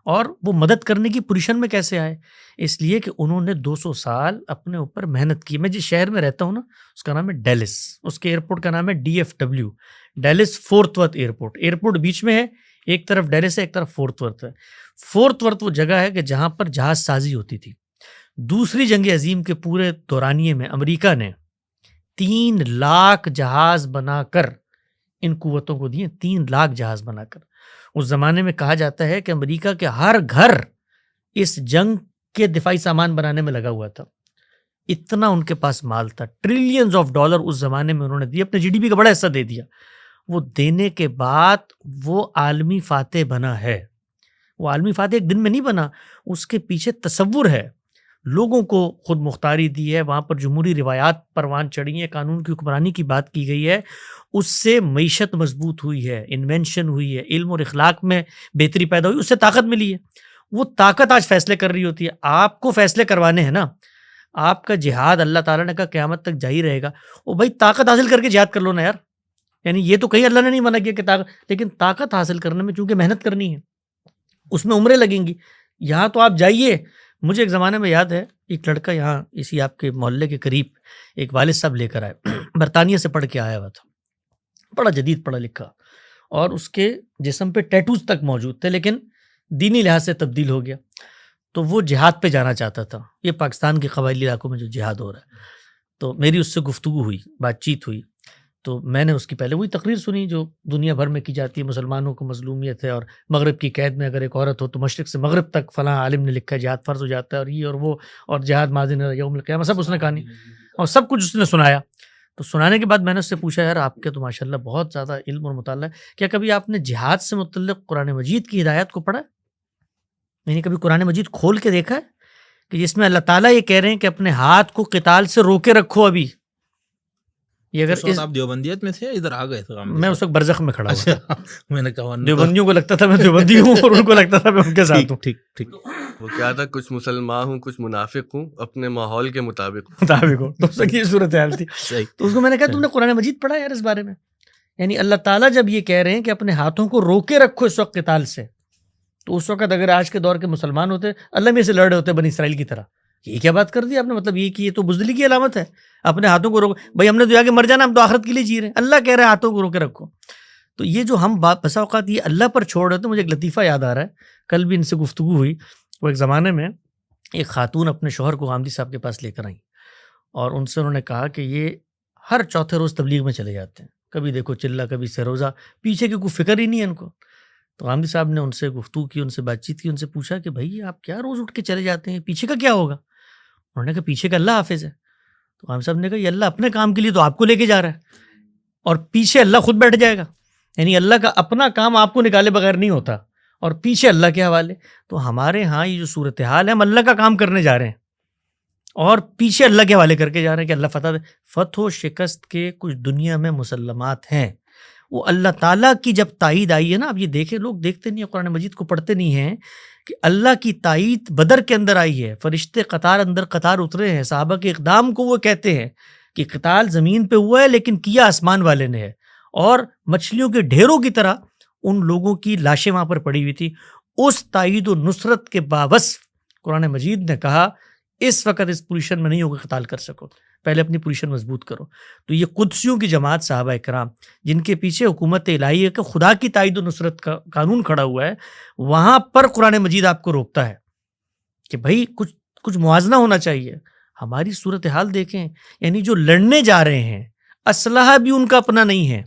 اور وہ مدد کرنے کی پوزیشن میں کیسے آئے؟ اس لیے کہ انہوں نے 200 سال اپنے اوپر محنت کی. میں جس شہر میں رہتا ہوں نا، اس کا نام ہے ڈیلس، اس کے ایئرپورٹ کا نام ہے DFW، Dallas Fort Worth airport. Airport بیچ میں ہے، ایک طرف ڈیلس ہے، ایک طرف فورتھ ورتھ ہے. فورتھ ورتھ وہ جگہ ہے کہ جہاں پر جہاز سازی ہوتی تھی. دوسری جنگ عظیم کے پورے دورانیے میں امریکہ نے 3 لاکھ جہاز بنا کر ان قوتوں کو دیے. 3 لاکھ جہاز بنا کر. اس زمانے میں کہا جاتا ہے کہ امریکہ کے ہر گھر اس جنگ کے دفاعی سامان بنانے میں لگا ہوا تھا. اتنا ان کے پاس مال تھا. ٹریلینز آف ڈالر اس زمانے میں انہوں نے دیے، اپنے GDP کا بڑا حصہ دے دیا. وہ دینے کے بعد وہ عالمی فاتح بنا ہے. وہ عالمی فاتح ایک دن میں نہیں بنا، اس کے پیچھے تصور ہے. لوگوں کو خود مختاری دی ہے، وہاں پر جمہوری روایات پروان چڑھی ہیں، قانون کی حکمرانی کی بات کی گئی ہے. اس سے معیشت مضبوط ہوئی ہے، انوینشن ہوئی ہے، علم اور اخلاق میں بہتری پیدا ہوئی، اس سے طاقت ملی ہے. وہ طاقت آج فیصلے کر رہی ہوتی ہے. آپ کو فیصلے کروانے ہیں نا. آپ کا جہاد اللہ تعالیٰ نے کہا قیامت تک جاری رہے گا. وہ بھائی طاقت حاصل کر کے جہاد کر لو نا یار. یعنی یہ تو کہیں اللہ نے نہیں منع کیا کہ طاقت، لیکن طاقت حاصل کرنے میں چونکہ محنت کرنی ہے، اس میں عمریں لگیں گی. یہاں تو آپ جائیے. مجھے ایک زمانے میں یاد ہے، ایک لڑکا یہاں اسی آپ کے محلے کے قریب ایک والد صاحب لے کر آئے، برطانیہ سے پڑھ کے آیا ہوا تھا، بڑا جدید پڑھا لکھا، اور اس کے جسم پہ ٹیٹوز تک موجود تھے، لیکن دینی لحاظ سے تبدیل ہو گیا. تو وہ جہاد پہ جانا چاہتا تھا. یہ پاکستان کے قبائلی علاقوں میں جو جہاد ہو رہا ہے. تو میری اس سے گفتگو ہوئی، بات چیت ہوئی. تو میں نے اس کی پہلے وہی تقریر سنی جو دنیا بھر میں کی جاتی ہے، مسلمانوں کو مظلومیت ہے، اور مغرب کی قید میں اگر ایک عورت ہو تو مشرق سے مغرب تک فلاں عالم نے لکھا ہے جہاد فرض ہو جاتا ہے، اور یہ اور وہ، اور جہاد ماضی یوم القیامہ، سب اس نے کہانی اور سب کچھ اس نے سنایا. تو سنانے کے بعد میں نے اس سے پوچھا، یار آپ کے تو ماشاءاللہ بہت زیادہ علم اور مطالعہ ہے، کیا کبھی آپ نے جہاد سے متعلق قرآن مجید کی ہدایات کو پڑھا ہے؟ یعنی کبھی قرآن مجید کھول کے دیکھا ہے کہ جس میں اللہ تعالیٰ یہ کہہ رہے ہیں کہ اپنے ہاتھ کو قتال سے روکے رکھو. ابھی یہ اگر آپ دیوبندیت میں تھے، ادھر آ گئے تھے؟ میں اس وقت برزخ میں کھڑا ہوا. میں نے کہا دیوبندیوں کو لگتا تھا میں دیوبندی ہوں اور ان کو لگتا تھا میں ان کے ساتھ ہوں. ٹھیک. وہ کیا تھا، کچھ مسلمان ہوں کچھ منافق ہوں، اپنے ماحول کے مطابق ہو. تو اس کی یہ صورتحال تھی. تو اس کو میں نے کہا تم نے قرآن مجید پڑھا یار اس بارے میں؟ یعنی اللہ تعالیٰ جب یہ کہہ رہے ہیں کہ اپنے ہاتھوں کو روکے رکھو اس وقت قتال سے، تو اس وقت اگر آج کے دور کے مسلمان ہوتے، اللہ میں سے لڑ رہے ہوتے بنی اسرائیل کی طرح. یہ کیا بات کر دی آپ نے؟ مطلب یہ کہ یہ تو بزدلی کی علامت ہے، اپنے ہاتھوں کو روکو. بھائی ہم نے تو آگے مر جانا، ہم تو آخرت کے لیے جی رہے ہیں. اللہ کہہ رہے ہیں ہاتھوں کو روکے رکھو. تو یہ جو ہم بسا اوقات یہ اللہ پر چھوڑ رہے تھے. مجھے ایک لطیفہ یاد آ رہا ہے, کل بھی ان سے گفتگو ہوئی. وہ ایک زمانے میں ایک خاتون اپنے شوہر کو غامدی صاحب کے پاس لے کر آئیں اور ان سے انہوں نے کہا کہ یہ ہر چوتھے روز تبلیغ میں چلے جاتے ہیں, کبھی دیکھو چلہ کبھی سروزہ, پیچھے کی کوئی فکر ہی نہیں ہے ان کو. تو غامدی صاحب نے ان سے گفتگو کی, ان سے بات چیت کی, ان سے پوچھا کہ بھائی آپ کیا روز اٹھ کے چلے جاتے ہیں, پیچھے کا کیا ہوگا؟ انہوں نے کہا پیچھے کا اللہ حافظ ہے. تو غامدی صاحب نے کہا یہ اللہ اپنے کام کے لیے تو آپ کو لے کے جا رہا ہے اور پیچھے اللہ خود بیٹھ جائے گا. یعنی اللہ کا اپنا کام آپ کو نکالے بغیر نہیں ہوتا اور پیچھے اللہ کے حوالے. تو ہمارے ہاں یہ جو صورتحال ہے, ہم اللہ کا کام کرنے جا رہے ہیں اور پیچھے اللہ کے حوالے کر کے جا رہے ہیں کہ اللہ فتح دے. فتح و شکست کے کچھ دنیا میں مسلمات ہیں, وہ اللہ تعالیٰ کی جب تائید آئی ہے نا. اب یہ دیکھیں, لوگ دیکھتے نہیں ہیں, قرآن مجید کو پڑھتے نہیں ہیں کہ اللہ کی تائید بدر کے اندر آئی ہے, فرشتے قطار اندر قطار اترے ہیں, صحابہ کے اقدام کو وہ کہتے ہیں کہ قتال زمین پہ ہوا ہے لیکن کیا آسمان والے نے ہے, اور مچھلیوں کے ڈھیروں کی طرح ان لوگوں کی لاشیں وہاں پر پڑی ہوئی تھی. اس تائید و نصرت کے باوصف قرآن مجید نے کہا اس وقت اس پوزیشن میں نہیں ہوگا قتال کر سکو, پہلے اپنی پوزیشن مضبوط کرو. تو یہ قدسیوں کی جماعت صحابہ کرام جن کے پیچھے حکومت الہی ہے کہ خدا کی تائید و نصرت کا قانون کھڑا ہوا ہے, وہاں پر قرآن مجید آپ کو روکتا ہے کہ بھائی کچھ موازنہ ہونا چاہیے. ہماری صورتحال دیکھیں, یعنی جو لڑنے جا رہے ہیں اسلحہ بھی ان کا اپنا نہیں ہے,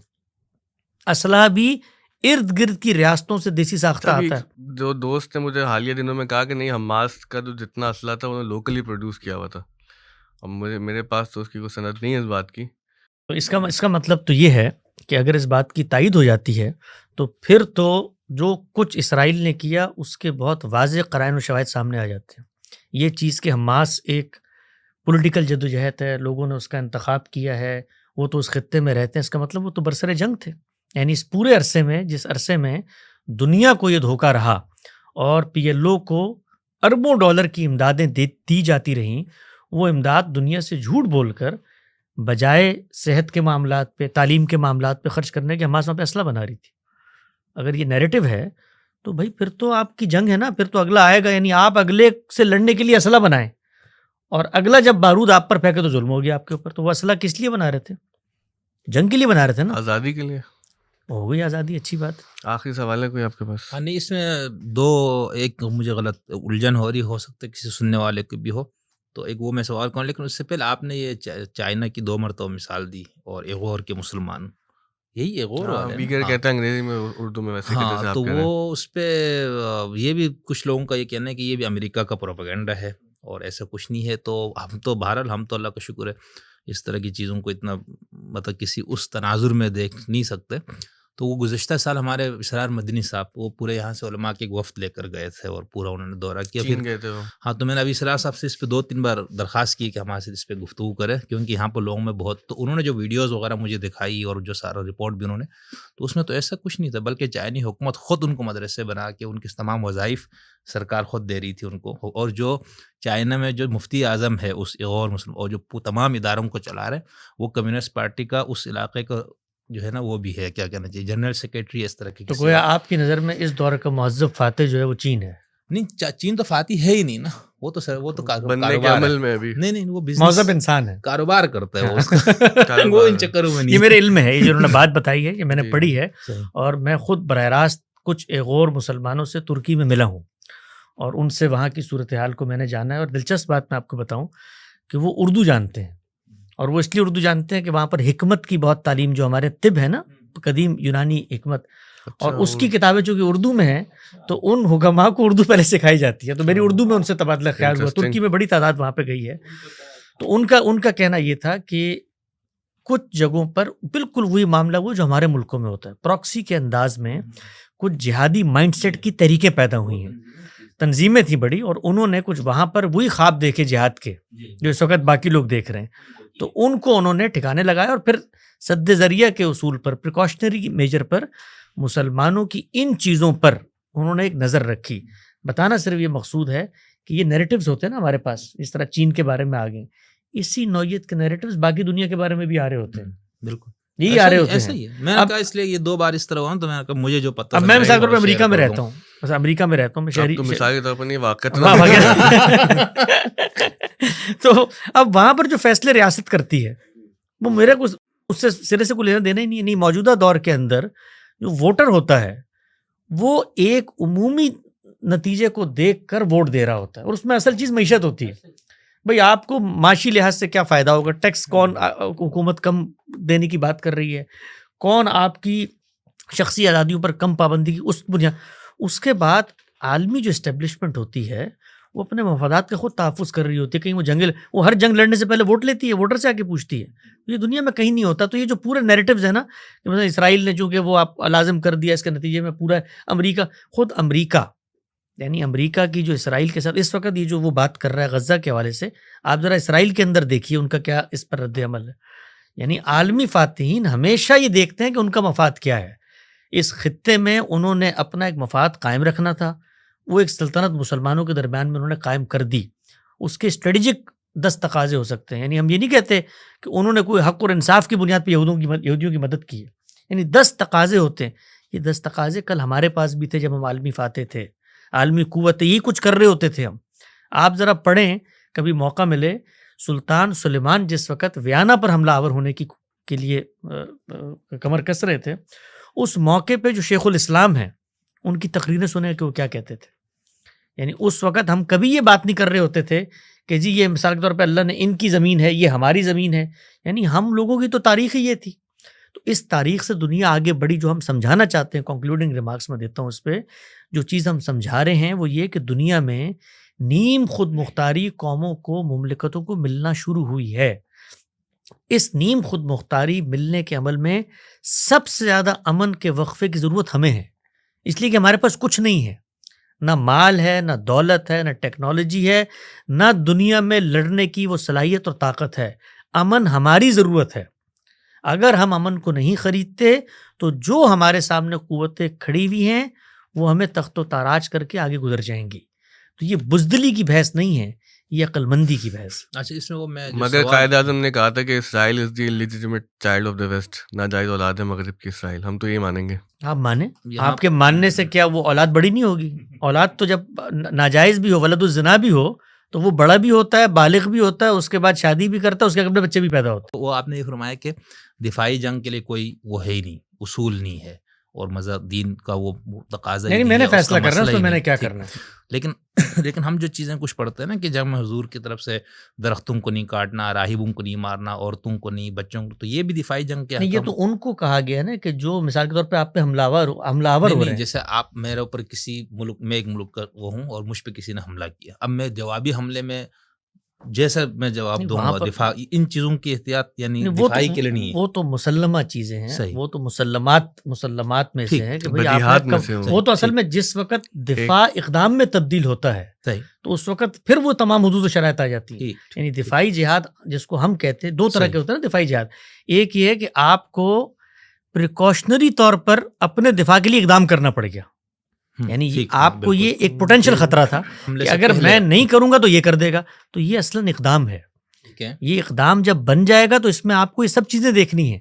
اسلحہ بھی ارد گرد کی ریاستوں سے دیسی ساختہ آتا ہے. جو دوست نے مجھے حالیہ دنوں میں کہا کہ نہیں حماس کا جو جتنا اسلحہ تھا انہوں نے لوکلی پروڈیوس کیا ہوا تھا. اب میرے پاس تو اس کی کوئی سند نہیں ہے اس بات کی. تو اس کا مطلب تو یہ ہے کہ اگر اس بات کی تائید ہو جاتی ہے تو پھر تو جو کچھ اسرائیل نے کیا اس کے بہت واضح قرائن و شواہد سامنے آ جاتے ہیں. یہ چیز کہ حماس ایک پولیٹیکل جدوجہد ہے, لوگوں نے اس کا انتخاب کیا ہے, وہ تو اس خطے میں رہتے ہیں, اس کا مطلب وہ تو برسر جنگ تھے. یعنی اس پورے عرصے میں, جس عرصے میں دنیا کو یہ دھوکہ رہا اور پی ایل او کو اربوں ڈالر کی امدادیں دی جاتی رہیں, وہ امداد دنیا سے جھوٹ بول کر بجائے صحت کے معاملات پہ, تعلیم کے معاملات پہ خرچ کرنے کے حماس وہاں پہ اسلحہ بنا رہی تھی. اگر یہ نیریٹو ہے تو بھائی پھر تو آپ کی جنگ ہے نا, پھر تو اگلا آئے گا. یعنی آپ اگلے سے لڑنے کے لیے اسلحہ بنائیں اور اگلا جب بارود آپ پر پھینکے تو ظلم ہو گیا آپ کے اوپر. تو وہ اسلحہ کس لیے بنا رہے تھے؟ جنگ کے لیے بنا رہے تھے نا, آزادی کے لیے. ہو گئی آزادی, اچھی بات. آخری سوال ہے کوئی آپ کے پاس؟ ہاں نہیں, اس میں ایک مجھے غلط الجھن ہو رہی, ہو سکتا ہے کسی سننے والے کو بھی ہو, تو ایک وہ میں سوال کروں. لیکن اس سے پہلے آپ نے یہ چائنا کی 2 مرتبہ مثال دی اور ایغور کے مسلمان, یہی ایغور والے بیگر کہتے ہیں انگریزی میں, اردو میں ویسے کہتے ہیں. ہاں, تو وہ اس پہ یہ بھی کچھ لوگوں کا یہ کہنا ہے کہ یہ بھی امریکہ کا پروپیگنڈا ہے اور ایسا کچھ نہیں ہے. تو ہم تو بہرحال ہم تو اللہ کا شکر ہے اس طرح کی چیزوں کو اتنا مطلب کسی اس تناظر میں دیکھ نہیں سکتے. تو وہ گزشتہ سال ہمارے اسرار مدنی صاحب وہ پورے یہاں سے علماء کے ایک وفد لے کر گئے تھے اور پورا انہوں نے دورہ کیا. چین گئے تھے وہ. ہاں, تو میں نے ابھی اسرار صاحب سے اس پہ 2-3 بار درخواست کی کہ ہمارے سے اس پہ گفتگو کرے, کیونکہ یہاں پر لوگوں میں بہت, تو انہوں نے جو ویڈیوز وغیرہ مجھے دکھائی اور جو سارا رپورٹ بھی انہوں نے, تو اس میں تو ایسا کچھ نہیں تھا, بلکہ چائنی حکومت خود ان کو مدرسے بنا کے ان کے تمام وظائف سرکار خود دے رہی تھی ان کو. اور جو چائنا میں جو مفتی اعظم ہے اس اور مسلم اور جو تمام اداروں کو چلا رہے ہیں, وہ کمیونسٹ پارٹی کا اس علاقے کا جو ہے نا وہ بھی ہے, کیا کہنا چاہیے, جنرل سیکریٹری اس طرح کی. تو گویا آپ کی نظر میں اس دور کا مہذب فاتح جو ہے وہ چین ہے؟ نہیں, چین تو فاتح ہے ہی نہیں نا, وہ تو سر وہ تو بننے کے عمل میں بھی نہیں وہ مہذب انسان ہے, کاروبار کرتا ہے وہ, وہ ان چکروں میں نہیں. یہ میرے علم میں ہے, یہ جو انہوں نے بات بتائی ہے یہ میں نے پڑھی ہے, اور میں خود براہ راست کچھ ایغور مسلمانوں سے ترکی میں ملا ہوں اور ان سے وہاں کی صورتحال کو میں نے جانا ہے. اور دلچسپ بات میں آپ کو بتاؤں کہ وہ اردو جانتے ہیں, اور وہ اس لیے اردو جانتے ہیں کہ وہاں پر حکمت کی بہت تعلیم, جو ہمارے طب ہے نا, قدیم یونانی حکمت, اور اس کی کتابیں چونکہ اردو میں ہیں تو ان حکماء کو اردو پہلے سکھائی جاتی ہے. تو میری اردو میں ان سے تبادلہ خیال ہوا, ترکی میں بڑی تعداد وہاں پہ گئی ہے. تو ان کا کہنا یہ تھا کہ کچھ جگہوں پر بالکل وہی معاملہ وہ جو ہمارے ملکوں میں ہوتا ہے, پراکسی کے انداز میں کچھ جہادی مائنڈ سیٹ کی طریقے پیدا ہوئی ہیں, تنظیمیں تھیں بڑی, اور انہوں نے کچھ وہاں پر وہی خواب دیکھے جہاد کے جو اس وقت باقی لوگ دیکھ رہے ہیں. تو ان کو انہوں نے ٹھکانے لگایا اور پھر سد ذریعہ کے اصول پر, پریکاشنری میجر پر, مسلمانوں کی ان چیزوں پر انہوں نے ایک نظر رکھی. بتانا صرف یہ مقصود ہے کہ یہ نیریٹیوز ہوتے ہیں نا ہمارے پاس, اس طرح چین کے بارے میں آ گئے, اسی نوعیت کے نیریٹیوز باقی دنیا کے بارے میں بھی آ رہے ہوتے ہیں. بالکل یہی آ رہے ہوتے ایسا ہیں. ہی ہے. میں نے کہا اس لیے یہ 2 بار اس طرح ہوا تو میں نے کہا مجھے جو پتہ, اب میں مثال طور پر امریکہ میں رہتا ہوں, امریکہ میں رہتا ہوں, میں شہری, تو مثال کے طور پر نہیں واقع تو اب وہاں پر جو فیصلے ریاست کرتی ہے وہ میرے کو اس سے سرے سے کوئی لینا دینا ہی نہیں ہے. نہیں, موجودہ دور کے اندر جو ووٹر ہوتا ہے وہ ایک عمومی نتیجے کو دیکھ کر ووٹ دے رہا ہوتا ہے، اور اس میں اصل چیز معیشت ہوتی ہے. بھئی آپ کو معاشی لحاظ سے کیا فائدہ ہوگا، ٹیکس کون حکومت کم دینے کی بات کر رہی ہے، کون آپ کی شخصی آزادیوں پر کم پابندی کی اس بنیاد. اس کے بعد عالمی جو اسٹیبلشمنٹ ہوتی ہے وہ اپنے مفادات کا خود تحفظ کر رہی ہوتی ہے. کہیں وہ ہر جنگ لڑنے سے پہلے ووٹ لیتی ہے، ووٹر سے آ کے پوچھتی ہے. یہ دنیا میں کہیں نہیں ہوتا. تو یہ جو پورے نیریٹیوز ہیں نا کہ مثلا اسرائیل نے چونکہ وہ آپ لازم کر دیا، اس کے نتیجے میں پورا امریکہ یعنی امریکہ کی جو اسرائیل کے ساتھ اس وقت یہ جو وہ بات کر رہا ہے غزہ کے حوالے سے، آپ ذرا اسرائیل کے اندر دیکھیے ان کا کیا اس پر رد عمل ہے. یعنی عالمی فاتحین ہمیشہ یہ دیکھتے ہیں کہ ان کا مفاد کیا ہے. اس خطے میں انہوں نے اپنا ایک مفاد قائم رکھنا تھا، وہ ایک سلطنت مسلمانوں کے درمیان میں انہوں نے قائم کر دی. اس کے اسٹریٹجک 10 تقاضے ہو سکتے ہیں. یعنی ہم یہ نہیں کہتے کہ انہوں نے کوئی حق اور انصاف کی بنیاد پہ یہودیوں کی مدد کی ہے. یعنی 10 تقاضے ہوتے ہیں. یہ 10 تقاضے کل ہمارے پاس بھی تھے جب ہم عالمی فاتح تھے، عالمی قوت، یہی کچھ کر رہے ہوتے تھے ہم. آپ ذرا پڑھیں کبھی موقع ملے، سلطان سلیمان جس وقت ویانا پر حملہ آور ہونے کے لیے کمر کس رہے تھے، اس موقع پہ جو شیخ الاسلام ہیں ان کی تقریریں سنیں کہ وہ کیا کہتے تھے. یعنی اس وقت ہم کبھی یہ بات نہیں کر رہے ہوتے تھے کہ جی یہ مثال کے طور پہ اللہ نے ان کی زمین ہے، یہ ہماری زمین ہے. یعنی ہم لوگوں کی تو تاریخ ہی یہ تھی. تو اس تاریخ سے دنیا آگے بڑھی. جو ہم سمجھانا چاہتے ہیں، کنکلوڈنگ ریمارکس میں دیتا ہوں اس پہ، جو چیز ہم سمجھا رہے ہیں وہ یہ کہ دنیا میں نیم خود مختاری قوموں کو، مملکتوں کو ملنا شروع ہوئی ہے. اس نیم خود مختاری ملنے کے عمل میں سب سے زیادہ امن کے وقفے کی ضرورت ہمیں ہے، اس لیے کہ ہمارے پاس کچھ نہیں ہے، نہ مال ہے، نہ دولت ہے، نہ ٹیکنالوجی ہے، نہ دنیا میں لڑنے کی وہ صلاحیت اور طاقت ہے. امن ہماری ضرورت ہے. اگر ہم امن کو نہیں خریدتے تو جو ہمارے سامنے قوتیں کھڑی ہوئی ہیں وہ ہمیں تخت و تاراج کر کے آگے گزر جائیں گی. تو یہ بزدلی کی بحث نہیں ہے، یہ عقل مندی کی بحث. اچھا، اس میں وہ میں مگر قائد اعظم نے کہا تھا کہ Israel is the legitimate child of the West, ناجائز اولاد ہے مغرب کی اسرائیل. ہم تو یہ مانیں گے. آپ مانیں، آپ کے ماننے سے کیا وہ اولاد بڑی نہیں ہوگی؟ اولاد تو جب ناجائز بھی ہو، ولد الزنا بھی ہو، تو وہ بڑا بھی ہوتا ہے، بالغ بھی ہوتا ہے، اس کے بعد شادی بھی کرتا ہے، اس کے اپنے بچے بھی پیدا ہوتے ہیں. وہ آپ نے یہ فرمایا کہ دفاعی جنگ کے لیے کوئی وہ ہے ہی نہیں، اصول نہیں ہے، اور مذہب دین کا وہ تقاضا یعنی میں نے فیصلہ کرنا ہے اس میں میں نے کیا کرنا ہے. لیکن ہم جو چیزیں کچھ پڑھتے ہیں نا کہ جنگ میں حضور کی طرف سے درختوں کو نہیں کاٹنا، راہبوں کو نہیں مارنا، عورتوں کو نہیں، بچوں کو، تو یہ بھی دفاعی جنگ کے نہیں، یہ تو ان کو کہا گیا نا کہ جو مثال کے طور پہ آپ پہ حملہ آور ہو رہے ہیں. جیسے آپ میرے اوپر کسی ملک میں، ایک ملک کا وہ ہوں اور مجھ پہ کسی نے حملہ کیا، اب میں جوابی حملے میں جیسا میں جواب دوں گا، دفاع، ان چیزوں کی احتیاط یعنی دفاعی کے لیے نہیں ہے. وہ تو مسلمہ چیزیں ہیں، وہ تو مسلمات میں سے ہیں کہ بھئی وہ تو اصل میں جس وقت دفاع اقدام میں تبدیل ہوتا ہے تو اس وقت پھر وہ تمام حدود و شرائط آ جاتی ہے. یعنی دفاعی جہاد جس کو ہم کہتے ہیں، 2 طرح کے ہوتے ہیں نا دفاعی جہاد. ایک یہ ہے کہ آپ کو پریکاشنری طور پر اپنے دفاع کے لیے اقدام کرنا پڑ گیا، یعنی آپ کو یہ ایک پوٹینشیل خطرہ تھا کہ اگر میں نہیں کروں گا تو یہ کر دے گا. تو یہ اصلاً اقدام ہے. یہ اقدام جب بن جائے گا تو اس میں آپ کو یہ سب چیزیں دیکھنی ہیں،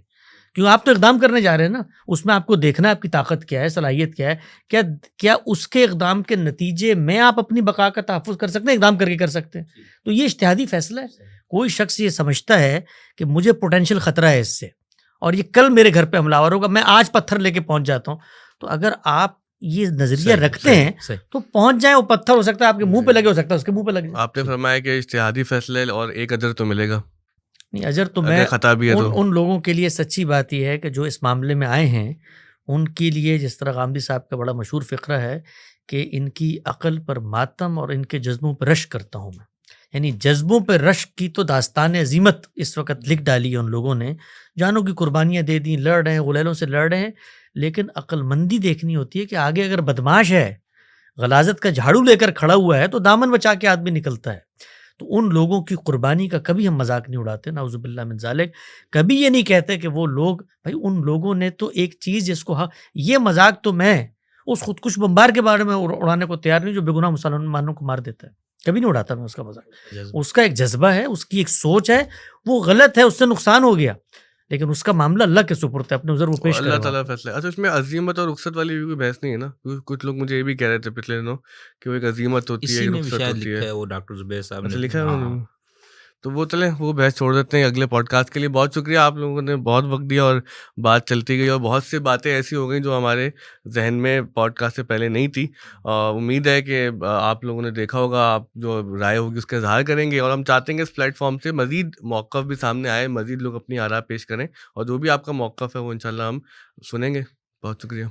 کیوں آپ تو اقدام کرنے جا رہے ہیں نا. اس میں آپ کو دیکھنا ہے آپ کی طاقت کیا ہے، صلاحیت کیا ہے، کیا اس کے اقدام کے نتیجے میں آپ اپنی بقا کا تحفظ کر سکتے ہیں، اقدام کر کے کر سکتے ہیں. تو یہ اجتہادی فیصلہ ہے. کوئی شخص یہ سمجھتا ہے کہ مجھے پوٹینشیل خطرہ ہے اس سے اور یہ کل میرے گھر پہ حملہ آور ہوگا، میں آج پتھر لے کے پہنچ جاتا ہوں. تو اگر آپ یہ نظریہ رکھتے ہیں تو پہنچ جائیں، وہ پتھر ہو سکتا ہے آپ کے منہ پہ لگے، ہو سکتا ہے اس کے منہ پہ لگ جائے. آپ نے فرمایا کہ اجتہادی فیصلے اور ایک اجر تو ملے گا. نہیں، اجر تو میں خطا بھی ہے ان لوگوں کے لیے سچی بات یہ ہے کہ جو اس معاملے میں آئے ہیں ان کے لیے، جس طرح غامدی صاحب کا بڑا مشہور فقرہ ہے کہ ان کی عقل پر ماتم اور ان کے جذبوں پر رشک کرتا ہوں میں. یعنی جذبوں پہ رشک کی تو داستان عظیمت اس وقت لکھ ڈالی ہے ان لوگوں نے، جانوں کی قربانیاں دے دیں، لڑ رہے ہیں، غلیلوں سے لڑ رہے ہیں. لیکن عقل مندی دیکھنی ہوتی ہے کہ آگے اگر بدماش ہے، غلاظت کا جھاڑو لے کر کھڑا ہوا ہے تو دامن بچا کے آدمی نکلتا ہے. تو ان لوگوں کی قربانی کا کبھی ہم مذاق نہیں اڑاتے، نعوذ باللہ من ذالک. کبھی یہ نہیں کہتے کہ وہ لوگ، بھائی ان لوگوں نے تو ایک چیز جس کو یہ مذاق تو میں اس خودکش بمبار کے بارے میں اڑانے کو تیار نہیں جو بے گناہ مسلمانوں کو مار دیتا ہے. کبھی نہیں اڑاتا میں اس کا مذاق. اس کا ایک جذبہ ہے، اس کی ایک سوچ ہے، وہ غلط ہے، اس سے نقصان ہو گیا، لیکن اس کا معاملہ اللہ کے سپرد ہے، اپنے عذر وہ پیش کرے اللہ تعالیٰ فیصلہ. اچھا، اس میں عزیمت اور رخصت والی بھی کوئی بحث نہیں ہے نا؟ کچھ لوگ مجھے یہ بھی کہہ رہے تھے پچھلے دنوں کہ وہ ایک عزیمت ہوتی ہے، رخصت ہوتی ہے. وہ ڈاکٹر زبیر صاحب نے لکھا ہے. تو وہ چلیں وہ بحث چھوڑ دیتے ہیں اگلے پوڈ کاسٹ کے لیے. بہت شکریہ, آپ لوگوں نے بہت وقت دیا اور بات چلتی گئی اور بہت سی باتیں ایسی ہو گئیں جو ہمارے ذہن میں پوڈ کاسٹ سے پہلے نہیں تھی. امید ہے کہ آپ لوگوں نے دیکھا ہوگا, آپ جو رائے ہوگی اس کا اظہار کریں گے, اور ہم چاہتے ہیں کہ اس پلیٹ فارم سے مزید موقف بھی سامنے آئے, مزید لوگ اپنی آراء پیش کریں, اور جو بھی آپ کا موقف ہے وہ انشاءاللہ ہم سنیں گے. بہت شکریہ.